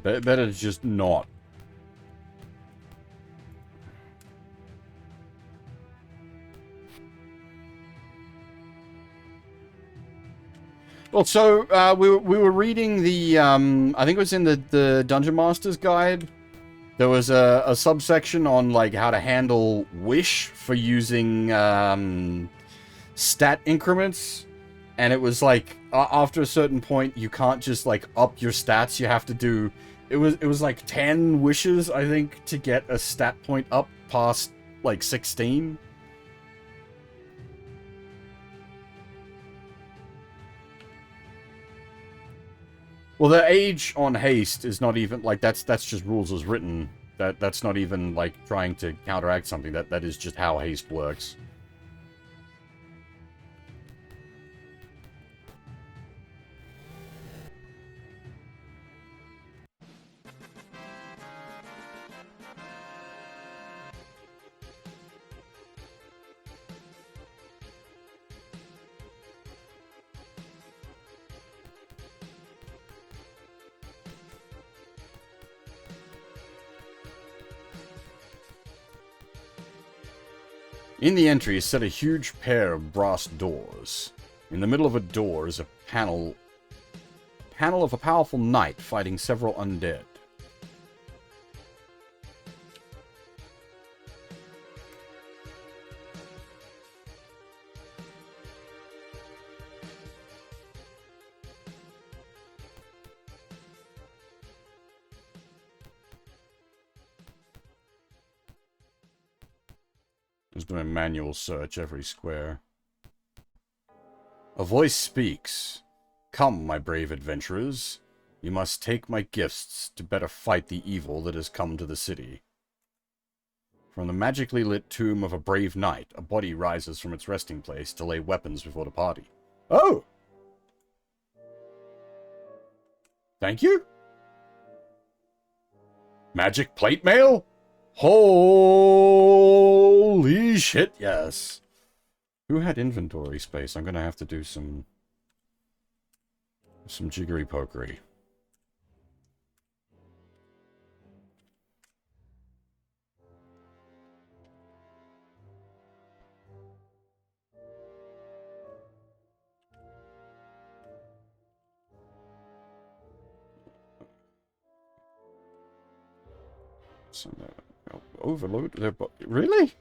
Better to just not. Well, so, we were reading the, I think it was in the Dungeon Master's Guide. There was a subsection on, like, how to handle Wish for using, stat increments. And it was, like, after a certain point, you can't just, like, up your stats. You have to do... It was like 10 wishes, I think, to get a stat point up past, like, 16. Well, the age on haste is not even, like, that's just rules as written. That's not even, like, trying to counteract something. That is just how haste works. In the entry is set a huge pair of brass doors. In the middle of a door is a panel of a powerful knight fighting several undead. Just doing a manual search every square. A voice speaks. Come, my brave adventurers. You must take my gifts to better fight the evil that has come to the city. From the magically lit tomb of a brave knight, a body rises from its resting place to lay weapons before the party. Oh! Thank you? Magic plate mail? Holy shit, yes. Who had inventory space? I'm gonna have to do some jiggery pokery. Overload their really?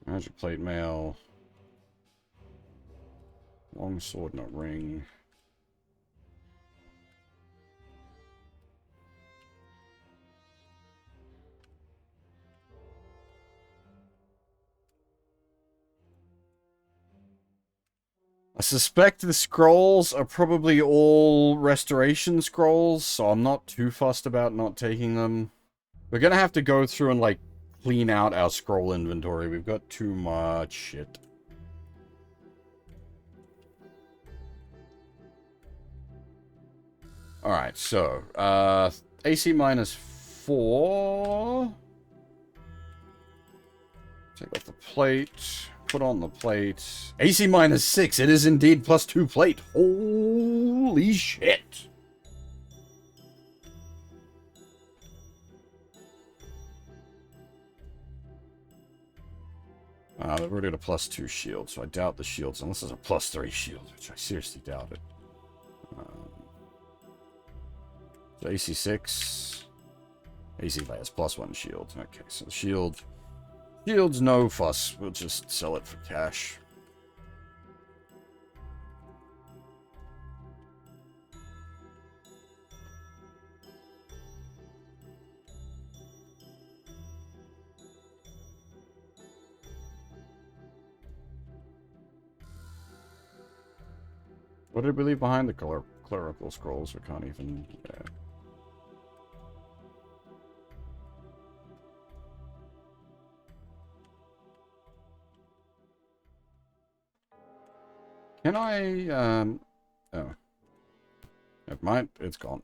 Magic plate mail. Long sword and a ring. I suspect the scrolls are probably all restoration scrolls, so I'm not too fussed about not taking them. We're gonna have to go through and, like, clean out our scroll inventory. We've got too much shit. Alright, so, AC -4. Take off the plate. Put on the plate. AC -6. It is indeed +2 plate. Holy shit. They've already got a +2 shield, so I doubt the shields, unless it's a +3 shield, which I seriously doubt it. So AC 6. AC has +1 shield. Okay, so the shield. Shield's no fuss. We'll just sell it for cash. What did we leave behind? The clerical scrolls. We can't even... Yeah. Can I, oh. Never mind, it's gone.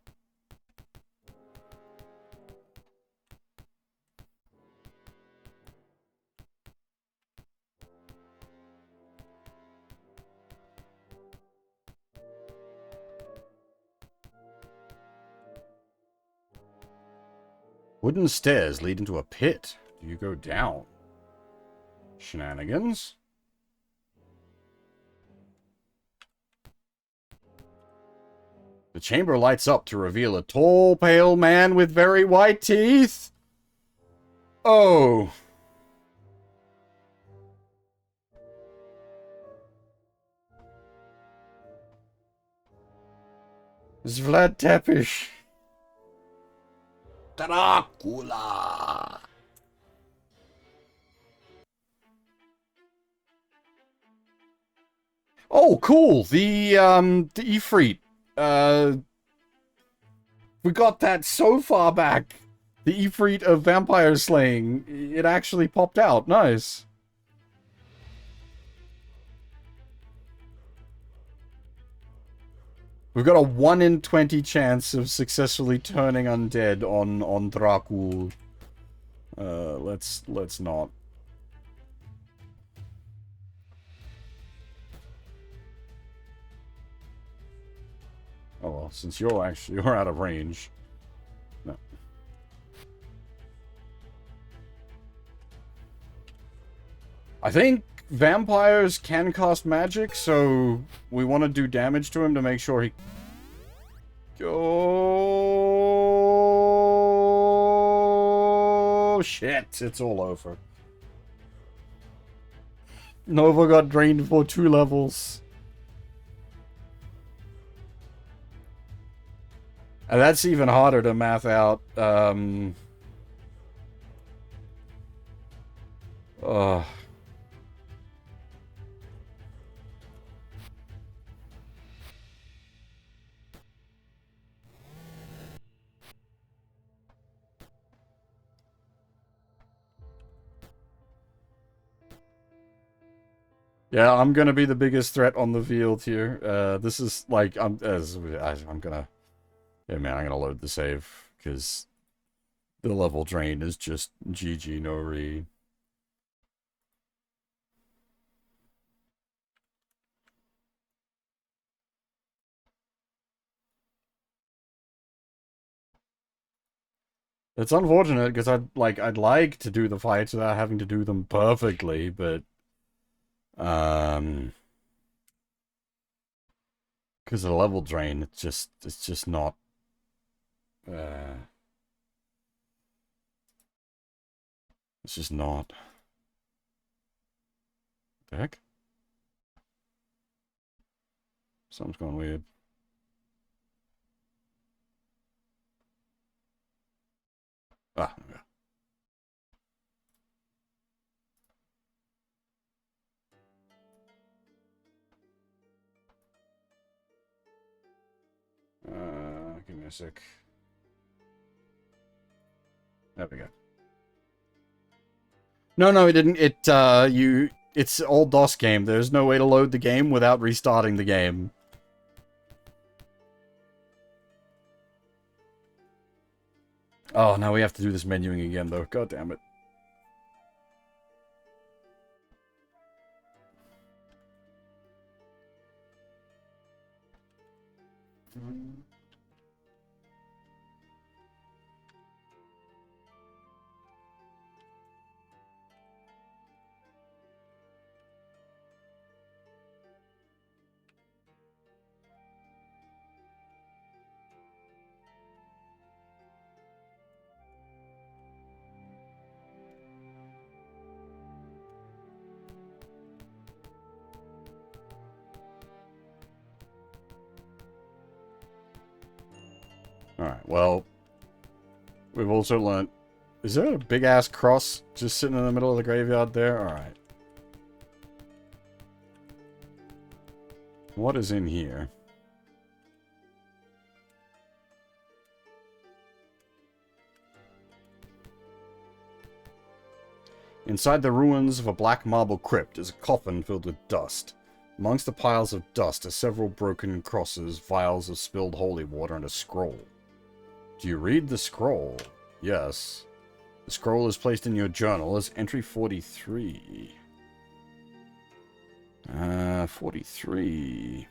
Wooden stairs lead into a pit. Do you go down? Shenanigans? The chamber lights up to reveal a tall, pale man with very white teeth. Oh. It's Vlad Tepish. Dracula. Oh, cool. The Ifrit. We got that so far back. The Ifrit of vampire slaying. It actually popped out. Nice. We've got a 1 in 20 chance of successfully turning undead on Dracul. Let's not. Oh well, since you're out of range. No. I think vampires can cast magic, so we want to do damage to him to make sure he... Oh shit, it's all over. Nova got drained for 2 levels. And that's even harder to math out. Yeah, I'm gonna be the biggest threat on the field here. This is like I'm gonna. Yeah, man, I'm gonna load the save because the level drain is just GG no re. It's unfortunate because I'd like to do the fights without having to do them perfectly, but because of the level drain, it's just not it's just not. The heck? Something's going weird. Ah, okay. Give me a sec. There we go. No, it didn't. It's old DOS game. There's no way to load the game without restarting the game. Oh, now we have to do this menuing again, though. God damn it. Alright, well, we've also learned... Is there a big-ass cross just sitting in the middle of the graveyard there? Alright. What is in here? Inside the ruins of a black marble crypt is a coffin filled with dust. Amongst the piles of dust are several broken crosses, vials of spilled holy water, and a scroll. Do you read the scroll? Yes. The scroll is placed in your journal as entry 43. 43.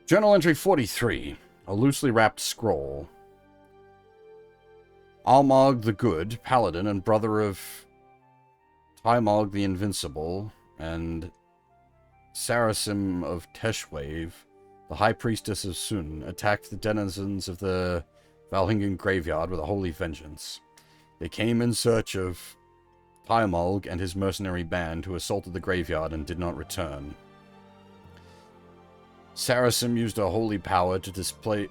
Journal entry 43. A loosely wrapped scroll. Almog the Good, paladin and brother of Taimog the Invincible, and Sarasim of Teshwave, the High Priestess of Sun, attacked the denizens of the Valhingen graveyard with a holy vengeance. They came in search of Taimog and his mercenary band, who assaulted the graveyard and did not return. Sarasim used her holy power to dissipate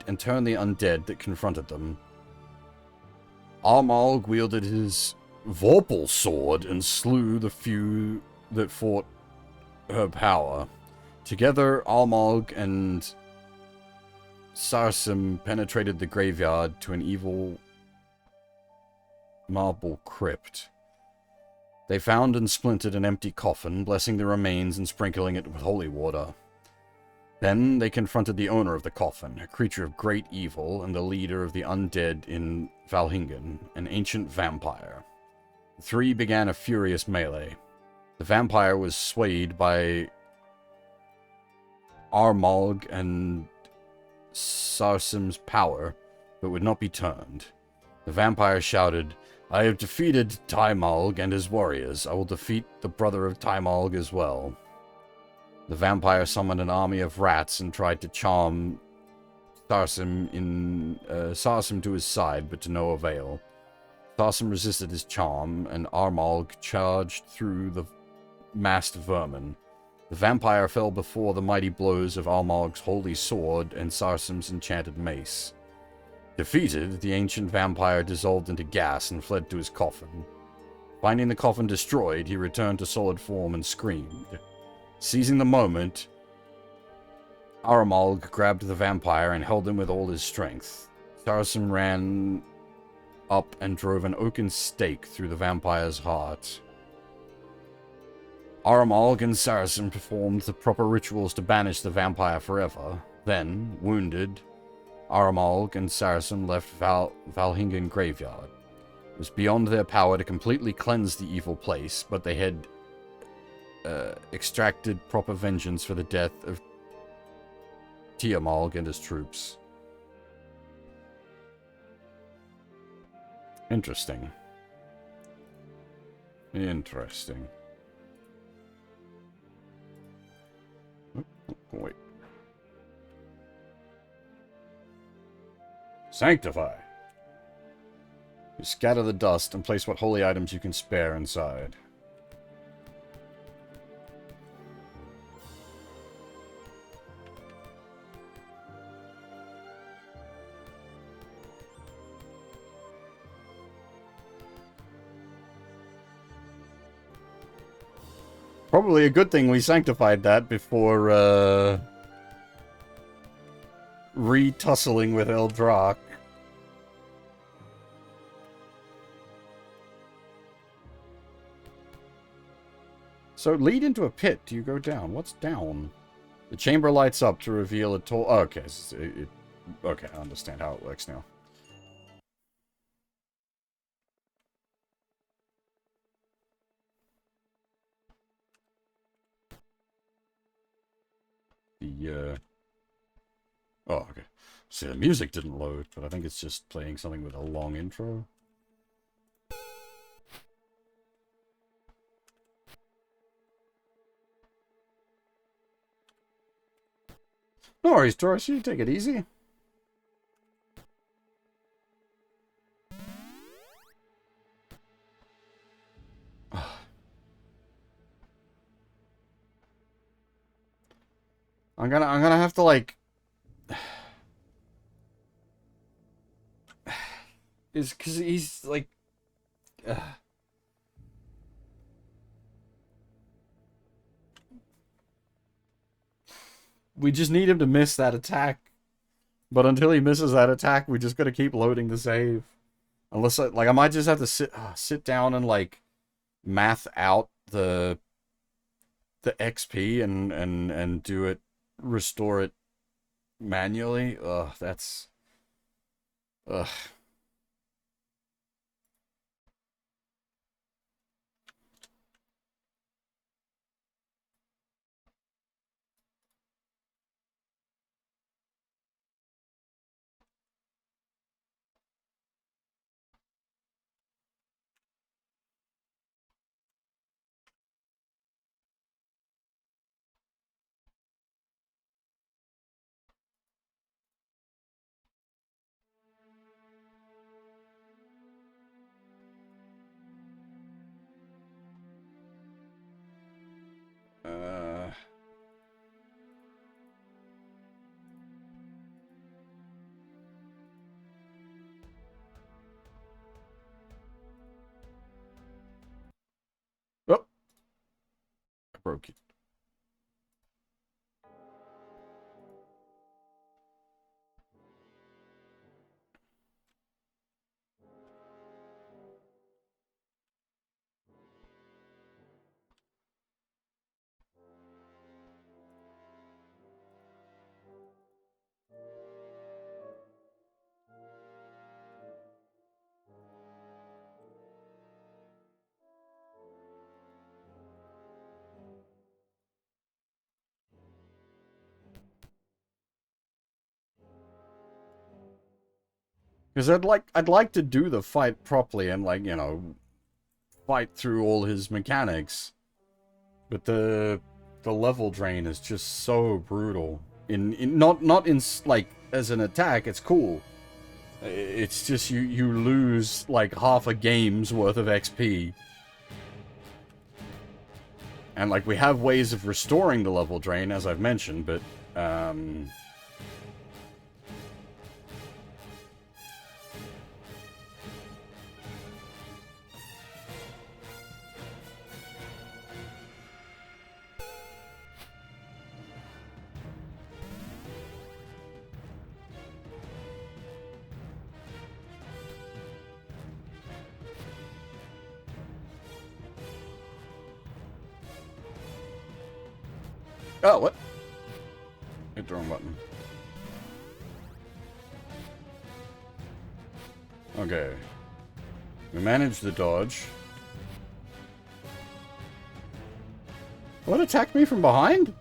and turn the undead that confronted them. Armalg wielded his Vorpal sword and slew the few that fought her power. Together, Armalg and Sarsim penetrated the graveyard to an evil marble crypt. They found and splintered an empty coffin, blessing the remains and sprinkling it with holy water. Then they confronted the owner of the coffin, a creature of great evil and the leader of the undead in Valhingen, an ancient vampire. The three began a furious melee. The vampire was swayed by Armalg and Sarsim's power, but would not be turned. The vampire shouted, "I have defeated Taimalg and his warriors. I will defeat the brother of Taimalg as well." The vampire summoned an army of rats and tried to charm Sarsim to his side, but to no avail. Sarsim resisted his charm, and Armalg charged through the massed vermin. The vampire fell before the mighty blows of Armalg's holy sword and Sarsim's enchanted mace. Defeated, the ancient vampire dissolved into gas and fled to his coffin. Finding the coffin destroyed, he returned to solid form and screamed. Seizing the moment, Aramalg grabbed the vampire and held him with all his strength. Sarsim ran up and drove an oaken stake through the vampire's heart. Aramalg and Saracen performed the proper rituals to banish the vampire forever. Then, wounded, Aramalg and Saracen left Valhingen Graveyard. It was beyond their power to completely cleanse the evil place, but they had extracted proper vengeance for the death of Tiamalg and his troops. Interesting. Interesting. Wait. Sanctify. You scatter the dust and place what holy items you can spare inside. Probably a good thing we sanctified that before, re-tussling with Eldrak. So, lead into a pit. Do you go down? What's down? The chamber lights up to reveal a tall... Oh, okay, okay, I understand how it works now. Oh, okay. See, the music didn't load, but I think it's just playing something with a long intro. No worries, Taurus. You take it easy. I'm gonna have to, like... It's because he's, like... We just need him to miss that attack. But until he misses that attack, we just gotta keep loading the save. Unless, I might just have to sit down and, like, math out the XP and do it, restore it manually. Ugh, that's... Ugh. Oh, I broke it. Because I'd like to do the fight properly and, like, you know, fight through all his mechanics. But the the level drain is just so brutal. Not in like as an attack, it's cool. It's just you lose like half a game's worth of XP. And like we have ways of restoring the level drain, as I've mentioned, but oh, what? Hit the wrong button. Okay. We managed the dodge. What attacked me from behind?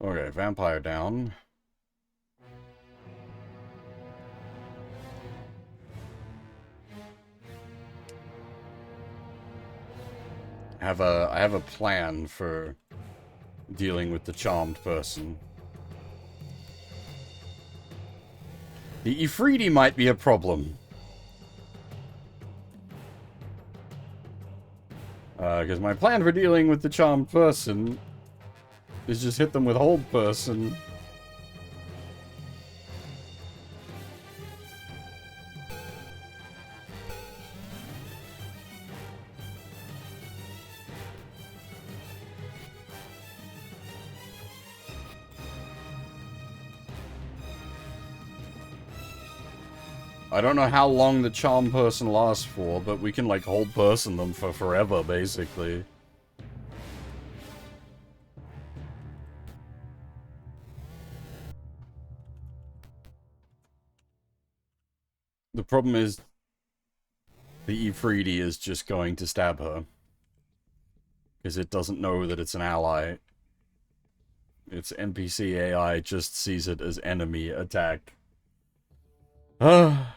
Okay, vampire down. I have a plan for dealing with the charmed person. The Ifriti might be a problem. Because my plan for dealing with the charmed person is just hit them with hold person. I don't know how long the charm person lasts for, but we can, like, hold person them for forever, basically. The problem is, the Ifriti is just going to stab her. Because it doesn't know that it's an ally. Its NPC AI just sees it as enemy attack. Ah.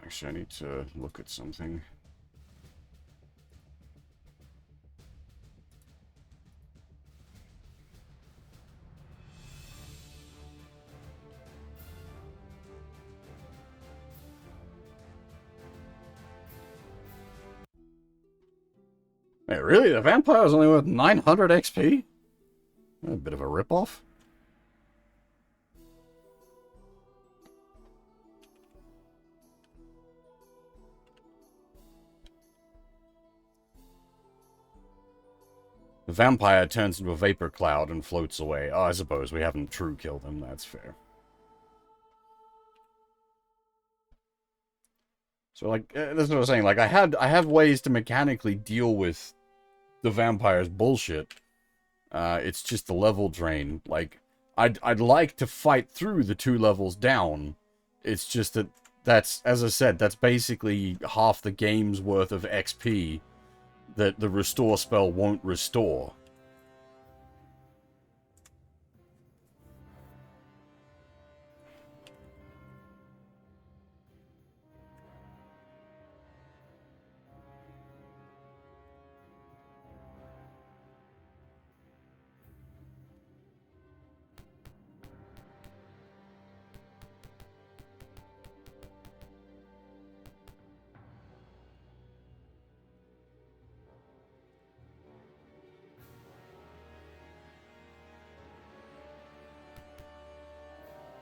Actually, I need to look at something. Wait, really? The vampire is only worth 900 XP? A bit of a ripoff. The vampire turns into a vapor cloud and floats away. Oh, I suppose we haven't true killed him. That's fair. So, like, that's what I was saying. Like, I have ways to mechanically deal with the vampire's bullshit. It's just the level drain. Like, I'd like to fight through the 2 levels down. It's just that that's, as I said, that's basically half the game's worth of XP that the restore spell won't restore.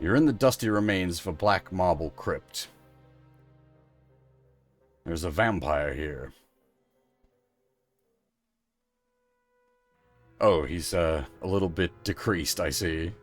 You're in the dusty remains of a black marble crypt. There's a vampire here. Oh, he's a little bit decreased, I see.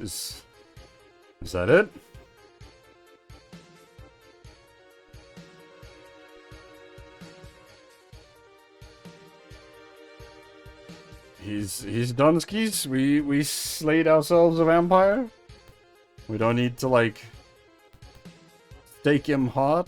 Is that it? He's done skis. We slayed ourselves a vampire. We don't need to like stake him hard.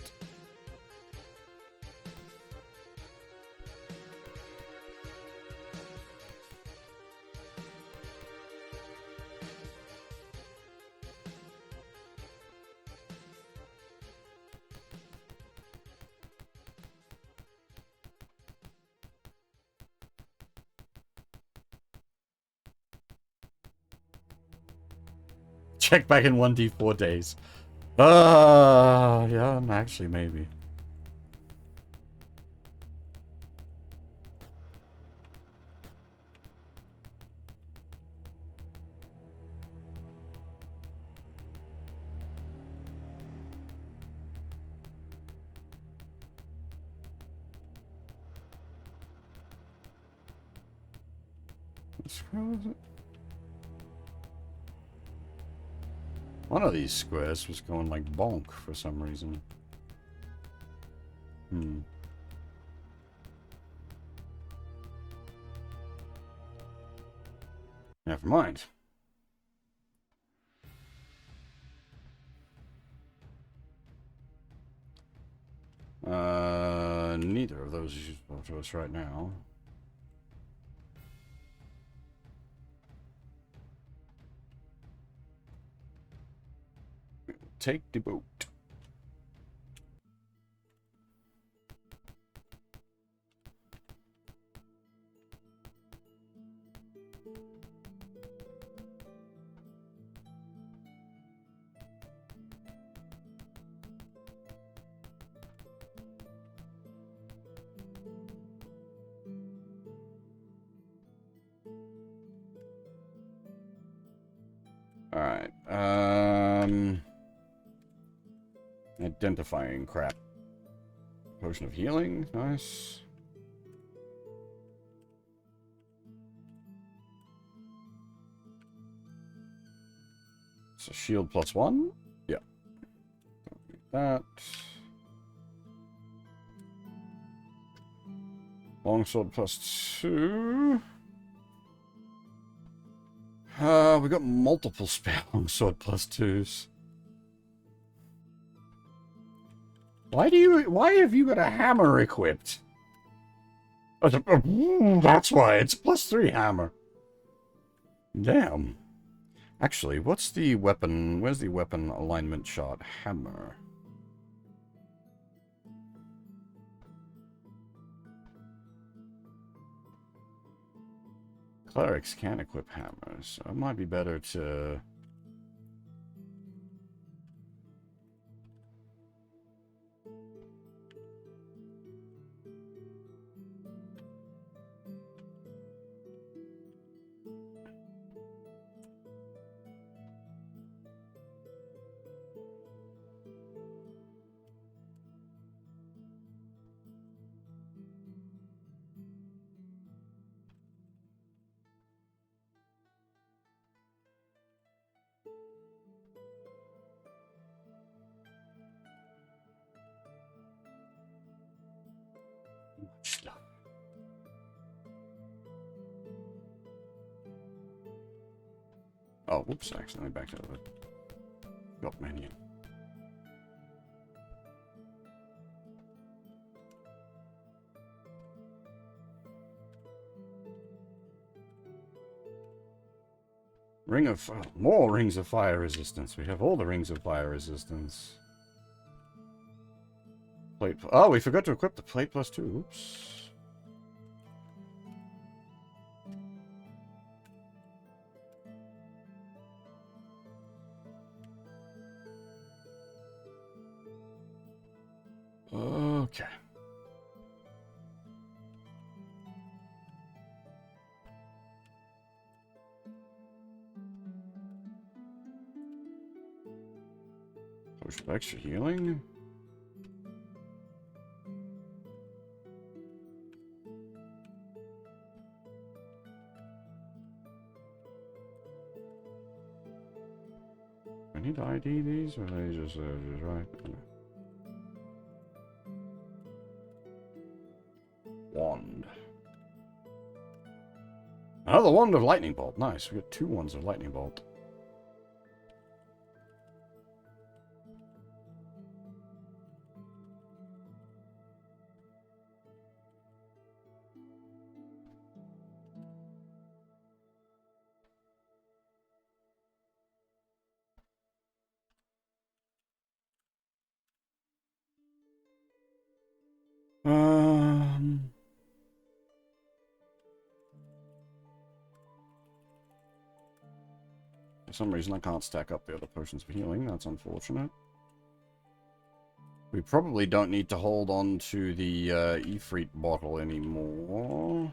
Check back in 1d4 days. Yeah, actually, maybe. Where was it? One of these squares was going like bonk for some reason. Never mind. Neither of those is useful to us right now. Take the boat. Alright, identifying crap. Potion of healing, nice. So shield +1? Yeah. That. Longsword +2. We got multiple spare longsword +2s. Why have you got a hammer equipped? That's why, it's +3 hammer. Damn. Actually, what's the weapon? Where's the weapon alignment chart? Hammer. Clerics can equip hammers, so it might be better to... stuff. Oh, whoops, I accidentally backed out of it. Got menu. Ring of... more rings of fire resistance. We have all the rings of fire resistance. Plate... Oh, we forgot to equip the plate +2. Oops. Okay. Potion of extra healing. need to ID these, or are they just right? Wand. Another wand of lightning bolt. Nice. We got 2 wands of lightning bolt. For some reason, I can't stack up the other potions for healing. That's unfortunate. We probably don't need to hold on to the Ifrit bottle anymore.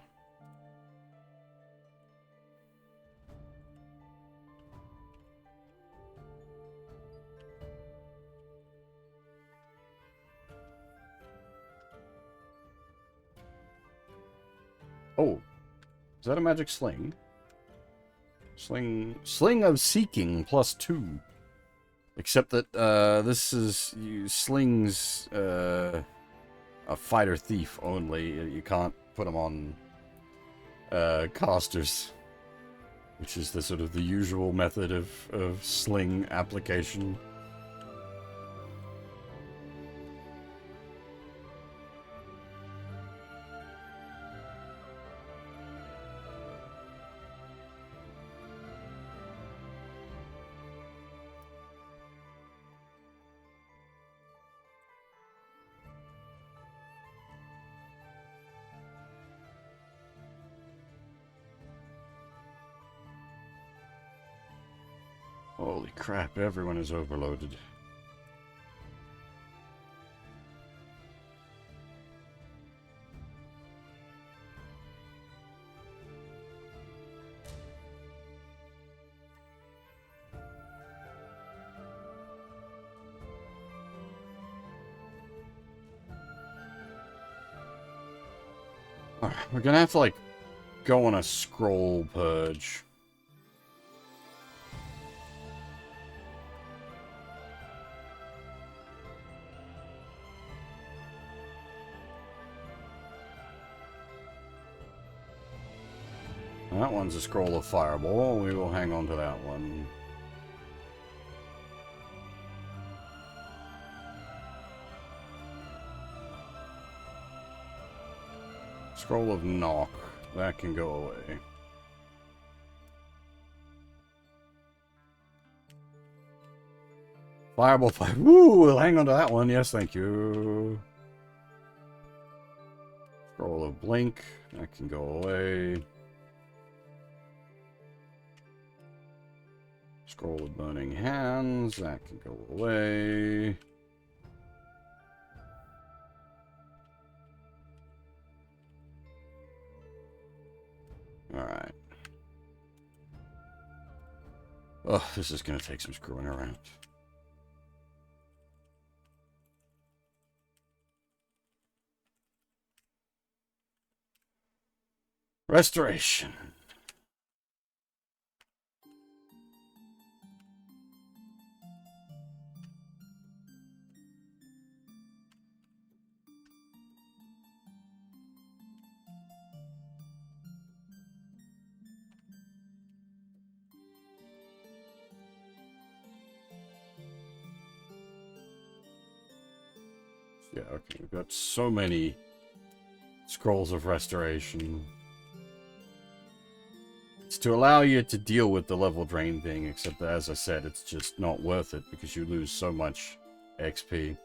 Oh, is that a magic sling? Sling of Seeking +2. Except that this is slings a fighter thief only. You can't put them on casters, which is the sort of the usual method of sling application. Holy crap, everyone is overloaded. We're gonna have to, like, go on a scroll purge. That one's a scroll of fireball. We will hang on to that one. Scroll of knock. That can go away. Fireball 5. Woo! We'll hang on to that one. Yes, thank you. Scroll of blink. That can go away. Scroll of burning hands. That can go away. Alright. Oh, this is going to take some screwing around. Restoration. Yeah, okay, we've got so many scrolls of restoration. It's to allow you to deal with the level drain thing, except that, as I said, it's just not worth it because you lose so much XP.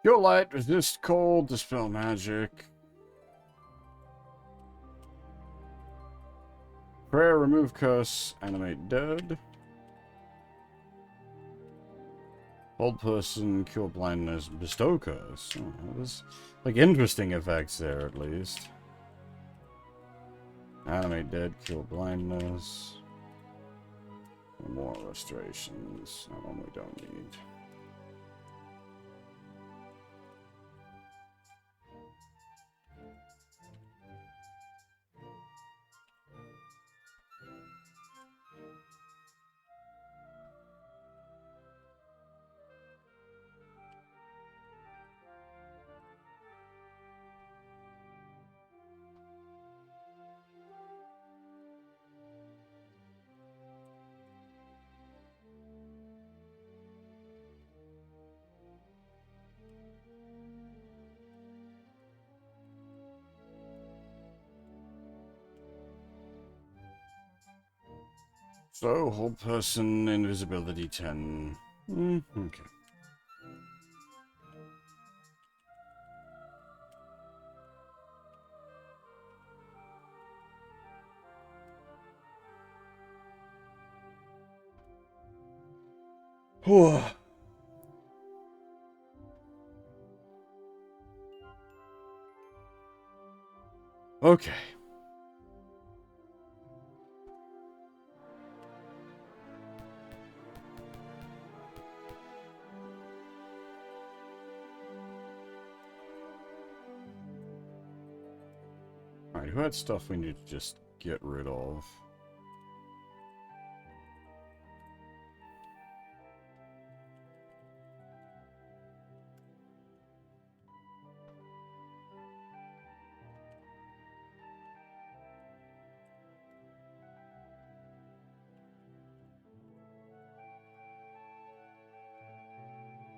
Cure light, resist cold, dispel magic. Prayer, remove curse, animate dead. Hold person, cure blindness, bestow curse. Oh, there's like interesting effects there at least. Animate dead, cure blindness. More restorations. That one we don't need. So, hold person, invisibility 10. Okay. Okay. Alright, who had stuff we need to just get rid of?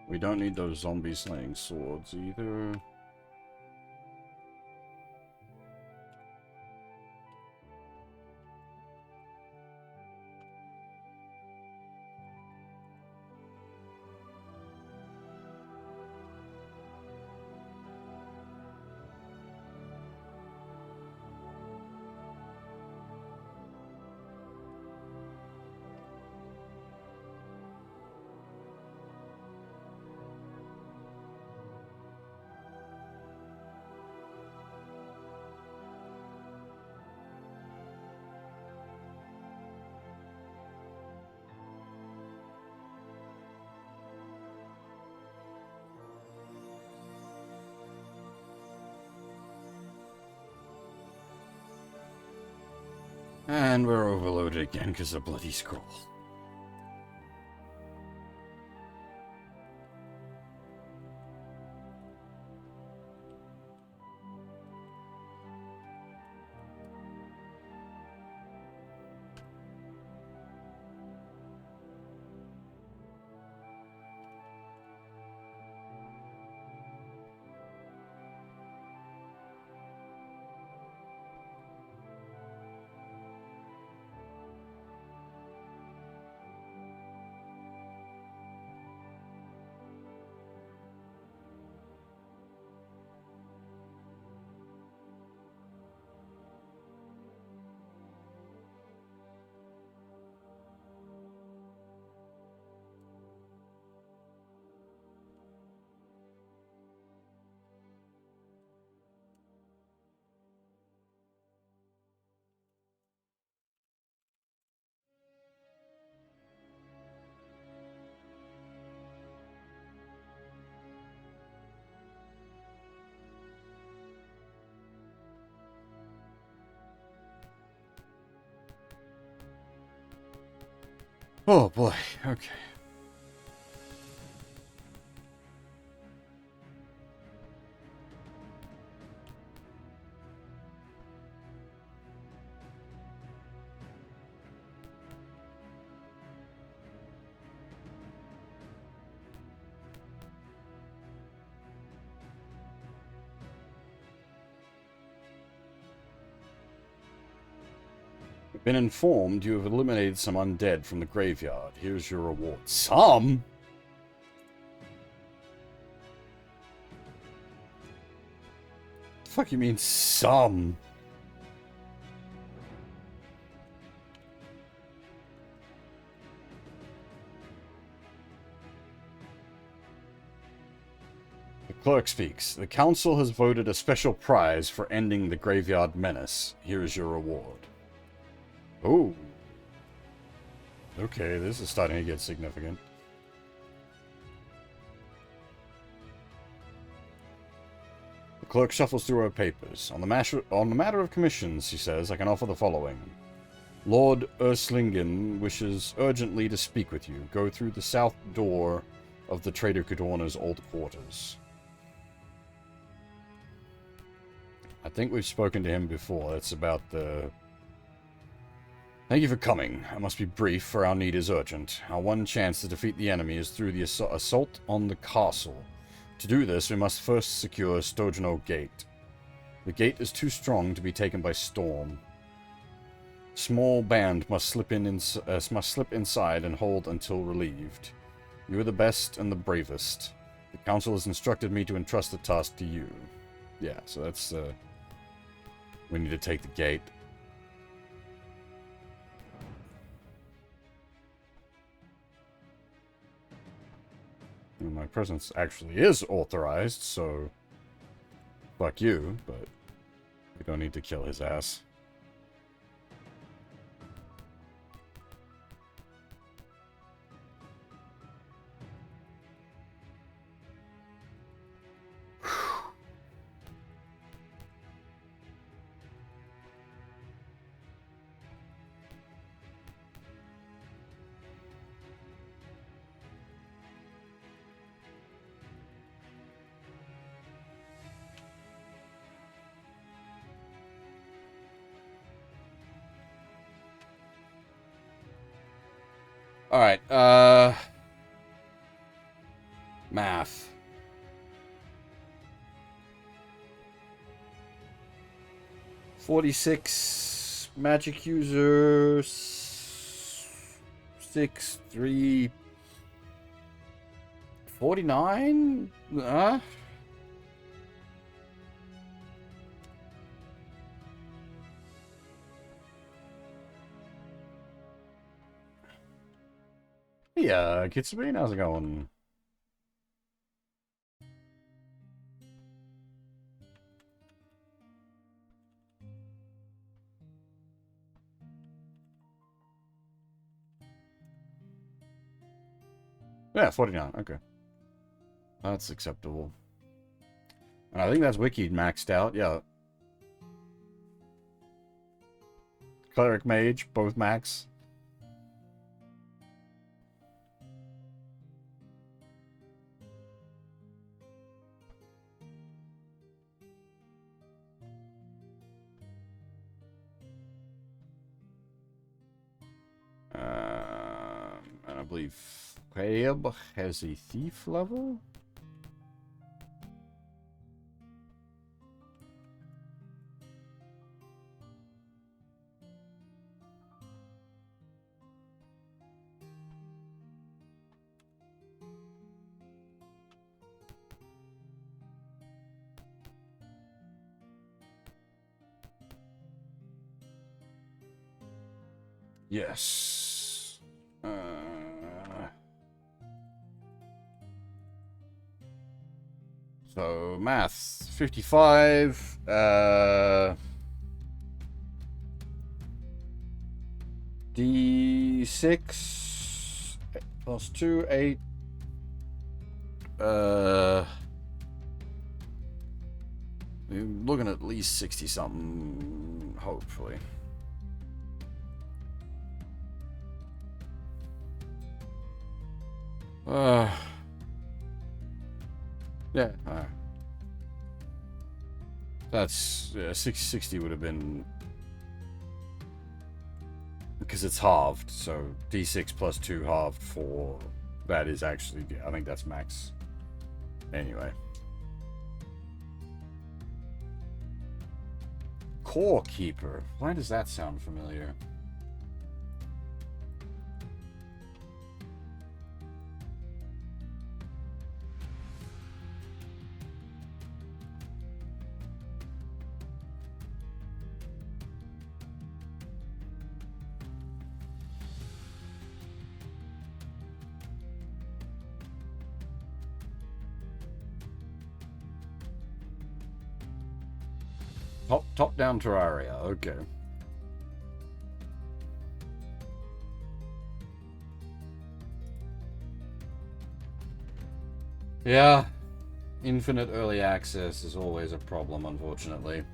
We don't need those zombie slaying swords either. And we're overloaded again because of bloody scroll. Oh boy, okay. I've been informed you have eliminated some undead from the graveyard. Here's your reward. Some? fuck you mean some? The clerk speaks. The council has voted a special prize for ending the graveyard menace. Here is your reward. Oh. Okay, this is starting to get significant. The clerk shuffles through her papers. On the matter of commissions, she says, I can offer the following. Lord Urslingen wishes urgently to speak with you. Go through the south door of the Trader Cadorna's old quarters. I think we've spoken to him before. It's about the... Thank you for coming. I must be brief, for our need is urgent. Our one chance to defeat the enemy is through the assault on the castle. To do this, we must first secure Stojano Gate. The gate is too strong to be taken by storm. Small band must slip inside and hold until relieved. You are the best and the bravest. The council has instructed me to entrust the task to you. Yeah, so that's, we need to take the gate. And my presence actually is authorized, so... Fuck you, but... We don't need to kill his ass. Alright, math. $46 magic user 6-3 $49? Yeah, Kitsubine, how's it going? Yeah, 49, okay. That's acceptable. And I think that's wiki maxed out, yeah. Cleric Mage, both max. And I believe Caleb has a thief level. Yes. So math 55. D6 plus 2, 8. We're looking at least 60 something, hopefully. Yeah, that's 660 would have been because it's halved, so D6 plus 2 halved for that is actually, I think that's max. Anyway, Core Keeper. Why does that sound familiar? Top-down Terraria, okay. Yeah, infinite early access is always a problem, unfortunately.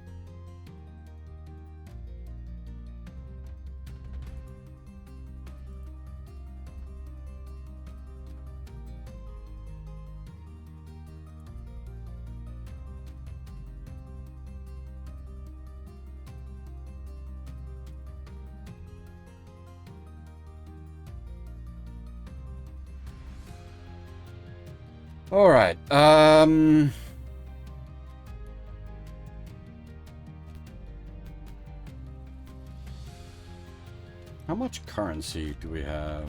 Alright, how much currency do we have?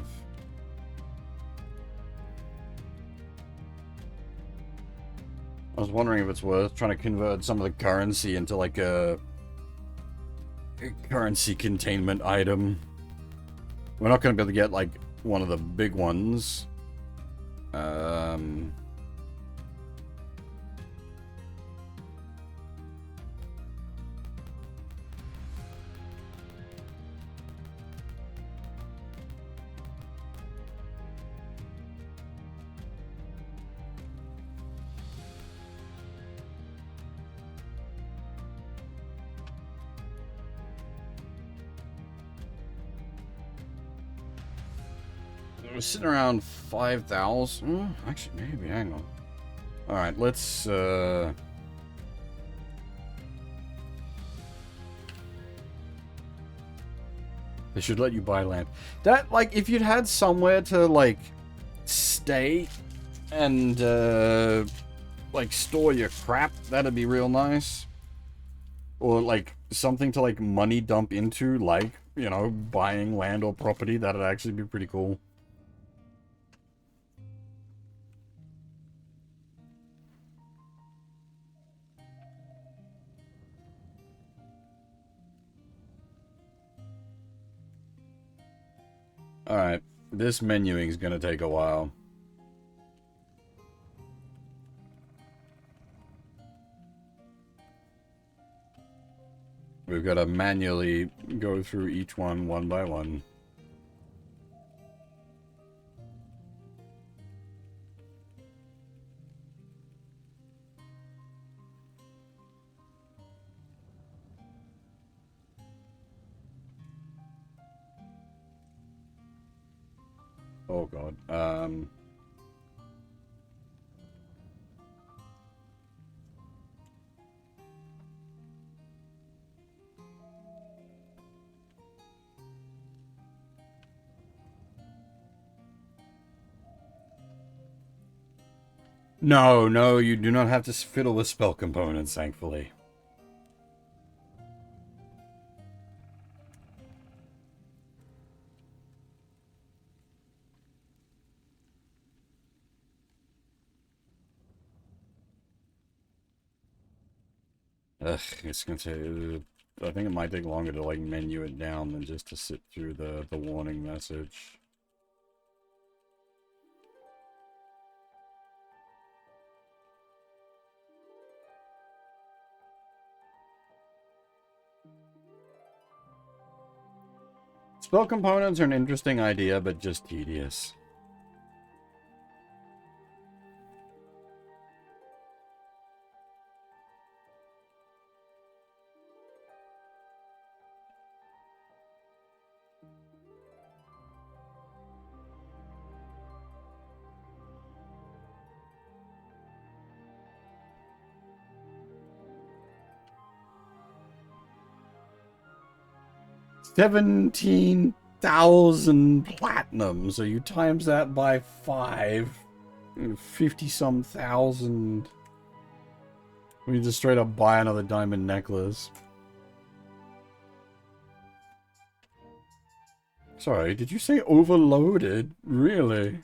I was wondering if it's worth trying to convert some of the currency into like a currency containment item. We're not going to be able to get like one of the big ones. We're sitting around 5,000. Actually, maybe. Hang on. Alright, let's, They should let you buy land. That, like, if you'd had somewhere to, like, stay and, like, store your crap, that'd be real nice. Or, like, something to, like, money dump into, like, you know, buying land or property, that'd actually be pretty cool. Alright, this menuing is gonna take a while. We've got to manually go through each one by one. Oh god. No, no, you do not have to fiddle with spell components, thankfully. Ugh, it's gonna take... I think it might take longer to, like, menu it down than just to sit through the warning message. Spell components are an interesting idea, but just tedious. $17,000 platinum, so you times that by 5. 50-some thousand. We need to straight up buy another diamond necklace. Sorry, did you say overloaded? Really?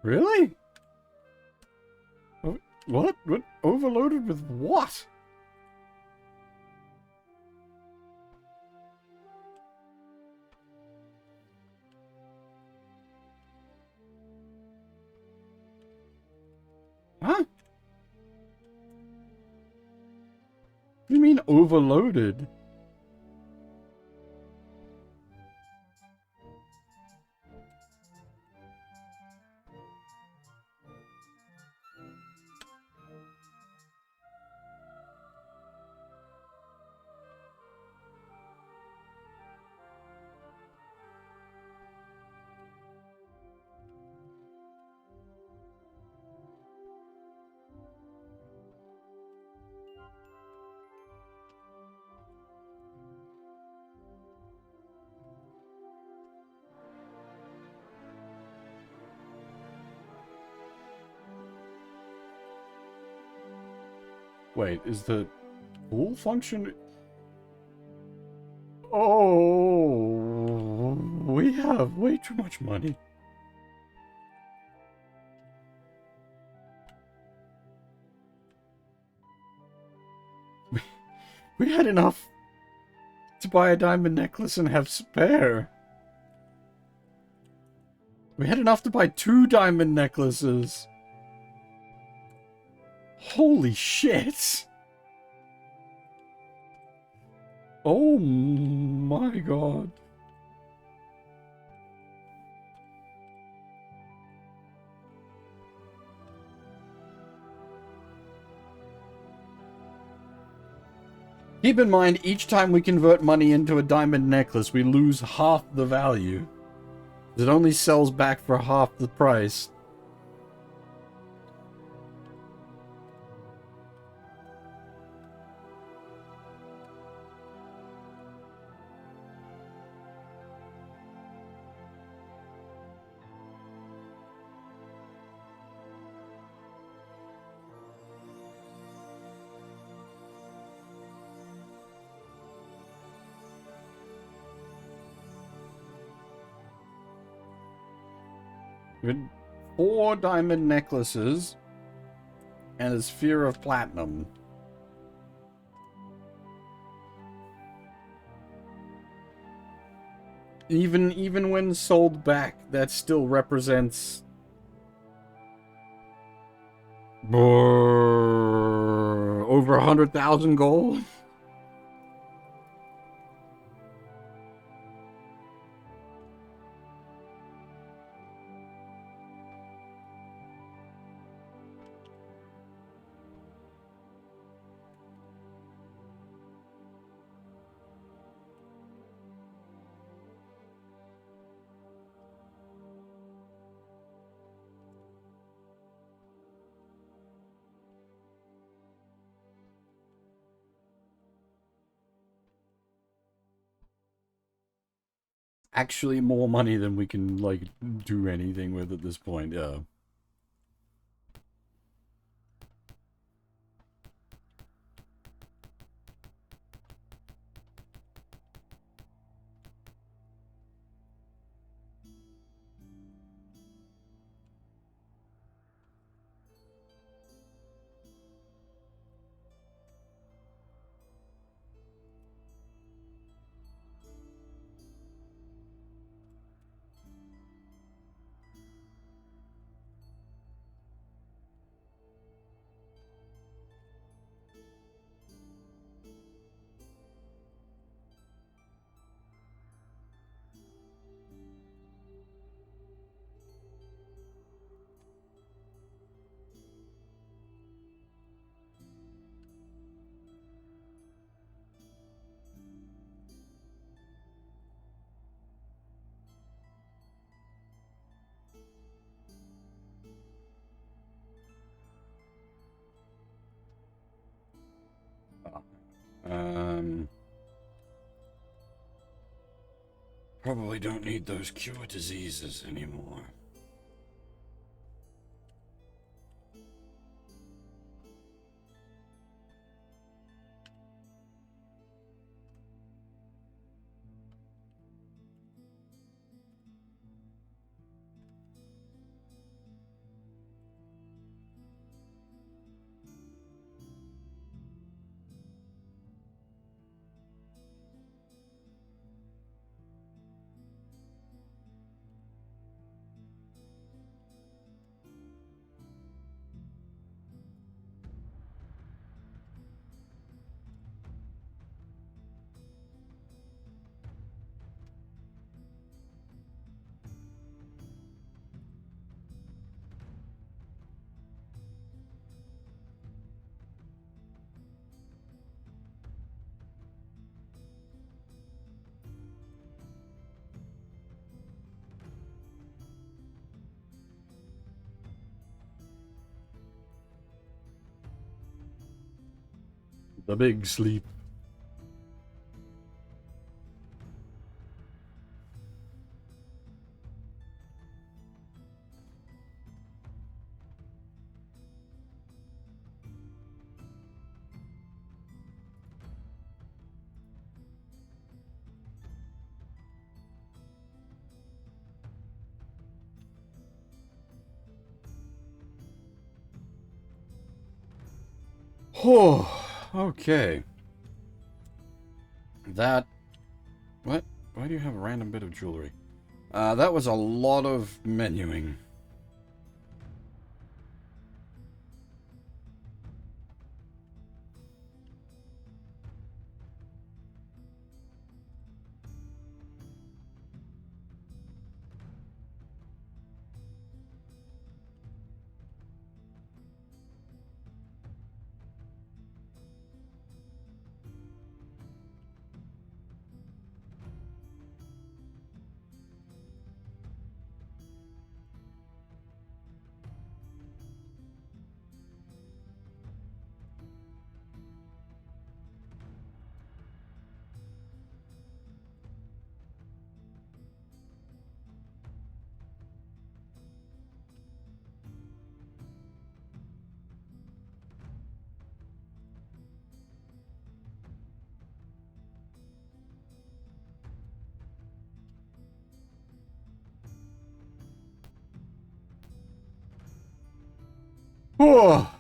Really? What? What? Overloaded with what? Huh? What do you mean overloaded? Wait, is the pool function? Oh, we have way too much money. We had enough to buy a diamond necklace and have spare. We had enough to buy 2 diamond necklaces. Holy shit. Oh my god. Keep in mind, each time we convert money into a diamond necklace, we lose half the value. It only sells back for half the price. With 4 diamond necklaces and a sphere of platinum. Even when sold back, that still represents over 100,000 gold. Actually more money than we can, like, do anything with at this point, yeah. Probably don't need those cure diseases anymore. The big sleep. Oh, okay. That... What? Why do you have a random bit of jewelry? That was a lot of menuing. Oh!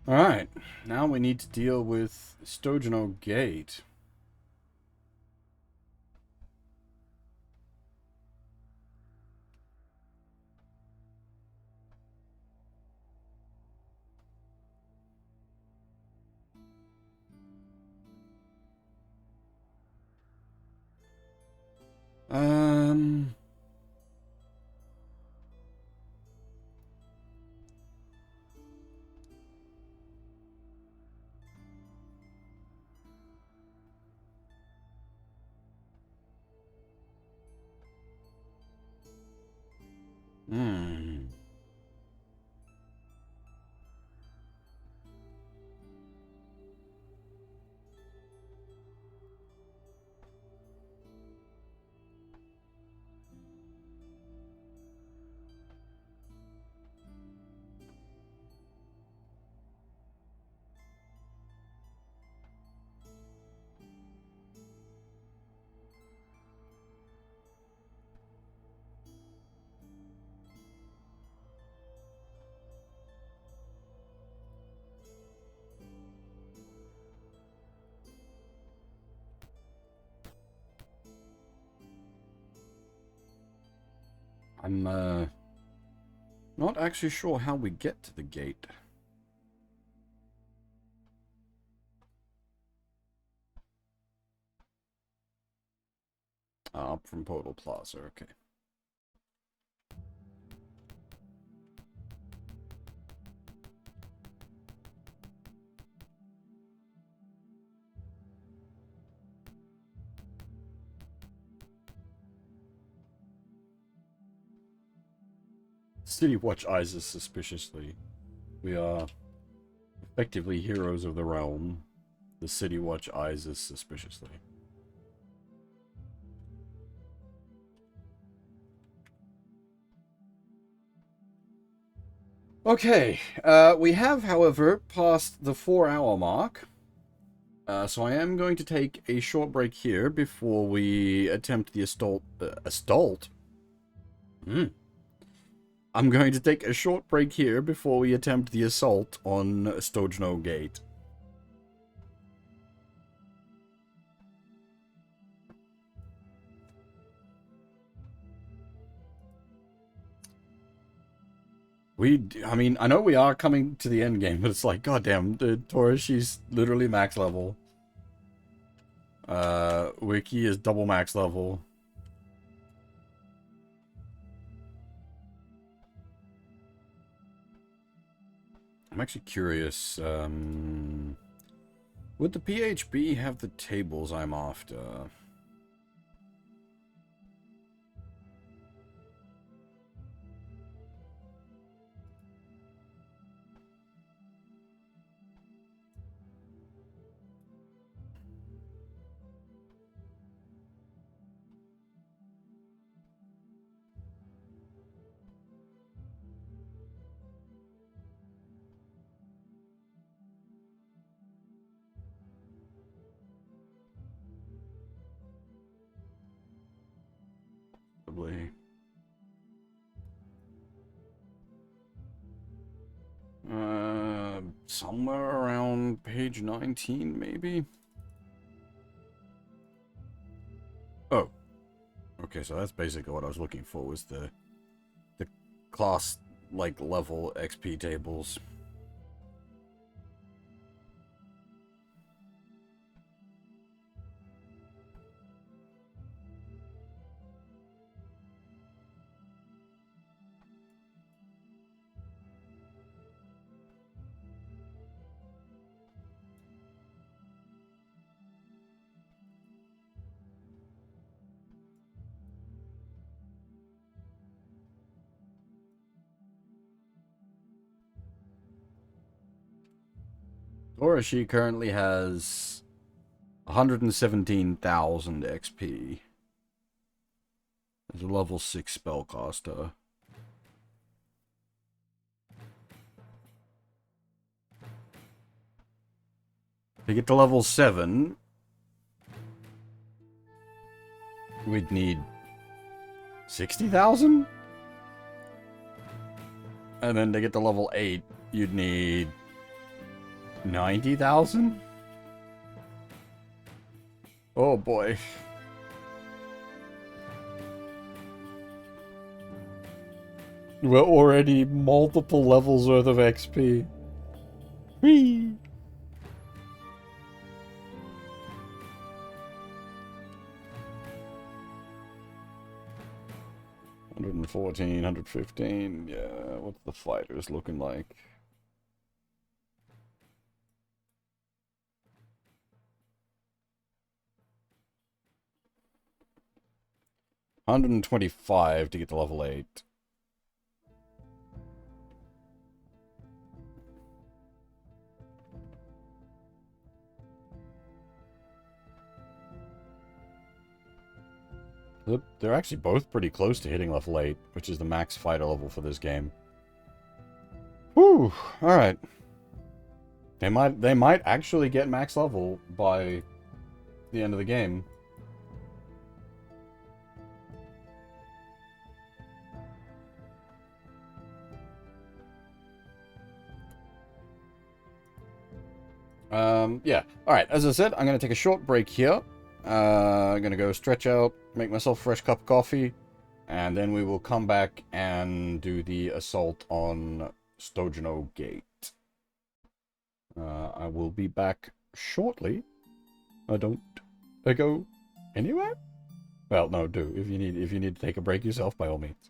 Alright, now we need to deal with Stojano Gate. Um... Hmm... I'm, not actually sure how we get to the gate. Up from Podal Plaza, okay. City Watch eyes us suspiciously. We are effectively heroes of the realm. The City Watch eyes us suspiciously. Okay, we have, however, passed the 4-hour mark. So I am going to take a short break here before we attempt the assault. I'm going to take a short break here before we attempt the assault on Stojno Gate. I mean, I know we are coming to the end game, but it's like, goddamn, the Taurus, she's literally max level. Wiki is double max level. I'm actually curious, would the PHB have the tables I'm after? somewhere around page 19, maybe? Oh. Okay, so that's basically what I was looking for, was the class, like, level XP tables. Orochi currently has 117,000 XP. As a level 6 spellcaster. To get to level 7, we'd need 60,000? And then to get to level 8, you'd need 90,000? Oh boy. We're already multiple levels worth of XP. Whee! $114, $115. Yeah, what's the fighters looking like? $125 to get to level 8. They're actually both pretty close to hitting level 8, which is the max fighter level for this game. Whew, alright. They might actually get max level by the end of the game. Yeah. Alright, as I said, I'm going to take a short break here. I'm going to go stretch out, make myself a fresh cup of coffee, and then we will come back and do the assault on Stojano Gate. I will be back shortly. I go anywhere? Well, no, do. If you need to take a break yourself, by all means.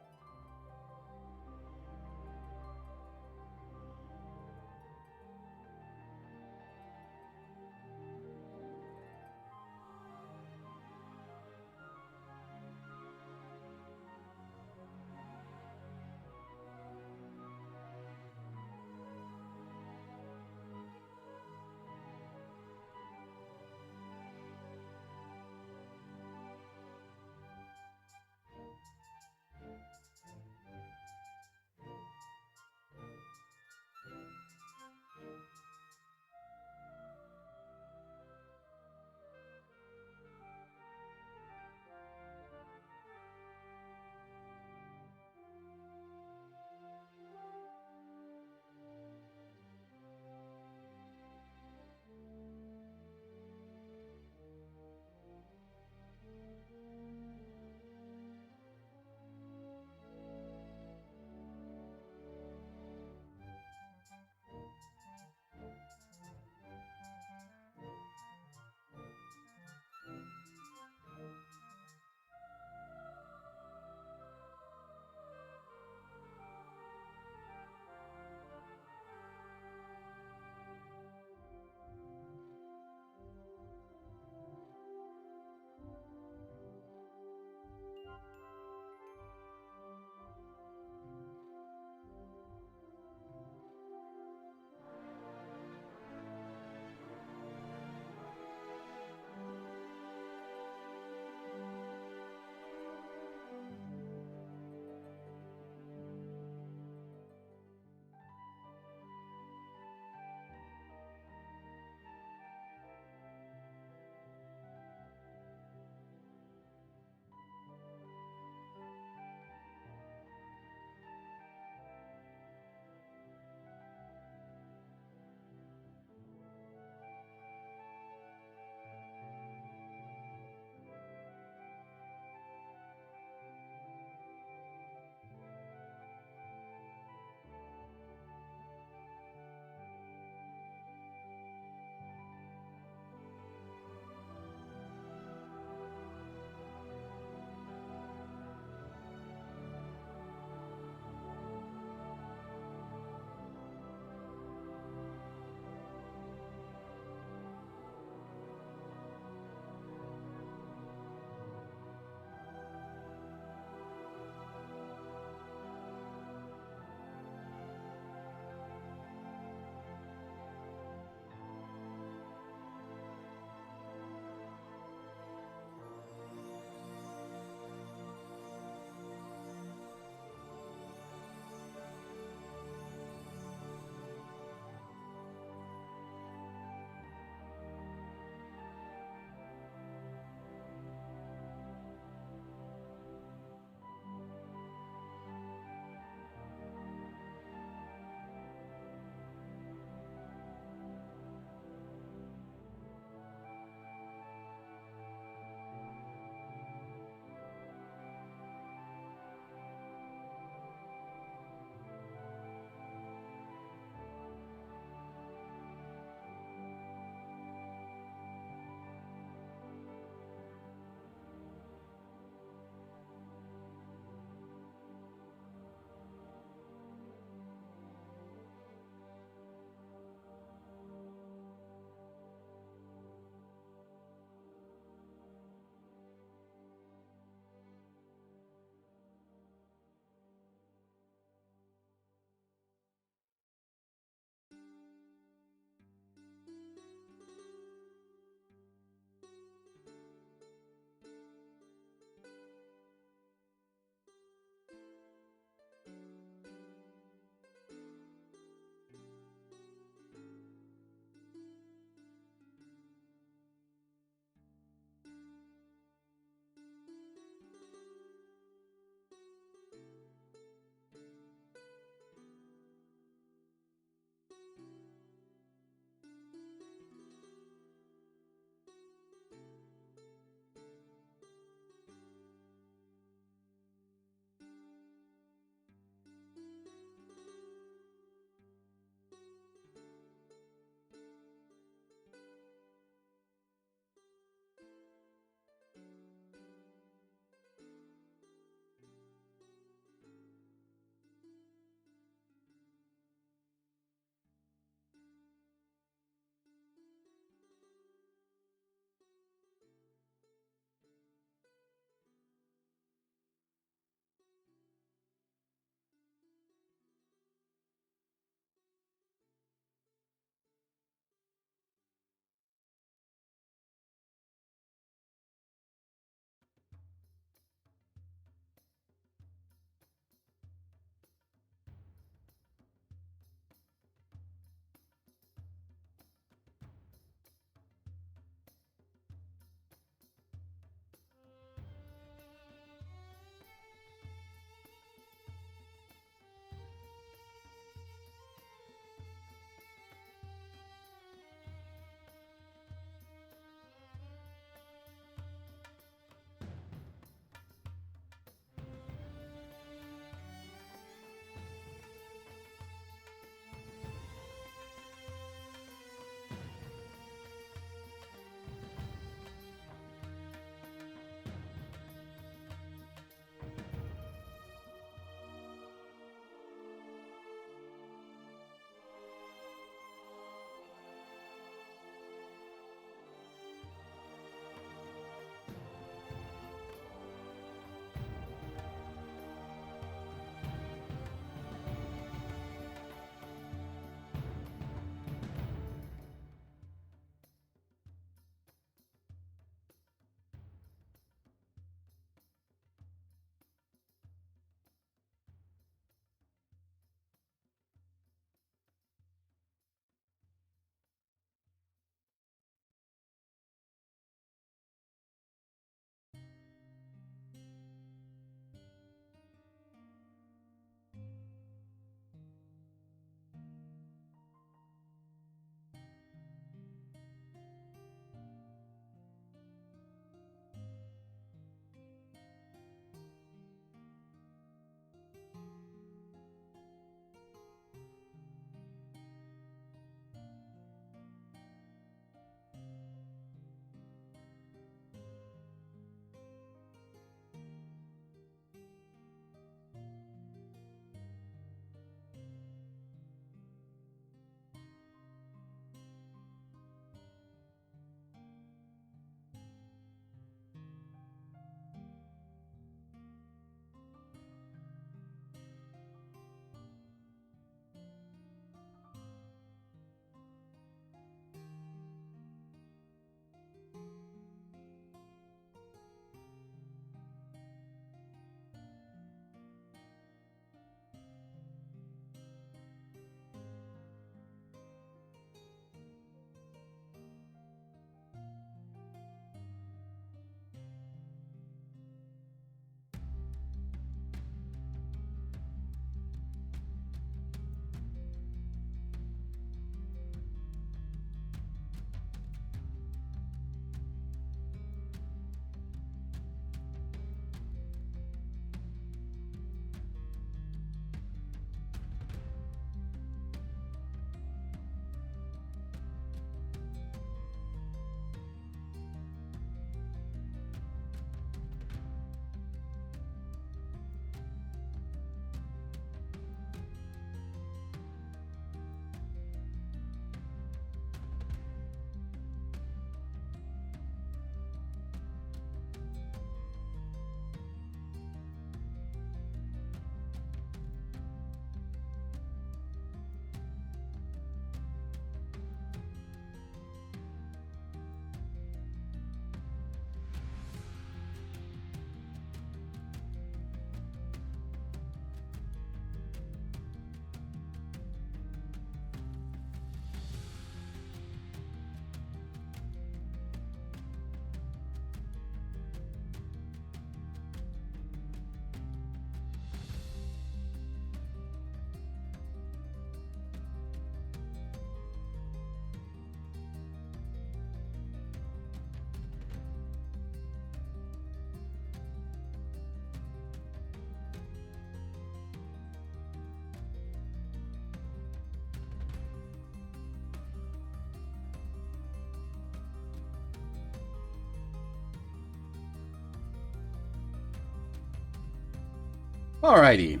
Alrighty.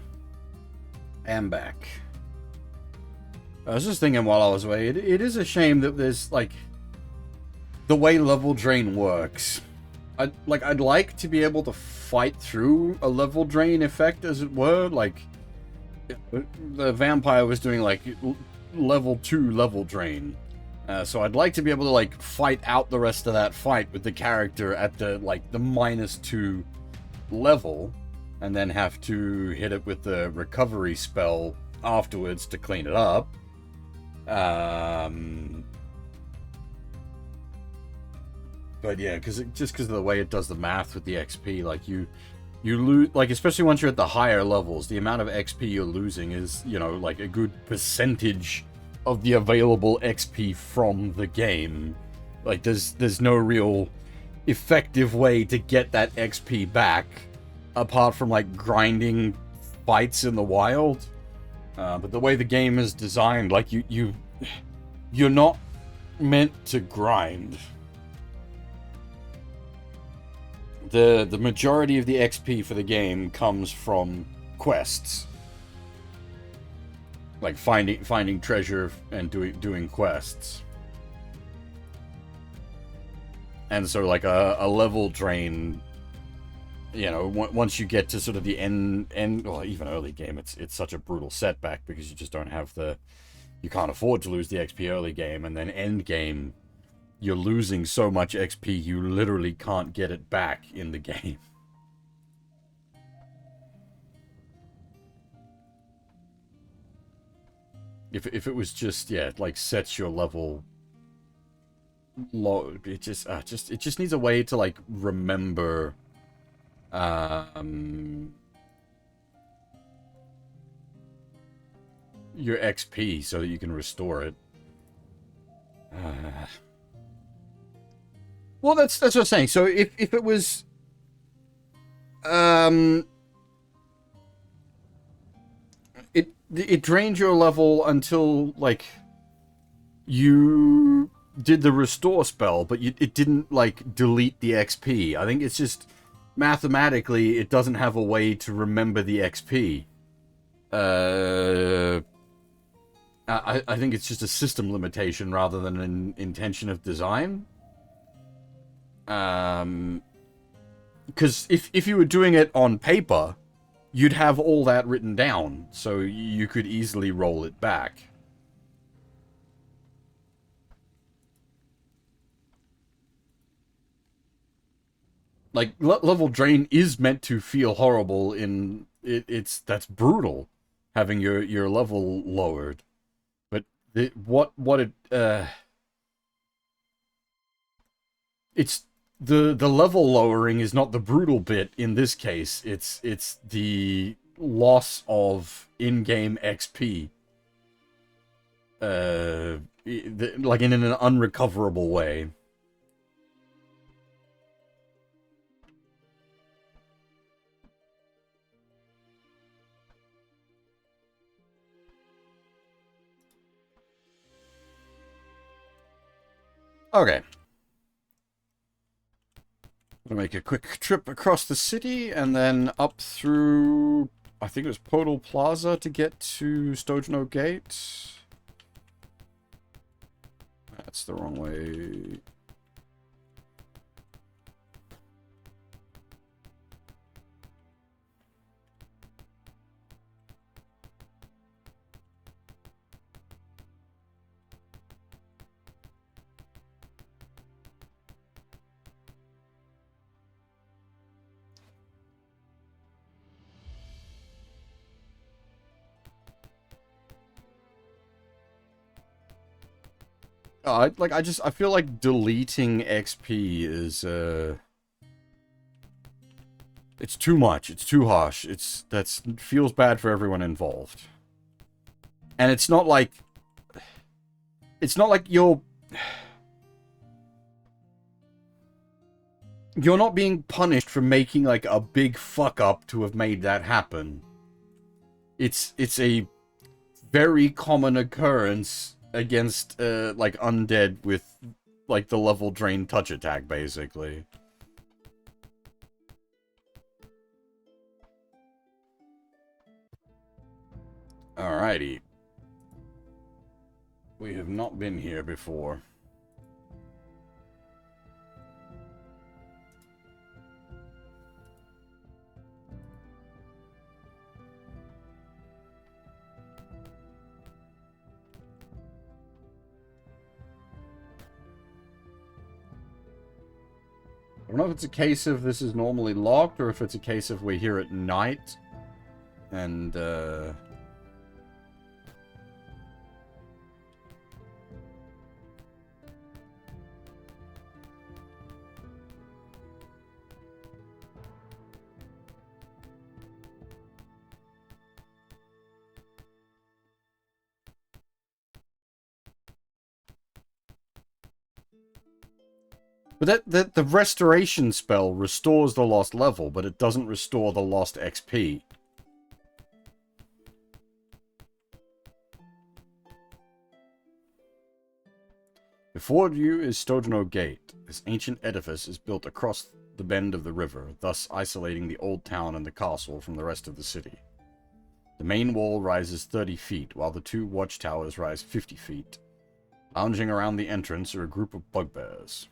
I'm back. I was just thinking while I was away, it is a shame that there's, like, the way level drain works. I'd like to be able to fight through a level drain effect, as it were. Like, the vampire was doing, like, level 2 level drain. So I'd like to be able to, like, fight out the rest of that fight with the character at the, like, the -2 level, and then have to hit it with the recovery spell afterwards to clean it up. But yeah, just because of the way it does the math with the XP, like, you lose, like, especially once you're at the higher levels, the amount of XP you're losing is, you know, like, a good percentage of the available XP from the game. Like, there's no real effective way to get that XP back, apart from, like, grinding fights in the wild. But the way the game is designed, like, you're not meant to grind. The majority of the XP for the game comes from quests. Like finding treasure and doing quests. And so, like, a level drain, you know, once you get to sort of the end, or even early game, it's such a brutal setback because you just don't have you can't afford to lose the XP early game, and then end game, you're losing so much XP you literally can't get it back in the game. If it was just, yeah, like, sets your level low, it just needs a way to, like, remember your XP so that you can restore it. Well, that's what I'm saying. So if it was it drained your level until, like, you did the restore spell, but it didn't, like, delete the XP. I think it's just mathematically it doesn't have a way to remember the XP. I think it's just a system limitation rather than an intention of design. Because if you were doing it on paper, you'd have all that written down, so you could easily roll it back. Like, level drain is meant to feel horrible in that's brutal, having your level lowered. But it's the level lowering is not the brutal bit in this case. It's the loss of in-game XP. Like, in an unrecoverable way. Okay. We'll make a quick trip across the city and then up through, I think it was Podal Plaza to get to Stojno Gate. That's the wrong way. I feel like deleting XP is, it's too much. It's too harsh. Feels bad for everyone involved. And it's not like you're not being punished for making, like, a big fuck up to have made that happen. It's a very common occurrence against, like, undead with, like, the level drain touch attack, basically. Alrighty. We have not been here before. I don't know if it's a case of this is normally locked, or if it's a case of we're here at night, and, But the restoration spell restores the lost level, but it doesn't restore the lost XP. Before you is Stojano Gate. This ancient edifice is built across the bend of the river, thus isolating the old town and the castle from the rest of the city. The main wall rises 30 feet, while the two watchtowers rise 50 feet. Lounging around the entrance are a group of bugbears.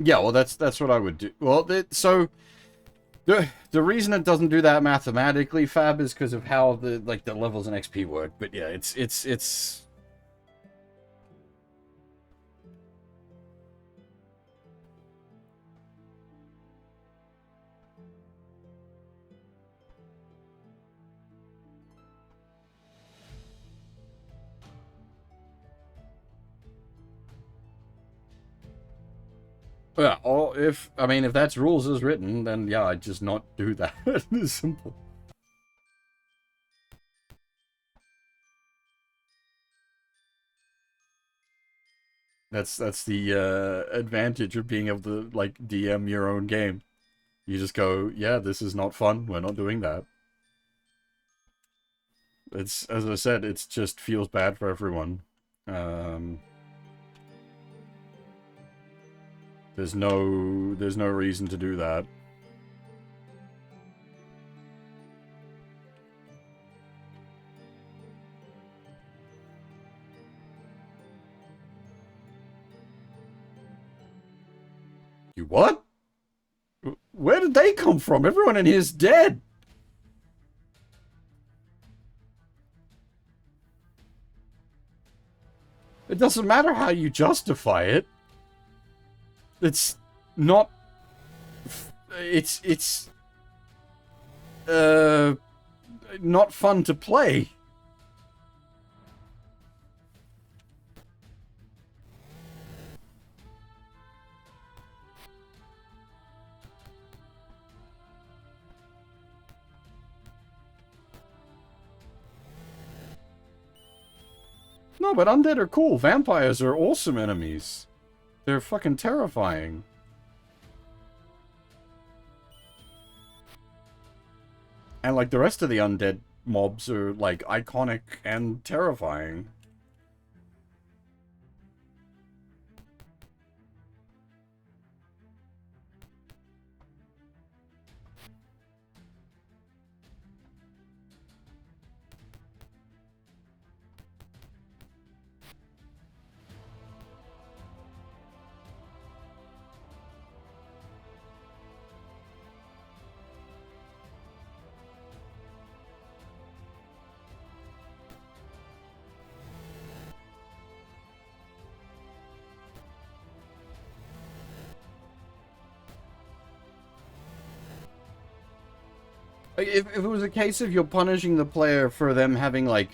Yeah, well, that's what I would do. Well, so the reason it doesn't do that mathematically, Fab, is because of how the levels in XP work. But yeah, it's. Yeah, or if that's rules as written, then yeah, I'd just not do that. It's simple. That's the advantage of being able to DM your own game. You just go, yeah, this is not fun. We're not doing that. It's, as I said, it just feels bad for everyone. There's no reason to do that. You what? Where did they come from? Everyone in here's dead. It doesn't matter how you justify it. It's not... It's not fun to play. No, but undead are cool. Vampires are awesome enemies. They're fucking terrifying. And like the rest of the undead mobs are like iconic and terrifying. If it was a case of you're punishing the player for them having, like,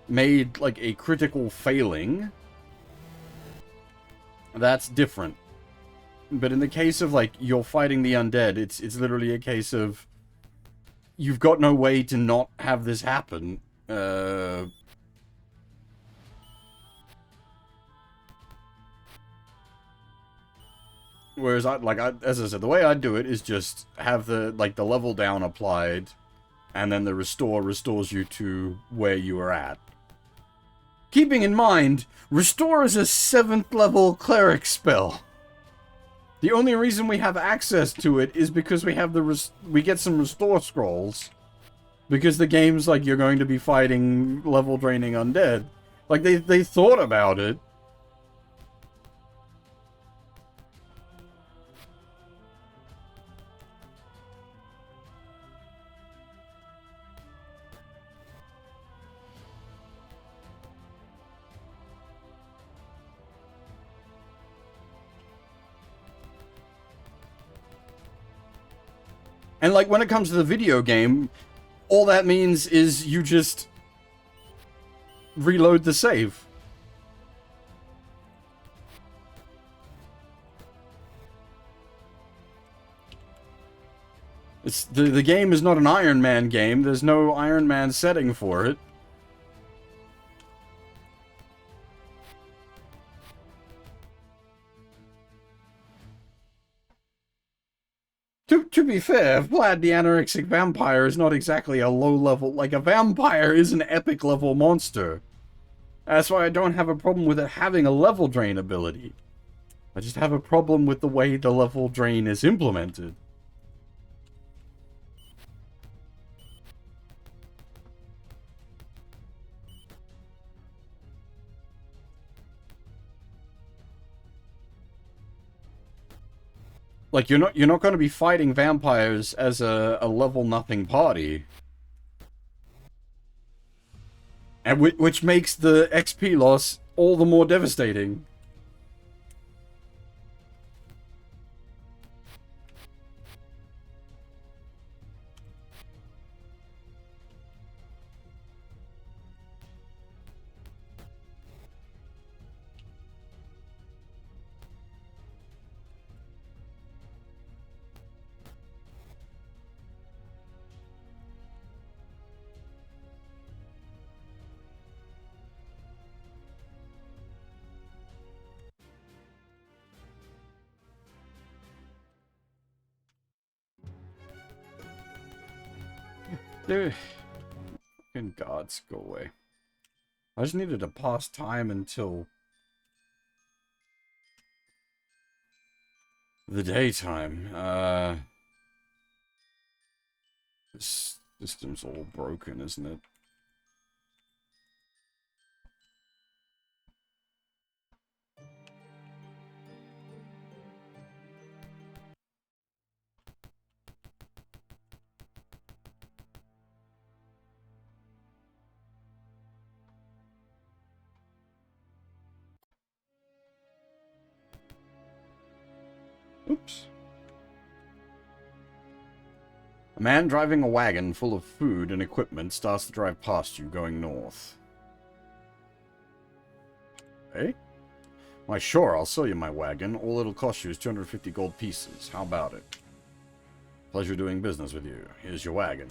made, like, a critical failing, that's different. But in the case of, like, you're fighting the undead, it's literally a case of you've got no way to not have this happen. Whereas, as I said, the way I do it is just have the level down applied, and then the restore restores you to where you were at. Keeping in mind, Restore is a 7th level cleric spell. The only reason we have access to it is because we have we get some Restore scrolls. Because the game's like, you're going to be fighting level draining undead. Like, they thought about it. And like, when it comes to the video game, all that means is you just reload the save. It's the game is not an Iron Man game. There's no Iron Man setting for it. To be fair, Vlad the Anorexic Vampire is not exactly a low-level... Like, a vampire is an epic-level monster. That's why I don't have a problem with it having a level drain ability. I just have a problem with the way the level drain is implemented. Like, you're not going to be fighting vampires as a level nothing party. And which makes the XP loss all the more devastating. Fucking gods, go away. I just needed to pass time until the daytime. This system's all broken, isn't it? Oops. A man driving a wagon full of food and equipment starts to drive past you, going north. Hey? Why, sure, I'll sell you my wagon. All it'll cost you is 250 gold pieces. How about it? Pleasure doing business with you. Here's your wagon.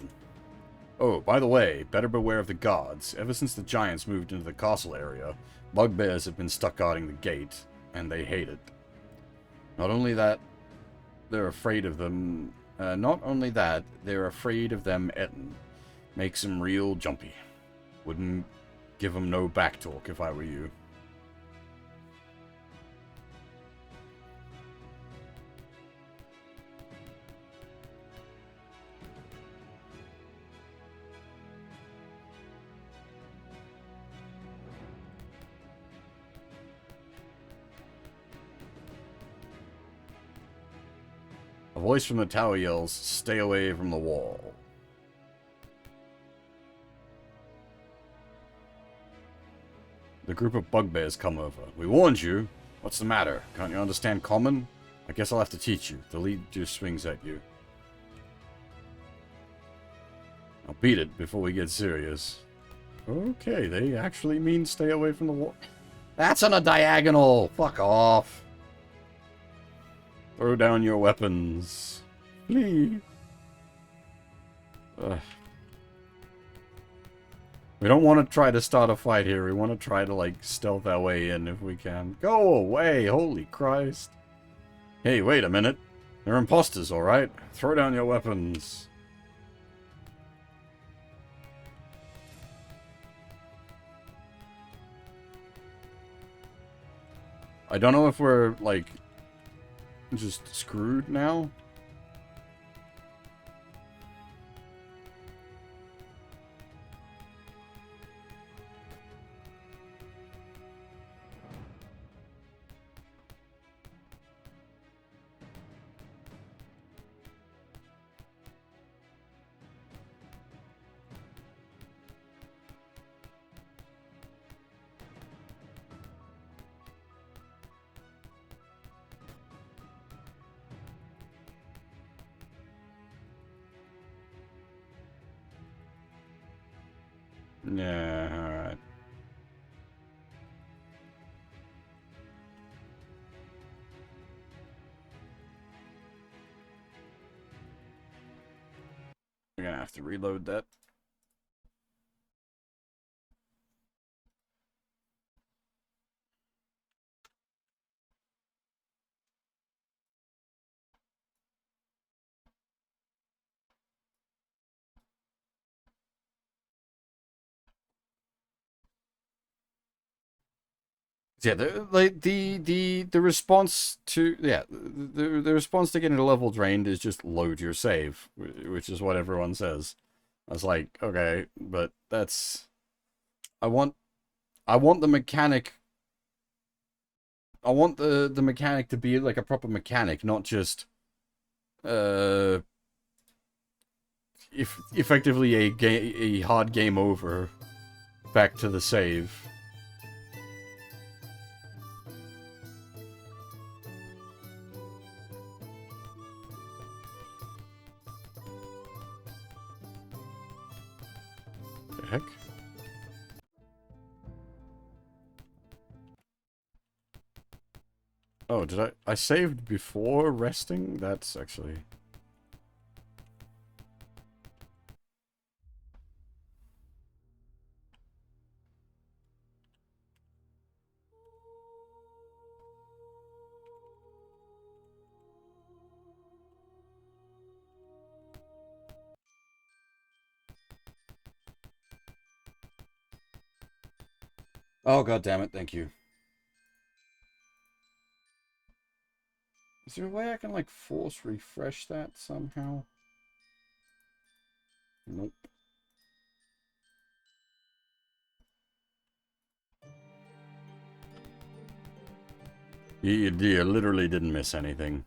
Oh, by the way, better beware of the gods. Ever since the giants moved into the castle area, bugbears have been stuck guarding the gate, and they hate it. Not only that, they're afraid of them eatin'. Makes them real jumpy. Wouldn't give them no back talk if I were you. A voice from the tower yells, "Stay away from the wall." The group of bugbears come over. "We warned you. What's the matter? Can't you understand common? I guess I'll have to teach you." The lead just swings at you. I'll beat it before we get serious. Okay, they actually mean stay away from the wall. That's on a diagonal! Fuck off! Throw down your weapons. Flee. We don't want to try to start a fight here. We want to try to, like, stealth our way in if we can. Go away! Holy Christ. Hey, wait a minute. They're imposters, alright? Throw down your weapons. I don't know if we're, like, just screwed now. Yeah, alright. We're gonna have to reload that. Yeah, the response to the response to getting a level drained is just load your save, which is what everyone says. I was like, okay, but that's I want the mechanic. I want the mechanic to be like a proper mechanic, not just if effectively a hard game over, back to the save. The heck? Oh, did I saved before resting? That's actually... Oh, god damn it, thank you. Is there a way I can, like, force refresh that somehow? Nope. You literally didn't miss anything.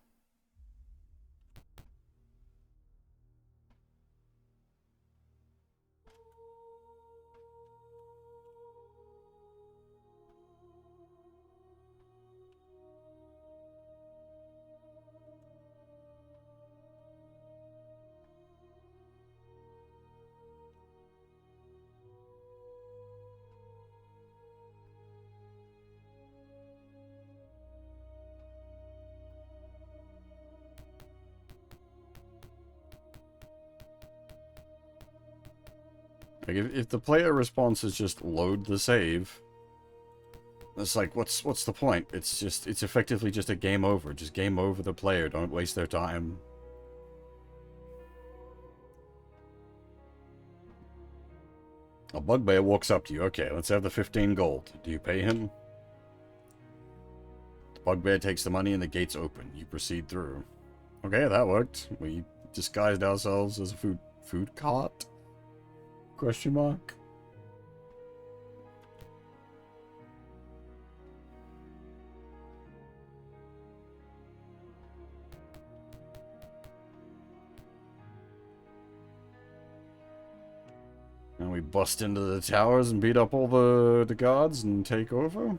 Like, if the player response is just load the save, it's like, what's the point? It's effectively just a game over. Just game over the player. Don't waste their time. A bugbear walks up to you. Okay, let's have the 15 gold. Do you pay him? The bugbear takes the money and the gates open. You proceed through. Okay, that worked. We disguised ourselves as a food cart? Question mark. And we bust into the towers and beat up all the guards and take over.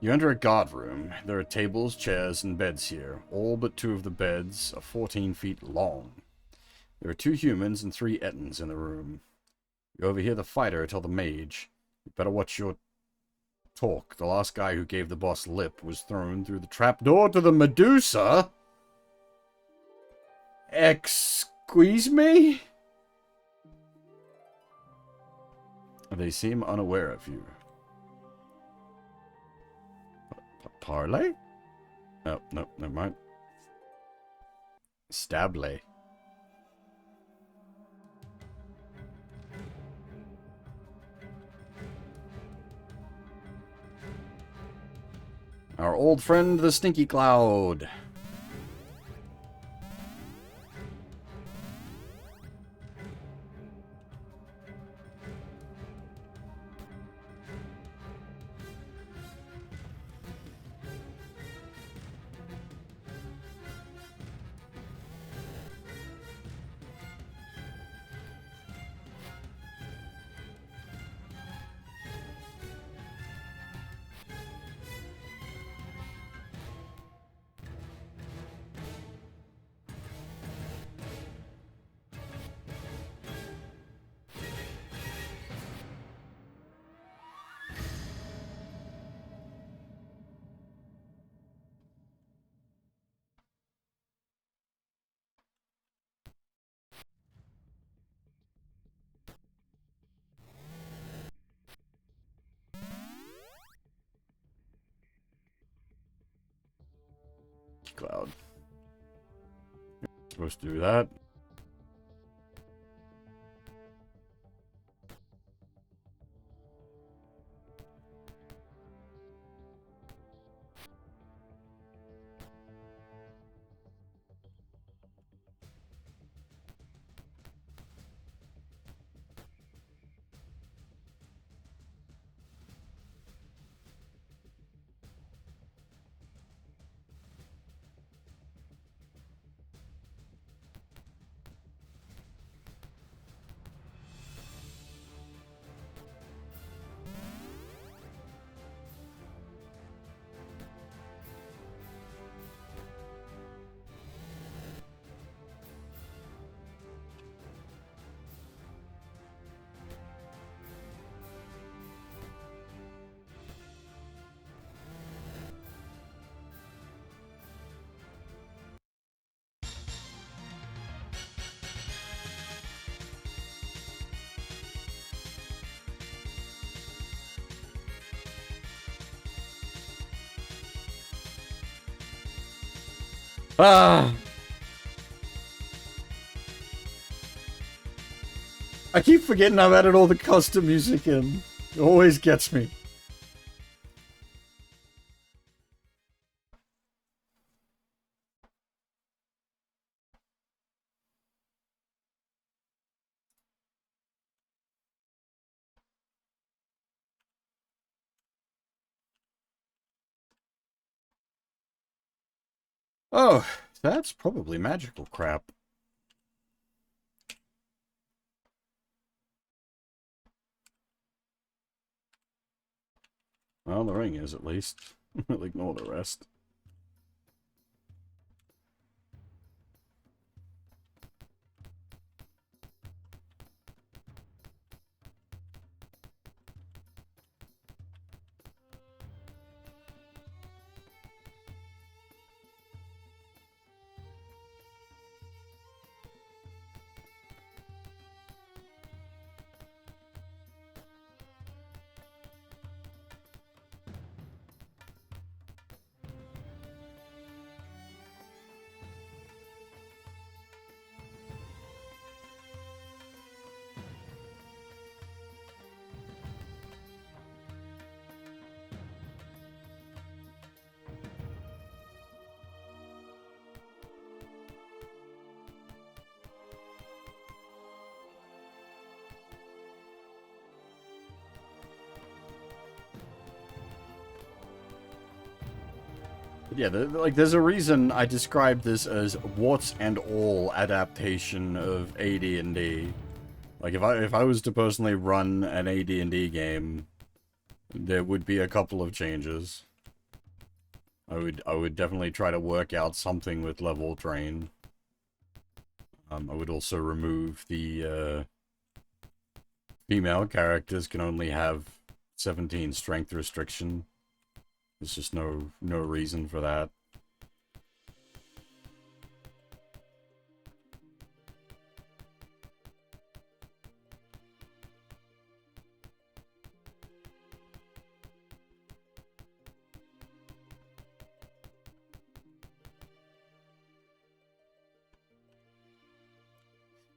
You enter a guard room. There are tables, chairs, and beds here. All but 2 of the beds are 14 feet long. There are 2 humans and 3 Ettins in the room. You overhear the fighter tell the mage, "You better watch your talk. The last guy who gave the boss lip was thrown through the trapdoor to the Medusa." Excuse me? They seem unaware of you. Parley? Oh, no, never mind. Stabley. Our old friend, the Stinky Cloud. Cloud. Supposed to do that. Ah! I keep forgetting I've added all the custom music in. It always gets me. Oh, that's probably magical crap. Well, the ring is, at least. We'll ignore the rest. Yeah, there's a reason I described this as warts and all adaptation of AD&D. Like, if I was to personally run an AD&D game, there would be a couple of changes. I would definitely try to work out something with level drain. I would also remove the female characters can only have 17 strength restriction. There's just no reason for that.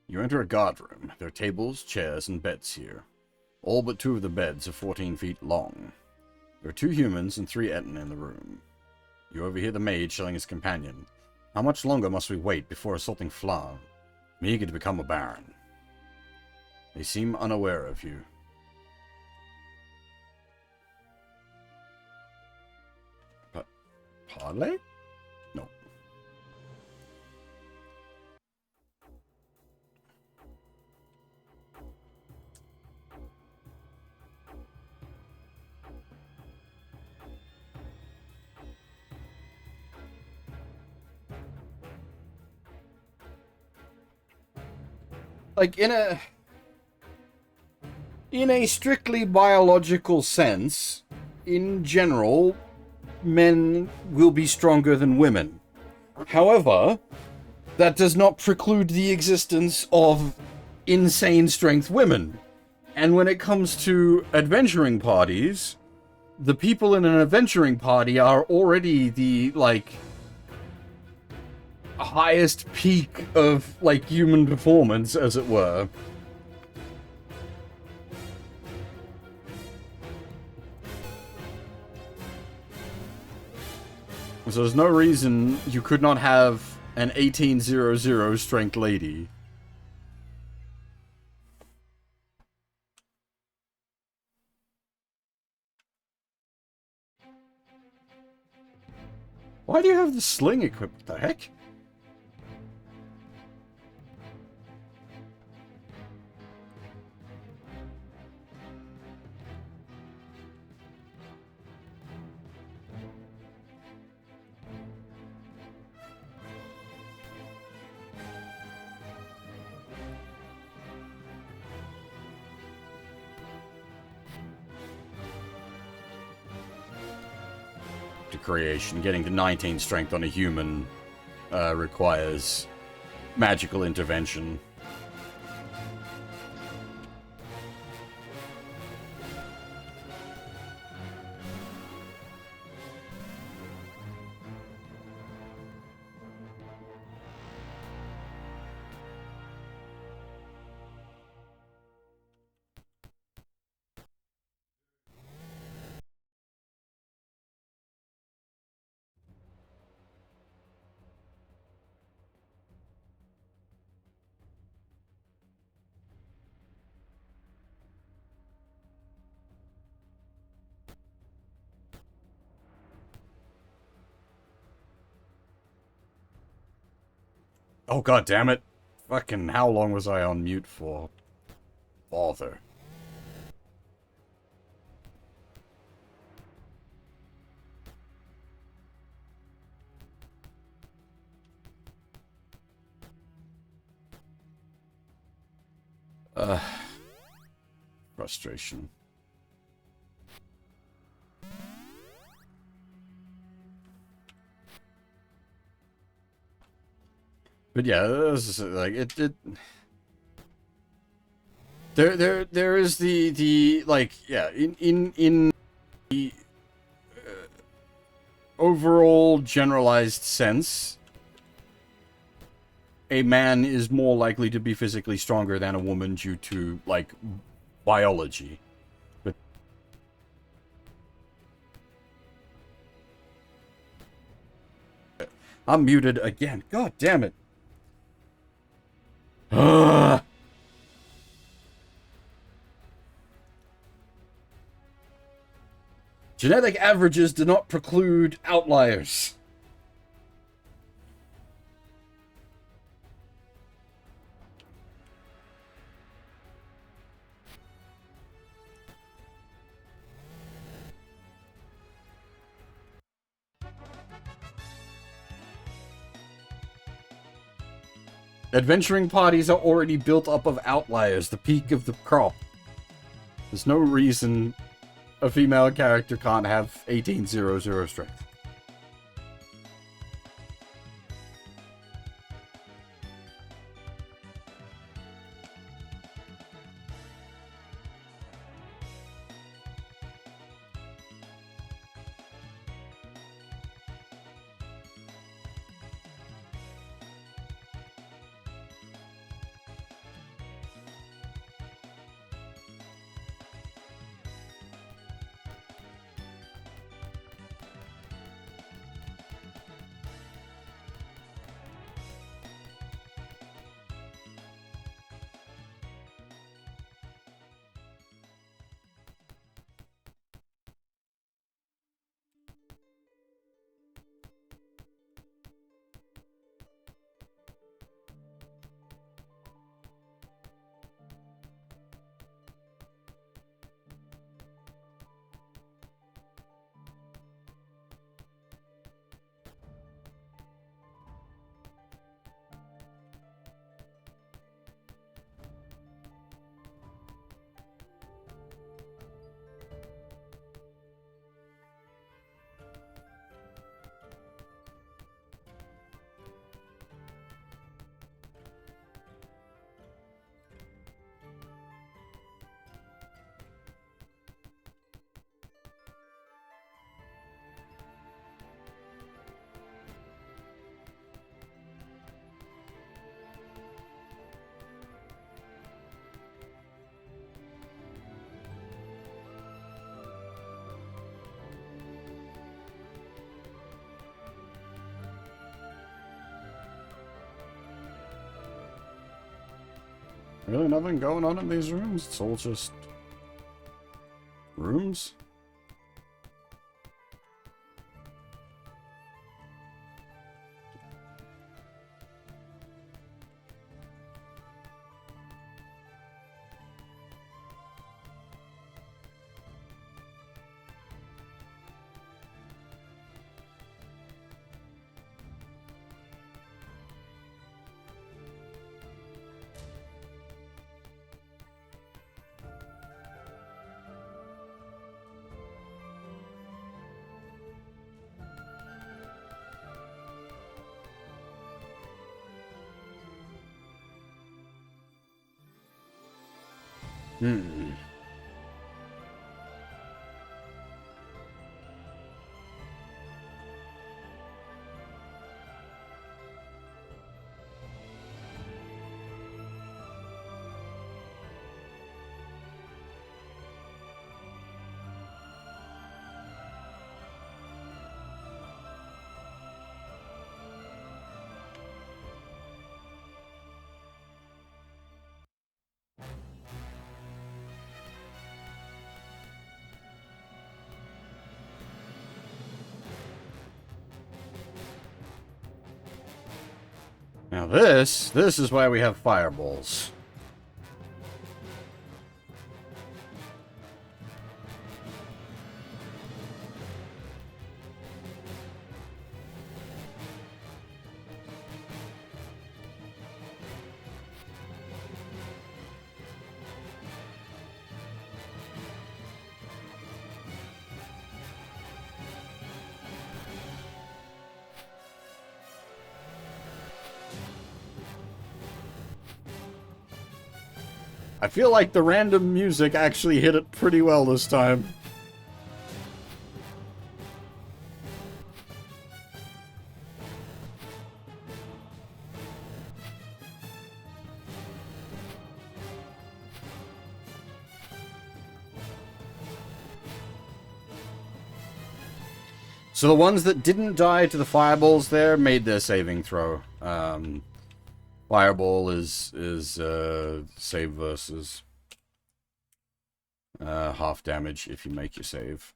You enter a guard room. There are tables, chairs, and beds here. All but 2 of the beds are 14 feet long. There are 2 humans and 3 Etten in the room. You overhear the maid telling his companion. How much longer must we wait before assaulting Flan? I'm eager to become a baron. They seem unaware of you. Parley? No. Like, in a strictly biological sense, in general, men will be stronger than women. However, that does not preclude the existence of insane strength women. And when it comes to adventuring parties, the people in an adventuring party are already the, like, highest peak of, like, human performance, as it were. So there's no reason you could not have an 1800 strength lady. Why do you have the sling equipped? What the heck? Creation. Getting to 19 strength on a human requires magical intervention. Oh, god damn it. Fucking how long was I on mute for? Bother. Frustration. But yeah, this is, like there is the like, yeah, in the overall generalized sense, a man is more likely to be physically stronger than a woman due to, like, biology. But I'm muted again. God damn it. Genetic averages do not preclude outliers. Adventuring parties are already built up of outliers, the peak of the crop. There's no reason a female character can't have 1800 strength. Really nothing going on in these rooms? It's all just rooms? Hmm. Now this is why we have fireballs. I feel like the random music actually hit it pretty well this time. So the ones that didn't die to the fireballs there made their saving throw. Fireball is save versus half damage if you make your save.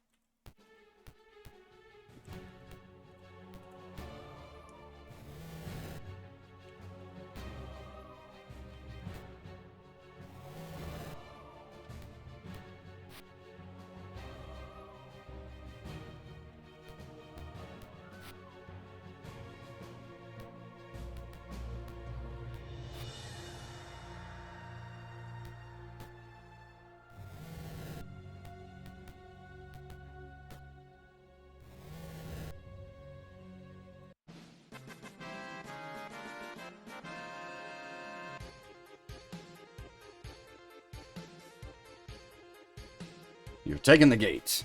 You've taken the gate.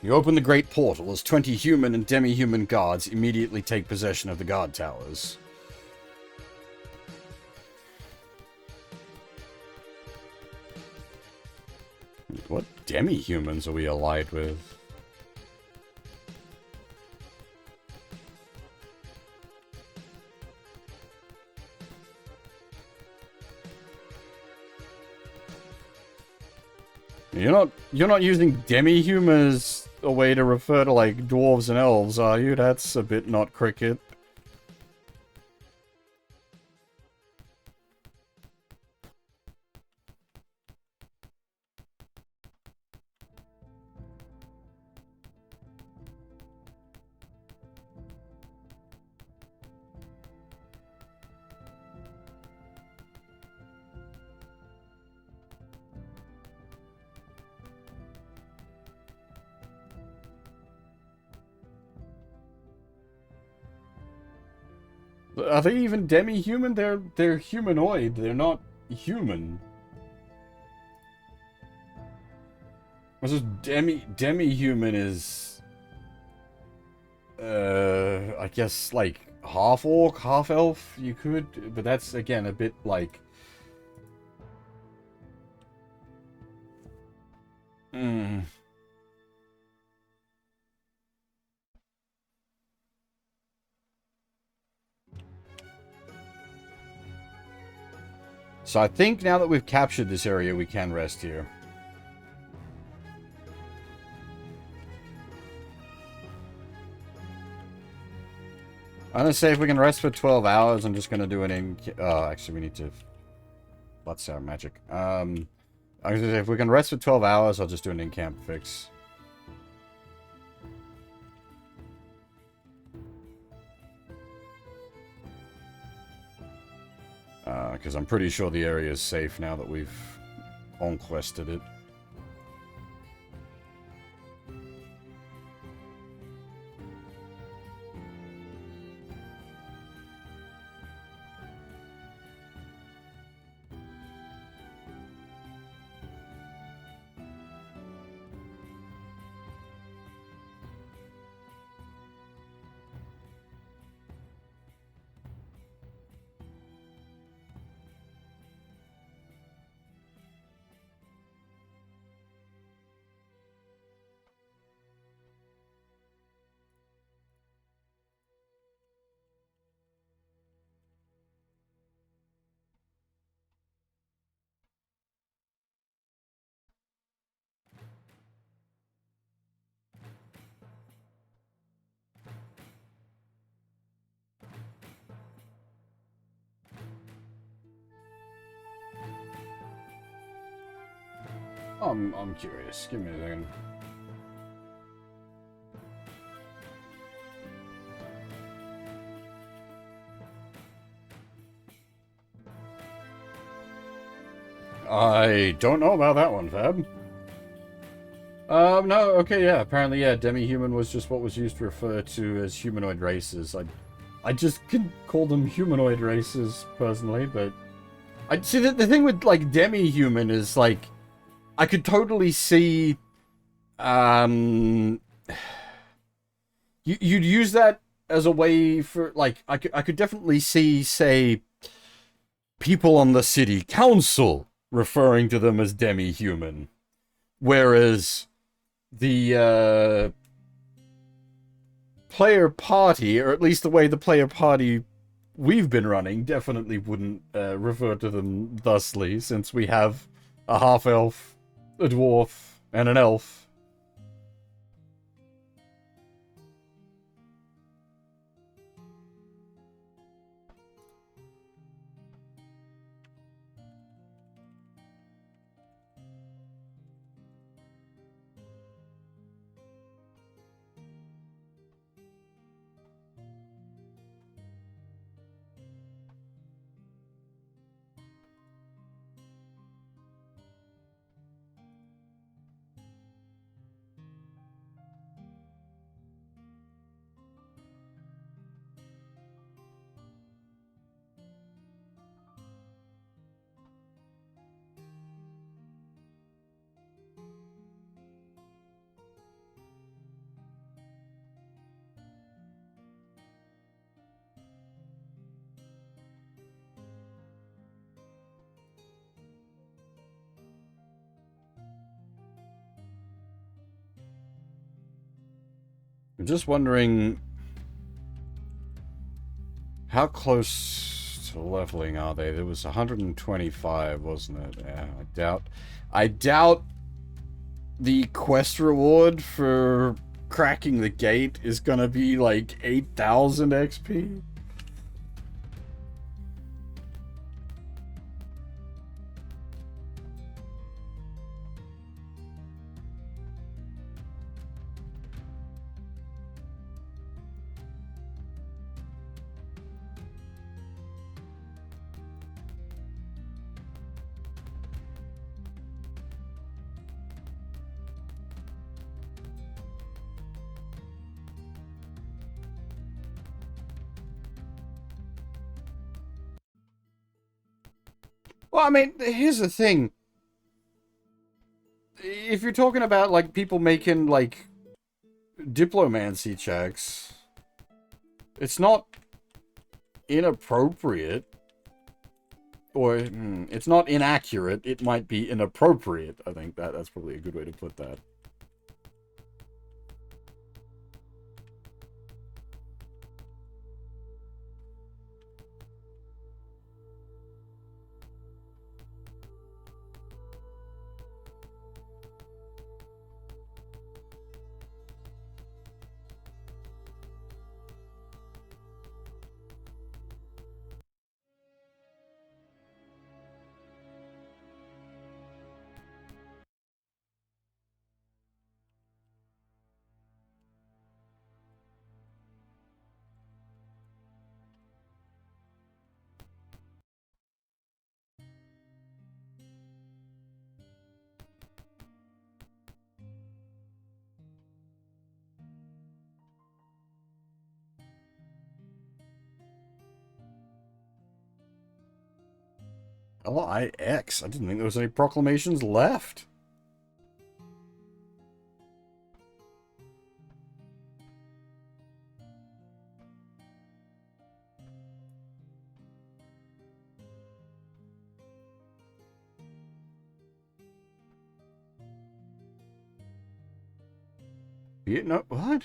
You open the great portal as 20 human and demi-human guards immediately take possession of the guard towers. What demi-humans are we allied with? You're not using demi-human as a way to refer to, like, dwarves and elves, are you? That's a bit not cricket. Are they even demi-human? They're humanoid. They're not human. This is demi-human is I guess like half orc, half elf. You could, but that's again a bit like So I think now that we've captured this area, we can rest here. I'm gonna say if we can rest for 12 hours, I'm just gonna do an in... actually, we need to... What's our magic? I'm gonna say if we can rest for 12 hours, I'll just do an in-camp fix. Because I'm pretty sure the area is safe now that we've conquested it. I'm curious. Give me a second. I don't know about that one, Fab. No, okay, yeah, apparently, yeah, demi-human was just what was used to refer to as humanoid races. I just can call them humanoid races, personally, but... I see, the thing with, like, demi-human is, like, I could totally see, you'd use that as a way for, like, I could definitely see, say, people on the city council referring to them as demi-human. Whereas the player party, or at least the way the player party we've been running, definitely wouldn't refer to them thusly, since we have a half-elf, a dwarf, and an elf. I'm just wondering how close to leveling are they? There was 125, wasn't it? Yeah, I doubt the quest reward for cracking the gate is gonna be like 8,000 XP. Well, I mean, here's the thing. If you're talking about, like, people making, like, diplomancy checks, it's not inappropriate. Or, it's not inaccurate. It might be inappropriate. I think that's probably a good way to put that. LIX. I didn't think there was any proclamations left. What?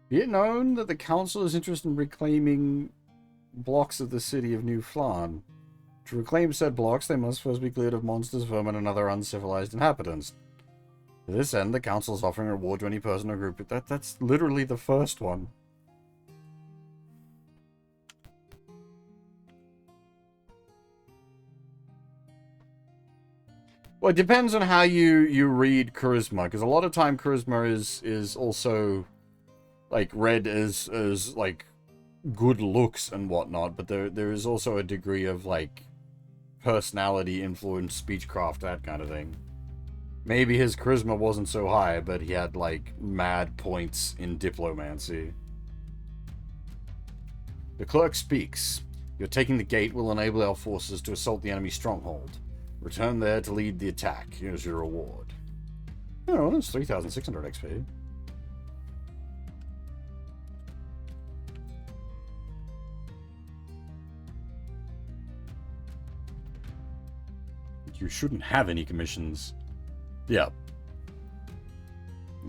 Be it known that the council is interested in reclaiming blocks of the city of New Flan. To reclaim said blocks, they must first be cleared of monsters, vermin, and other uncivilized inhabitants. To this end, the council is offering a reward to any person or group. That's literally the first one. Well, it depends on how you read charisma, because a lot of time charisma is also like read as like good looks and whatnot, but there is also a degree of like personality, influence, speechcraft, that kind of thing. Maybe his charisma wasn't so high, but he had like mad points in diplomacy. The clerk speaks. Your taking the gate will enable our forces to assault the enemy stronghold. Return there to lead the attack. Here's your reward. Oh, that's 3,600 XP. You shouldn't have any commissions. Yeah.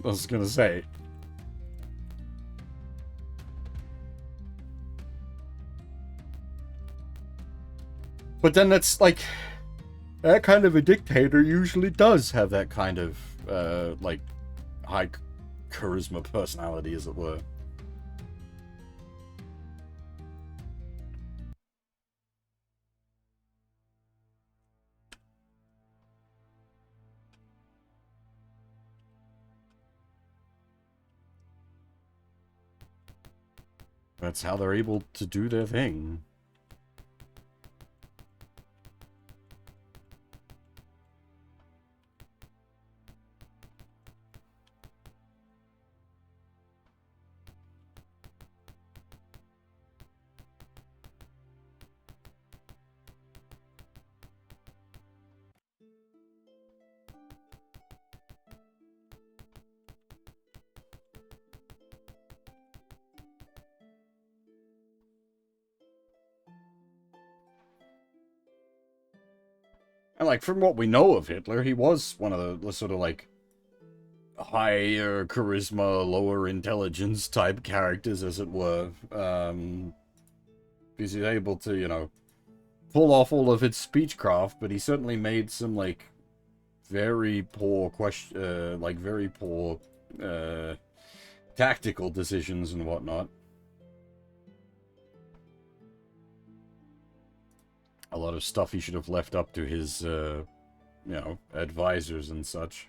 I was gonna say. But then that's like... That kind of a dictator usually does have that kind of, like, high charisma personality, as it were. That's how they're able to do their thing. And, like, from what we know of Hitler, he was one of the sort of, like, higher charisma, lower intelligence type characters, as it were. Because he's able to, you know, pull off all of his speechcraft, but he certainly made some, like, very poor tactical decisions and whatnot. A lot of stuff he should have left up to his, you know, advisors and such.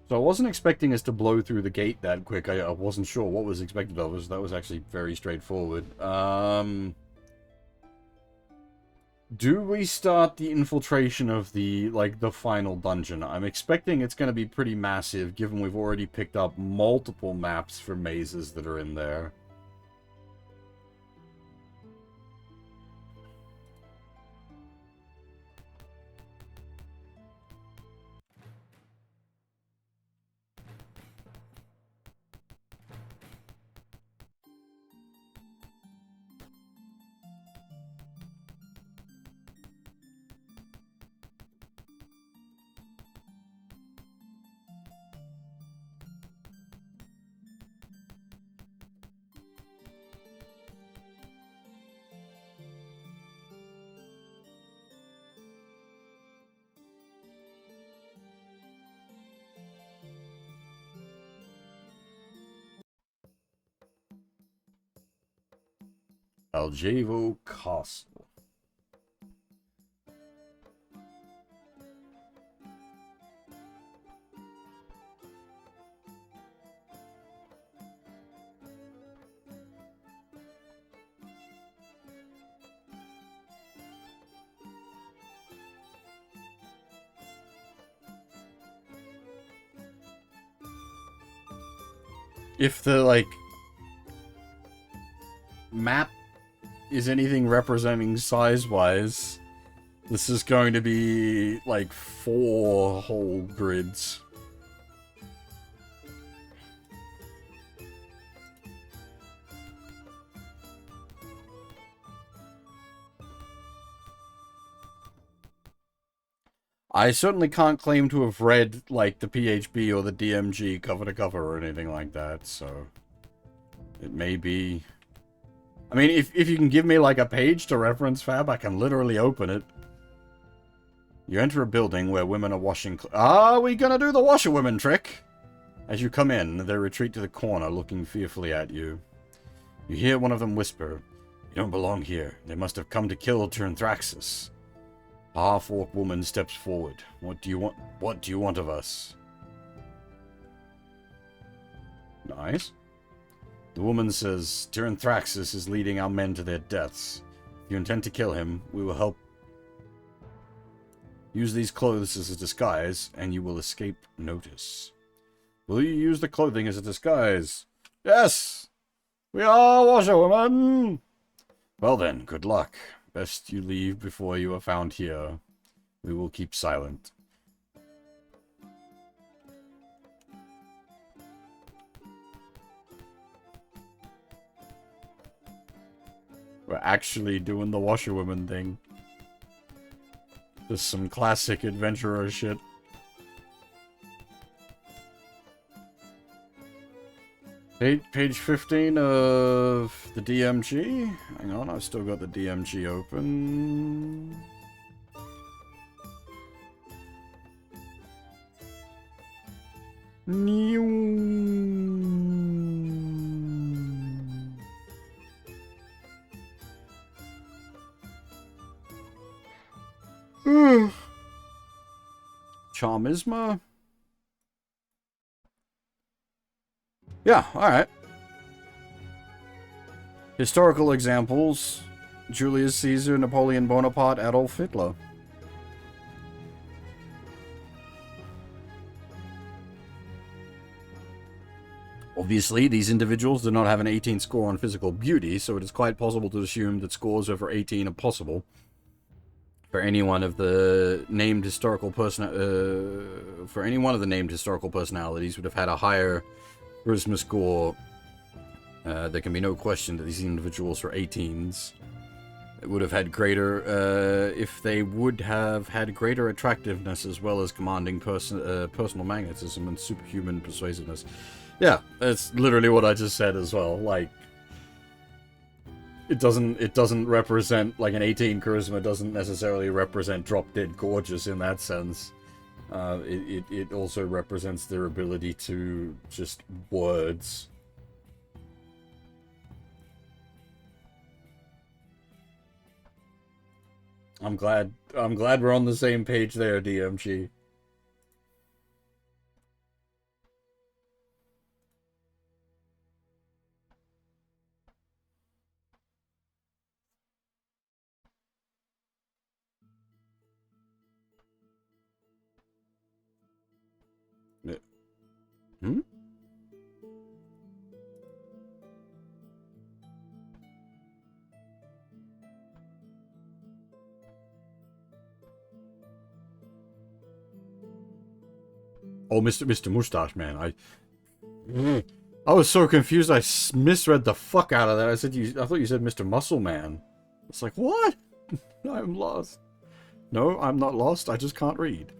So I wasn't expecting us to blow through the gate that quick. I wasn't sure what was expected of us. That was actually very straightforward. Do we start the infiltration of the, like, the final dungeon? I'm expecting it's going to be pretty massive, given we've already picked up multiple maps for mazes that are in there. Aljevo Castle. If the, like, map is anything representing size-wise, this is going to be, like, 4 whole grids. I certainly can't claim to have read, like, the PHB or the DMG cover to cover or anything like that, so... It may be... I mean, if you can give me, like, a page to reference, Fab, I can literally open it. You enter a building where women are washing... Are we gonna do the washerwomen trick? As you come in, they retreat to the corner, looking fearfully at you. You hear one of them whisper, "You don't belong here. They must have come to kill Turnthraxis." A half-orc woman steps forward. What do you want? What do you want of us? Nice. The woman says, "Turnthraxis is leading our men to their deaths. If you intend to kill him, we will help. Use these clothes as a disguise, and you will escape notice." Will you use the clothing as a disguise? Yes! We are washerwomen! Well then, good luck. Best you leave before you are found here. We will keep silent. We're actually doing the washerwoman thing. Just some classic adventurer shit. Page 15 of the DMG. Hang on, I've still got the DMG open. Charmisma? Yeah, alright. Historical examples. Julius Caesar, Napoleon Bonaparte, Adolf Hitler. Obviously, these individuals do not have an 18 score on physical beauty, so it is quite possible to assume that scores over 18 are possible for any one of the named historical personalities would have had a higher charisma score. There can be no question that these individuals were 18s. It would have had greater, if they would have had greater attractiveness as well as commanding personal magnetism and superhuman persuasiveness. Yeah, that's literally what I just said as well. Like, it doesn't represent, like, an 18 charisma doesn't necessarily represent drop-dead gorgeous in that sense. It also represents their ability to just words. I'm glad we're on the same page there, DMG. Hmm? Oh, Mr. Mustache Man, I was so confused. I misread the fuck out of that. I thought you said Mr. Muscle Man. It's like, what? I'm lost. No, I'm not lost. I just can't read.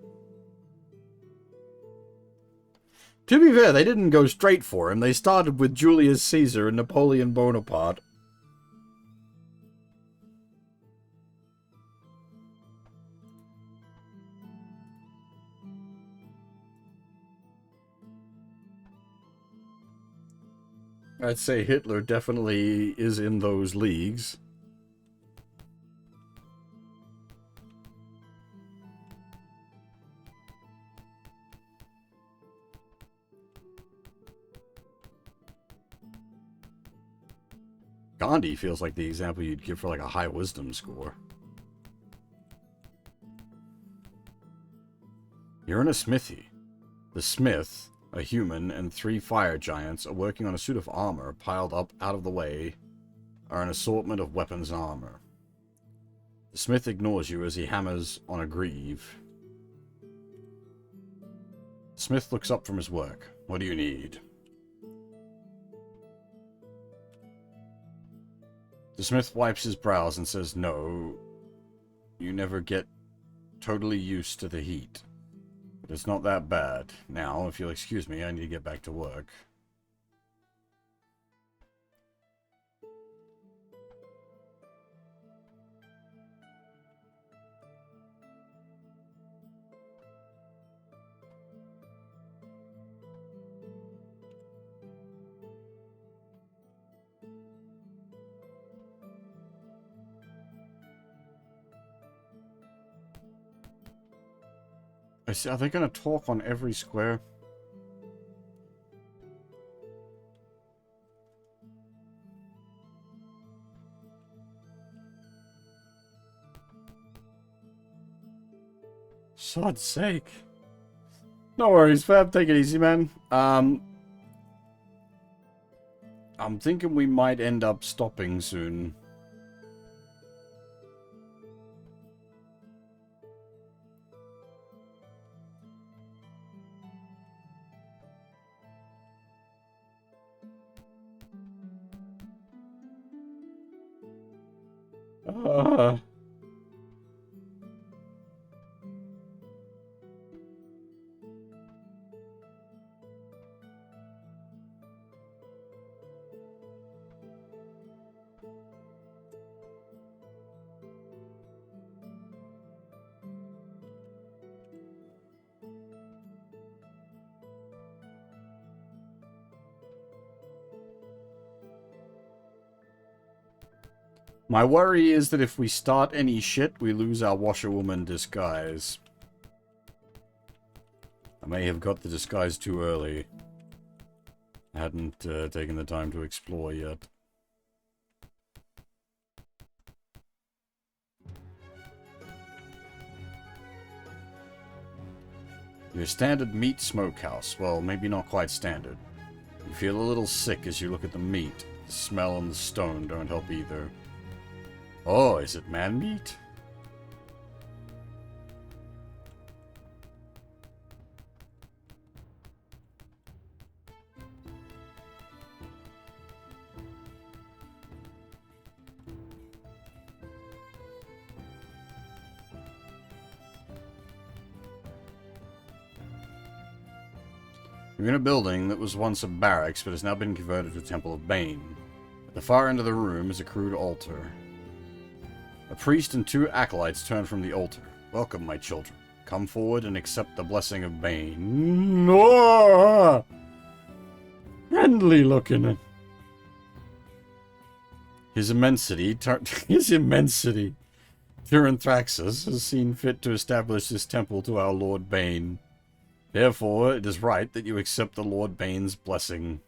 To be fair, they didn't go straight for him. They started with Julius Caesar and Napoleon Bonaparte. I'd say Hitler definitely is in those leagues. Gandhi feels like the example you'd give for like a high wisdom score. You're in a smithy. The smith, a human, and 3 fire giants are working on a suit of armor piled up out of the way are an assortment of weapons and armor. The smith ignores you as he hammers on a greave. The smith looks up from his work. What do you need? The smith wipes his brows and says, no, you never get totally used to the heat. But it's not that bad. Now, if you'll excuse me, I need to get back to work. I see, are they going to talk on every square? Sod's sake. No worries, Fab. Take it easy, man. I'm thinking we might end up stopping soon. My worry is that if we start any shit, we lose our washerwoman disguise. I may have got the disguise too early. I hadn't taken the time to explore yet. Your standard meat smokehouse. Well, maybe not quite standard. You feel a little sick as you look at the meat. The smell and the stone don't help either. Oh, is it man meat? You're in a building that was once a barracks but has now been converted to a temple of Bane. At the far end of the room is a crude altar. A priest and 2 acolytes turn from the altar. Welcome, my children. Come forward and accept the blessing of Bane. No! Friendly looking. His immensity, Tyranthraxus, has seen fit to establish this temple to our Lord Bane. Therefore, it is right that you accept the Lord Bane's blessing.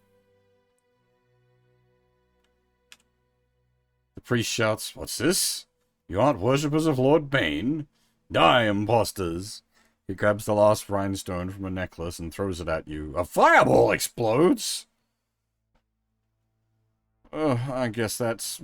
The priest shouts, "What's this? You aren't worshippers of Lord Bane? Die, imposters!" He grabs the last rhinestone from a necklace and throws it at you. A fireball explodes! I guess that's...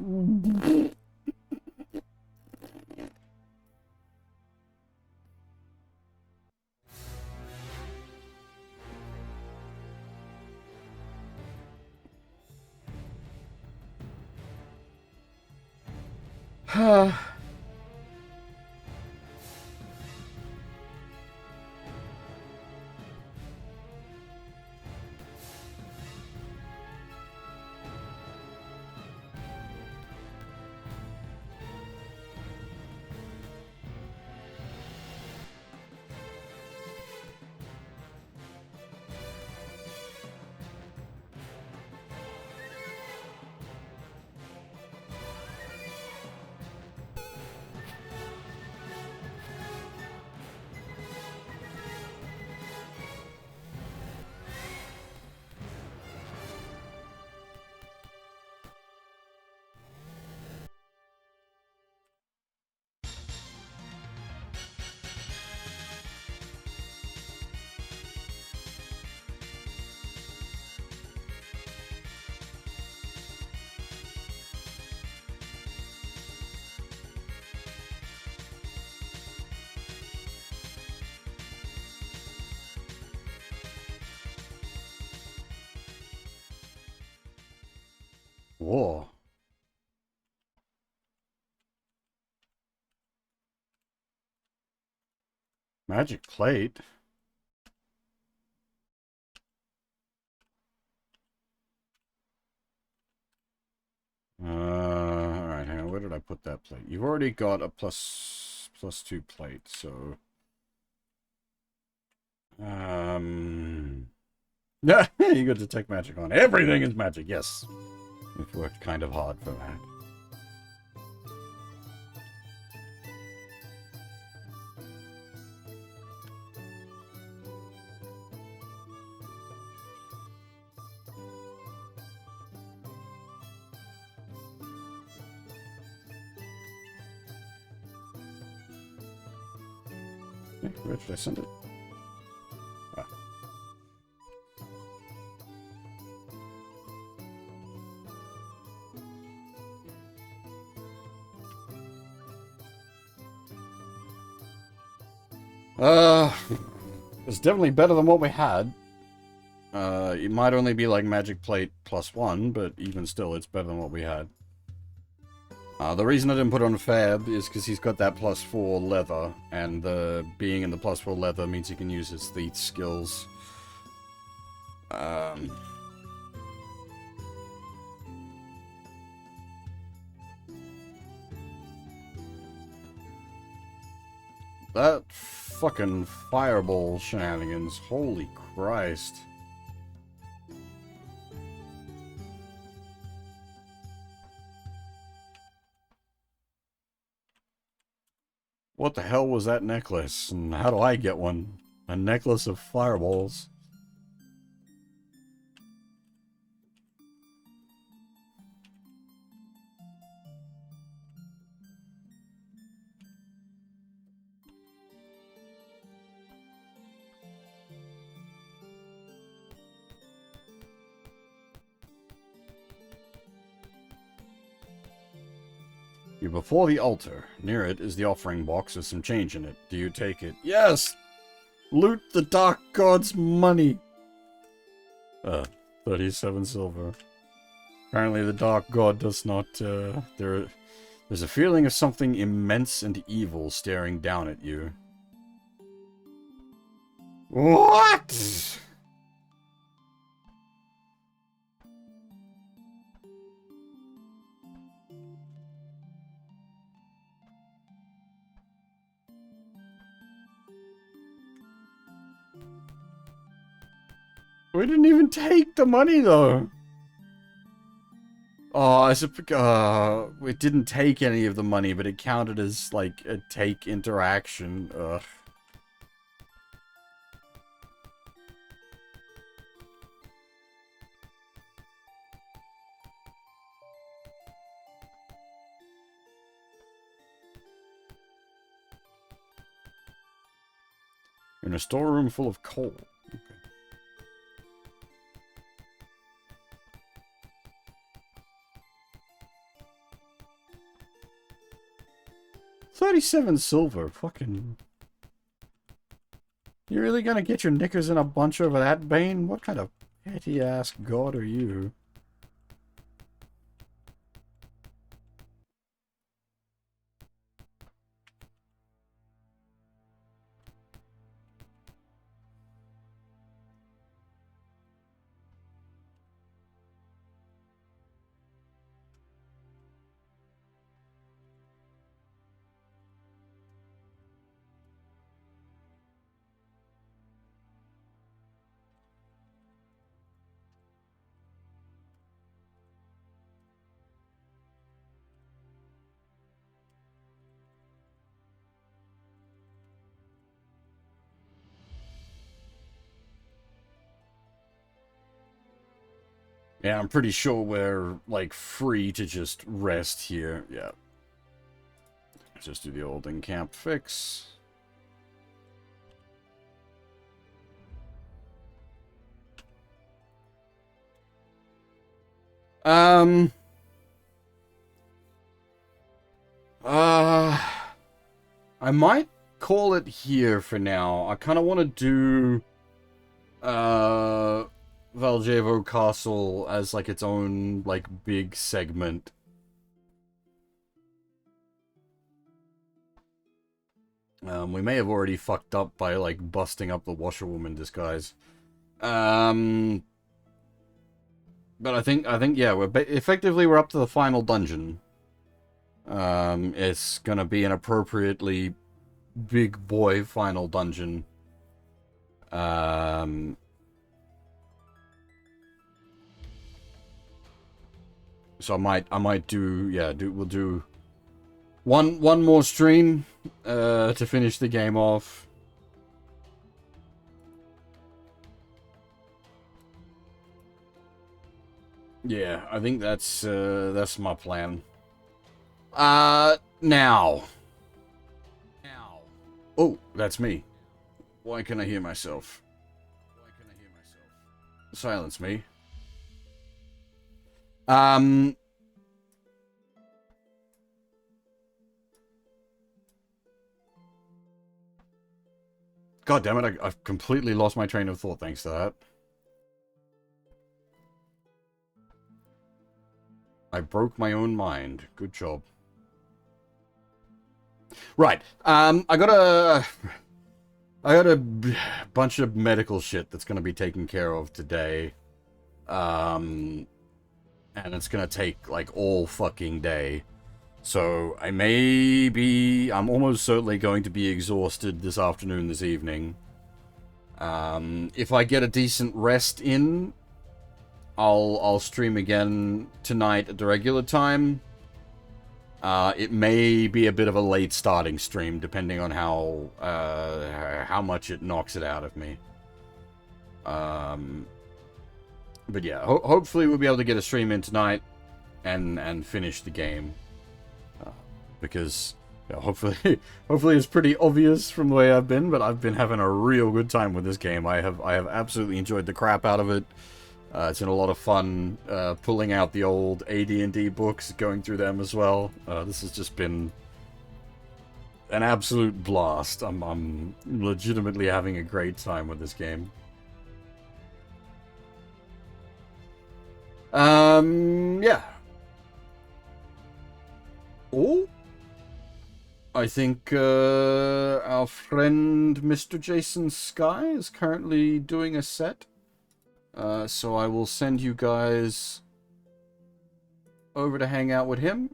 Whoa. Magic plate? Alright, hang on, where did I put that plate? You've already got a +2 plate, so... Yeah, you got detect magic on. Everything is magic, yes. We've worked kind of hard for that. Okay, where should I send it? Ah. It's definitely better than what we had. It might only be like magic plate +1, but even still, it's better than what we had. The reason I didn't put on Fab is because he's got that +4 leather, and being in the +4 leather means he can use his thief skills. That fucking fireball shenanigans, holy Christ. What the hell was that necklace? And how do I get one? A necklace of fireballs. You're before the altar. Near it is the offering box with some change in it. Do you take it? Yes! Loot the Dark God's money! 37 silver. Apparently the Dark God does not, there's a feeling of something immense and evil staring down at you. What?! We didn't even take the money, though. Oh, I suppose, it didn't take any of the money, but it counted as, like, a take interaction. Ugh. In a storeroom full of coal. Okay. 37 silver, fucking... You really gonna get your knickers in a bunch over that, Bane? What kind of petty-ass god are you? Yeah, I'm pretty sure we're, like, free to just rest here. Yeah. Just do the old encamp fix. I might call it here for now. I kind of want to do, Valjevo Castle as like its own like big segment. We may have already fucked up by like busting up the washerwoman disguise. But I think yeah, effectively we're up to the final dungeon. It's gonna be an appropriately big boy final dungeon. So I might do, yeah, we'll do one more stream to finish the game off. Yeah, I think that's my plan. Now. Oh, that's me. Why can I hear myself? Silence me. God damn it, I've completely lost my train of thought thanks to that. I broke my own mind. Good job. Right. I got a bunch of medical shit that's gonna be taken care of today. And it's gonna take, like, all fucking day. So, I'm almost certainly going to be exhausted this afternoon, this evening. If I get a decent rest in, I'll stream again tonight at the regular time. It may be a bit of a late starting stream, depending on how much it knocks it out of me. But yeah, hopefully we'll be able to get a stream in tonight and finish the game. Because yeah, hopefully it's pretty obvious from the way I've been, but I've been having a real good time with this game. I have absolutely enjoyed the crap out of it. It's been a lot of fun pulling out the old AD&D books, going through them as well. This has just been an absolute blast. I'm legitimately having a great time with this game. Yeah. Oh, I think our friend Mr. Jason Sky is currently doing a set. So I will send you guys over to hang out with him.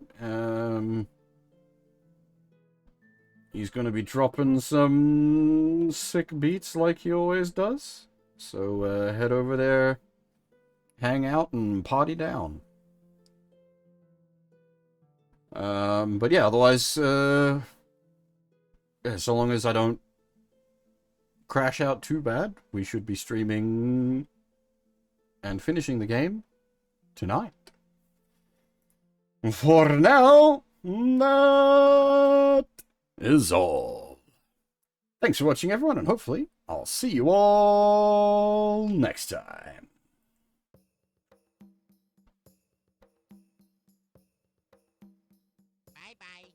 He's going to be dropping some sick beats like he always does. So head over there, hang out, and party down. But yeah, otherwise, yeah, so long as I don't crash out too bad, we should be streaming and finishing the game tonight. For now, that is all. Thanks for watching, everyone, and hopefully I'll see you all next time. Bye-bye.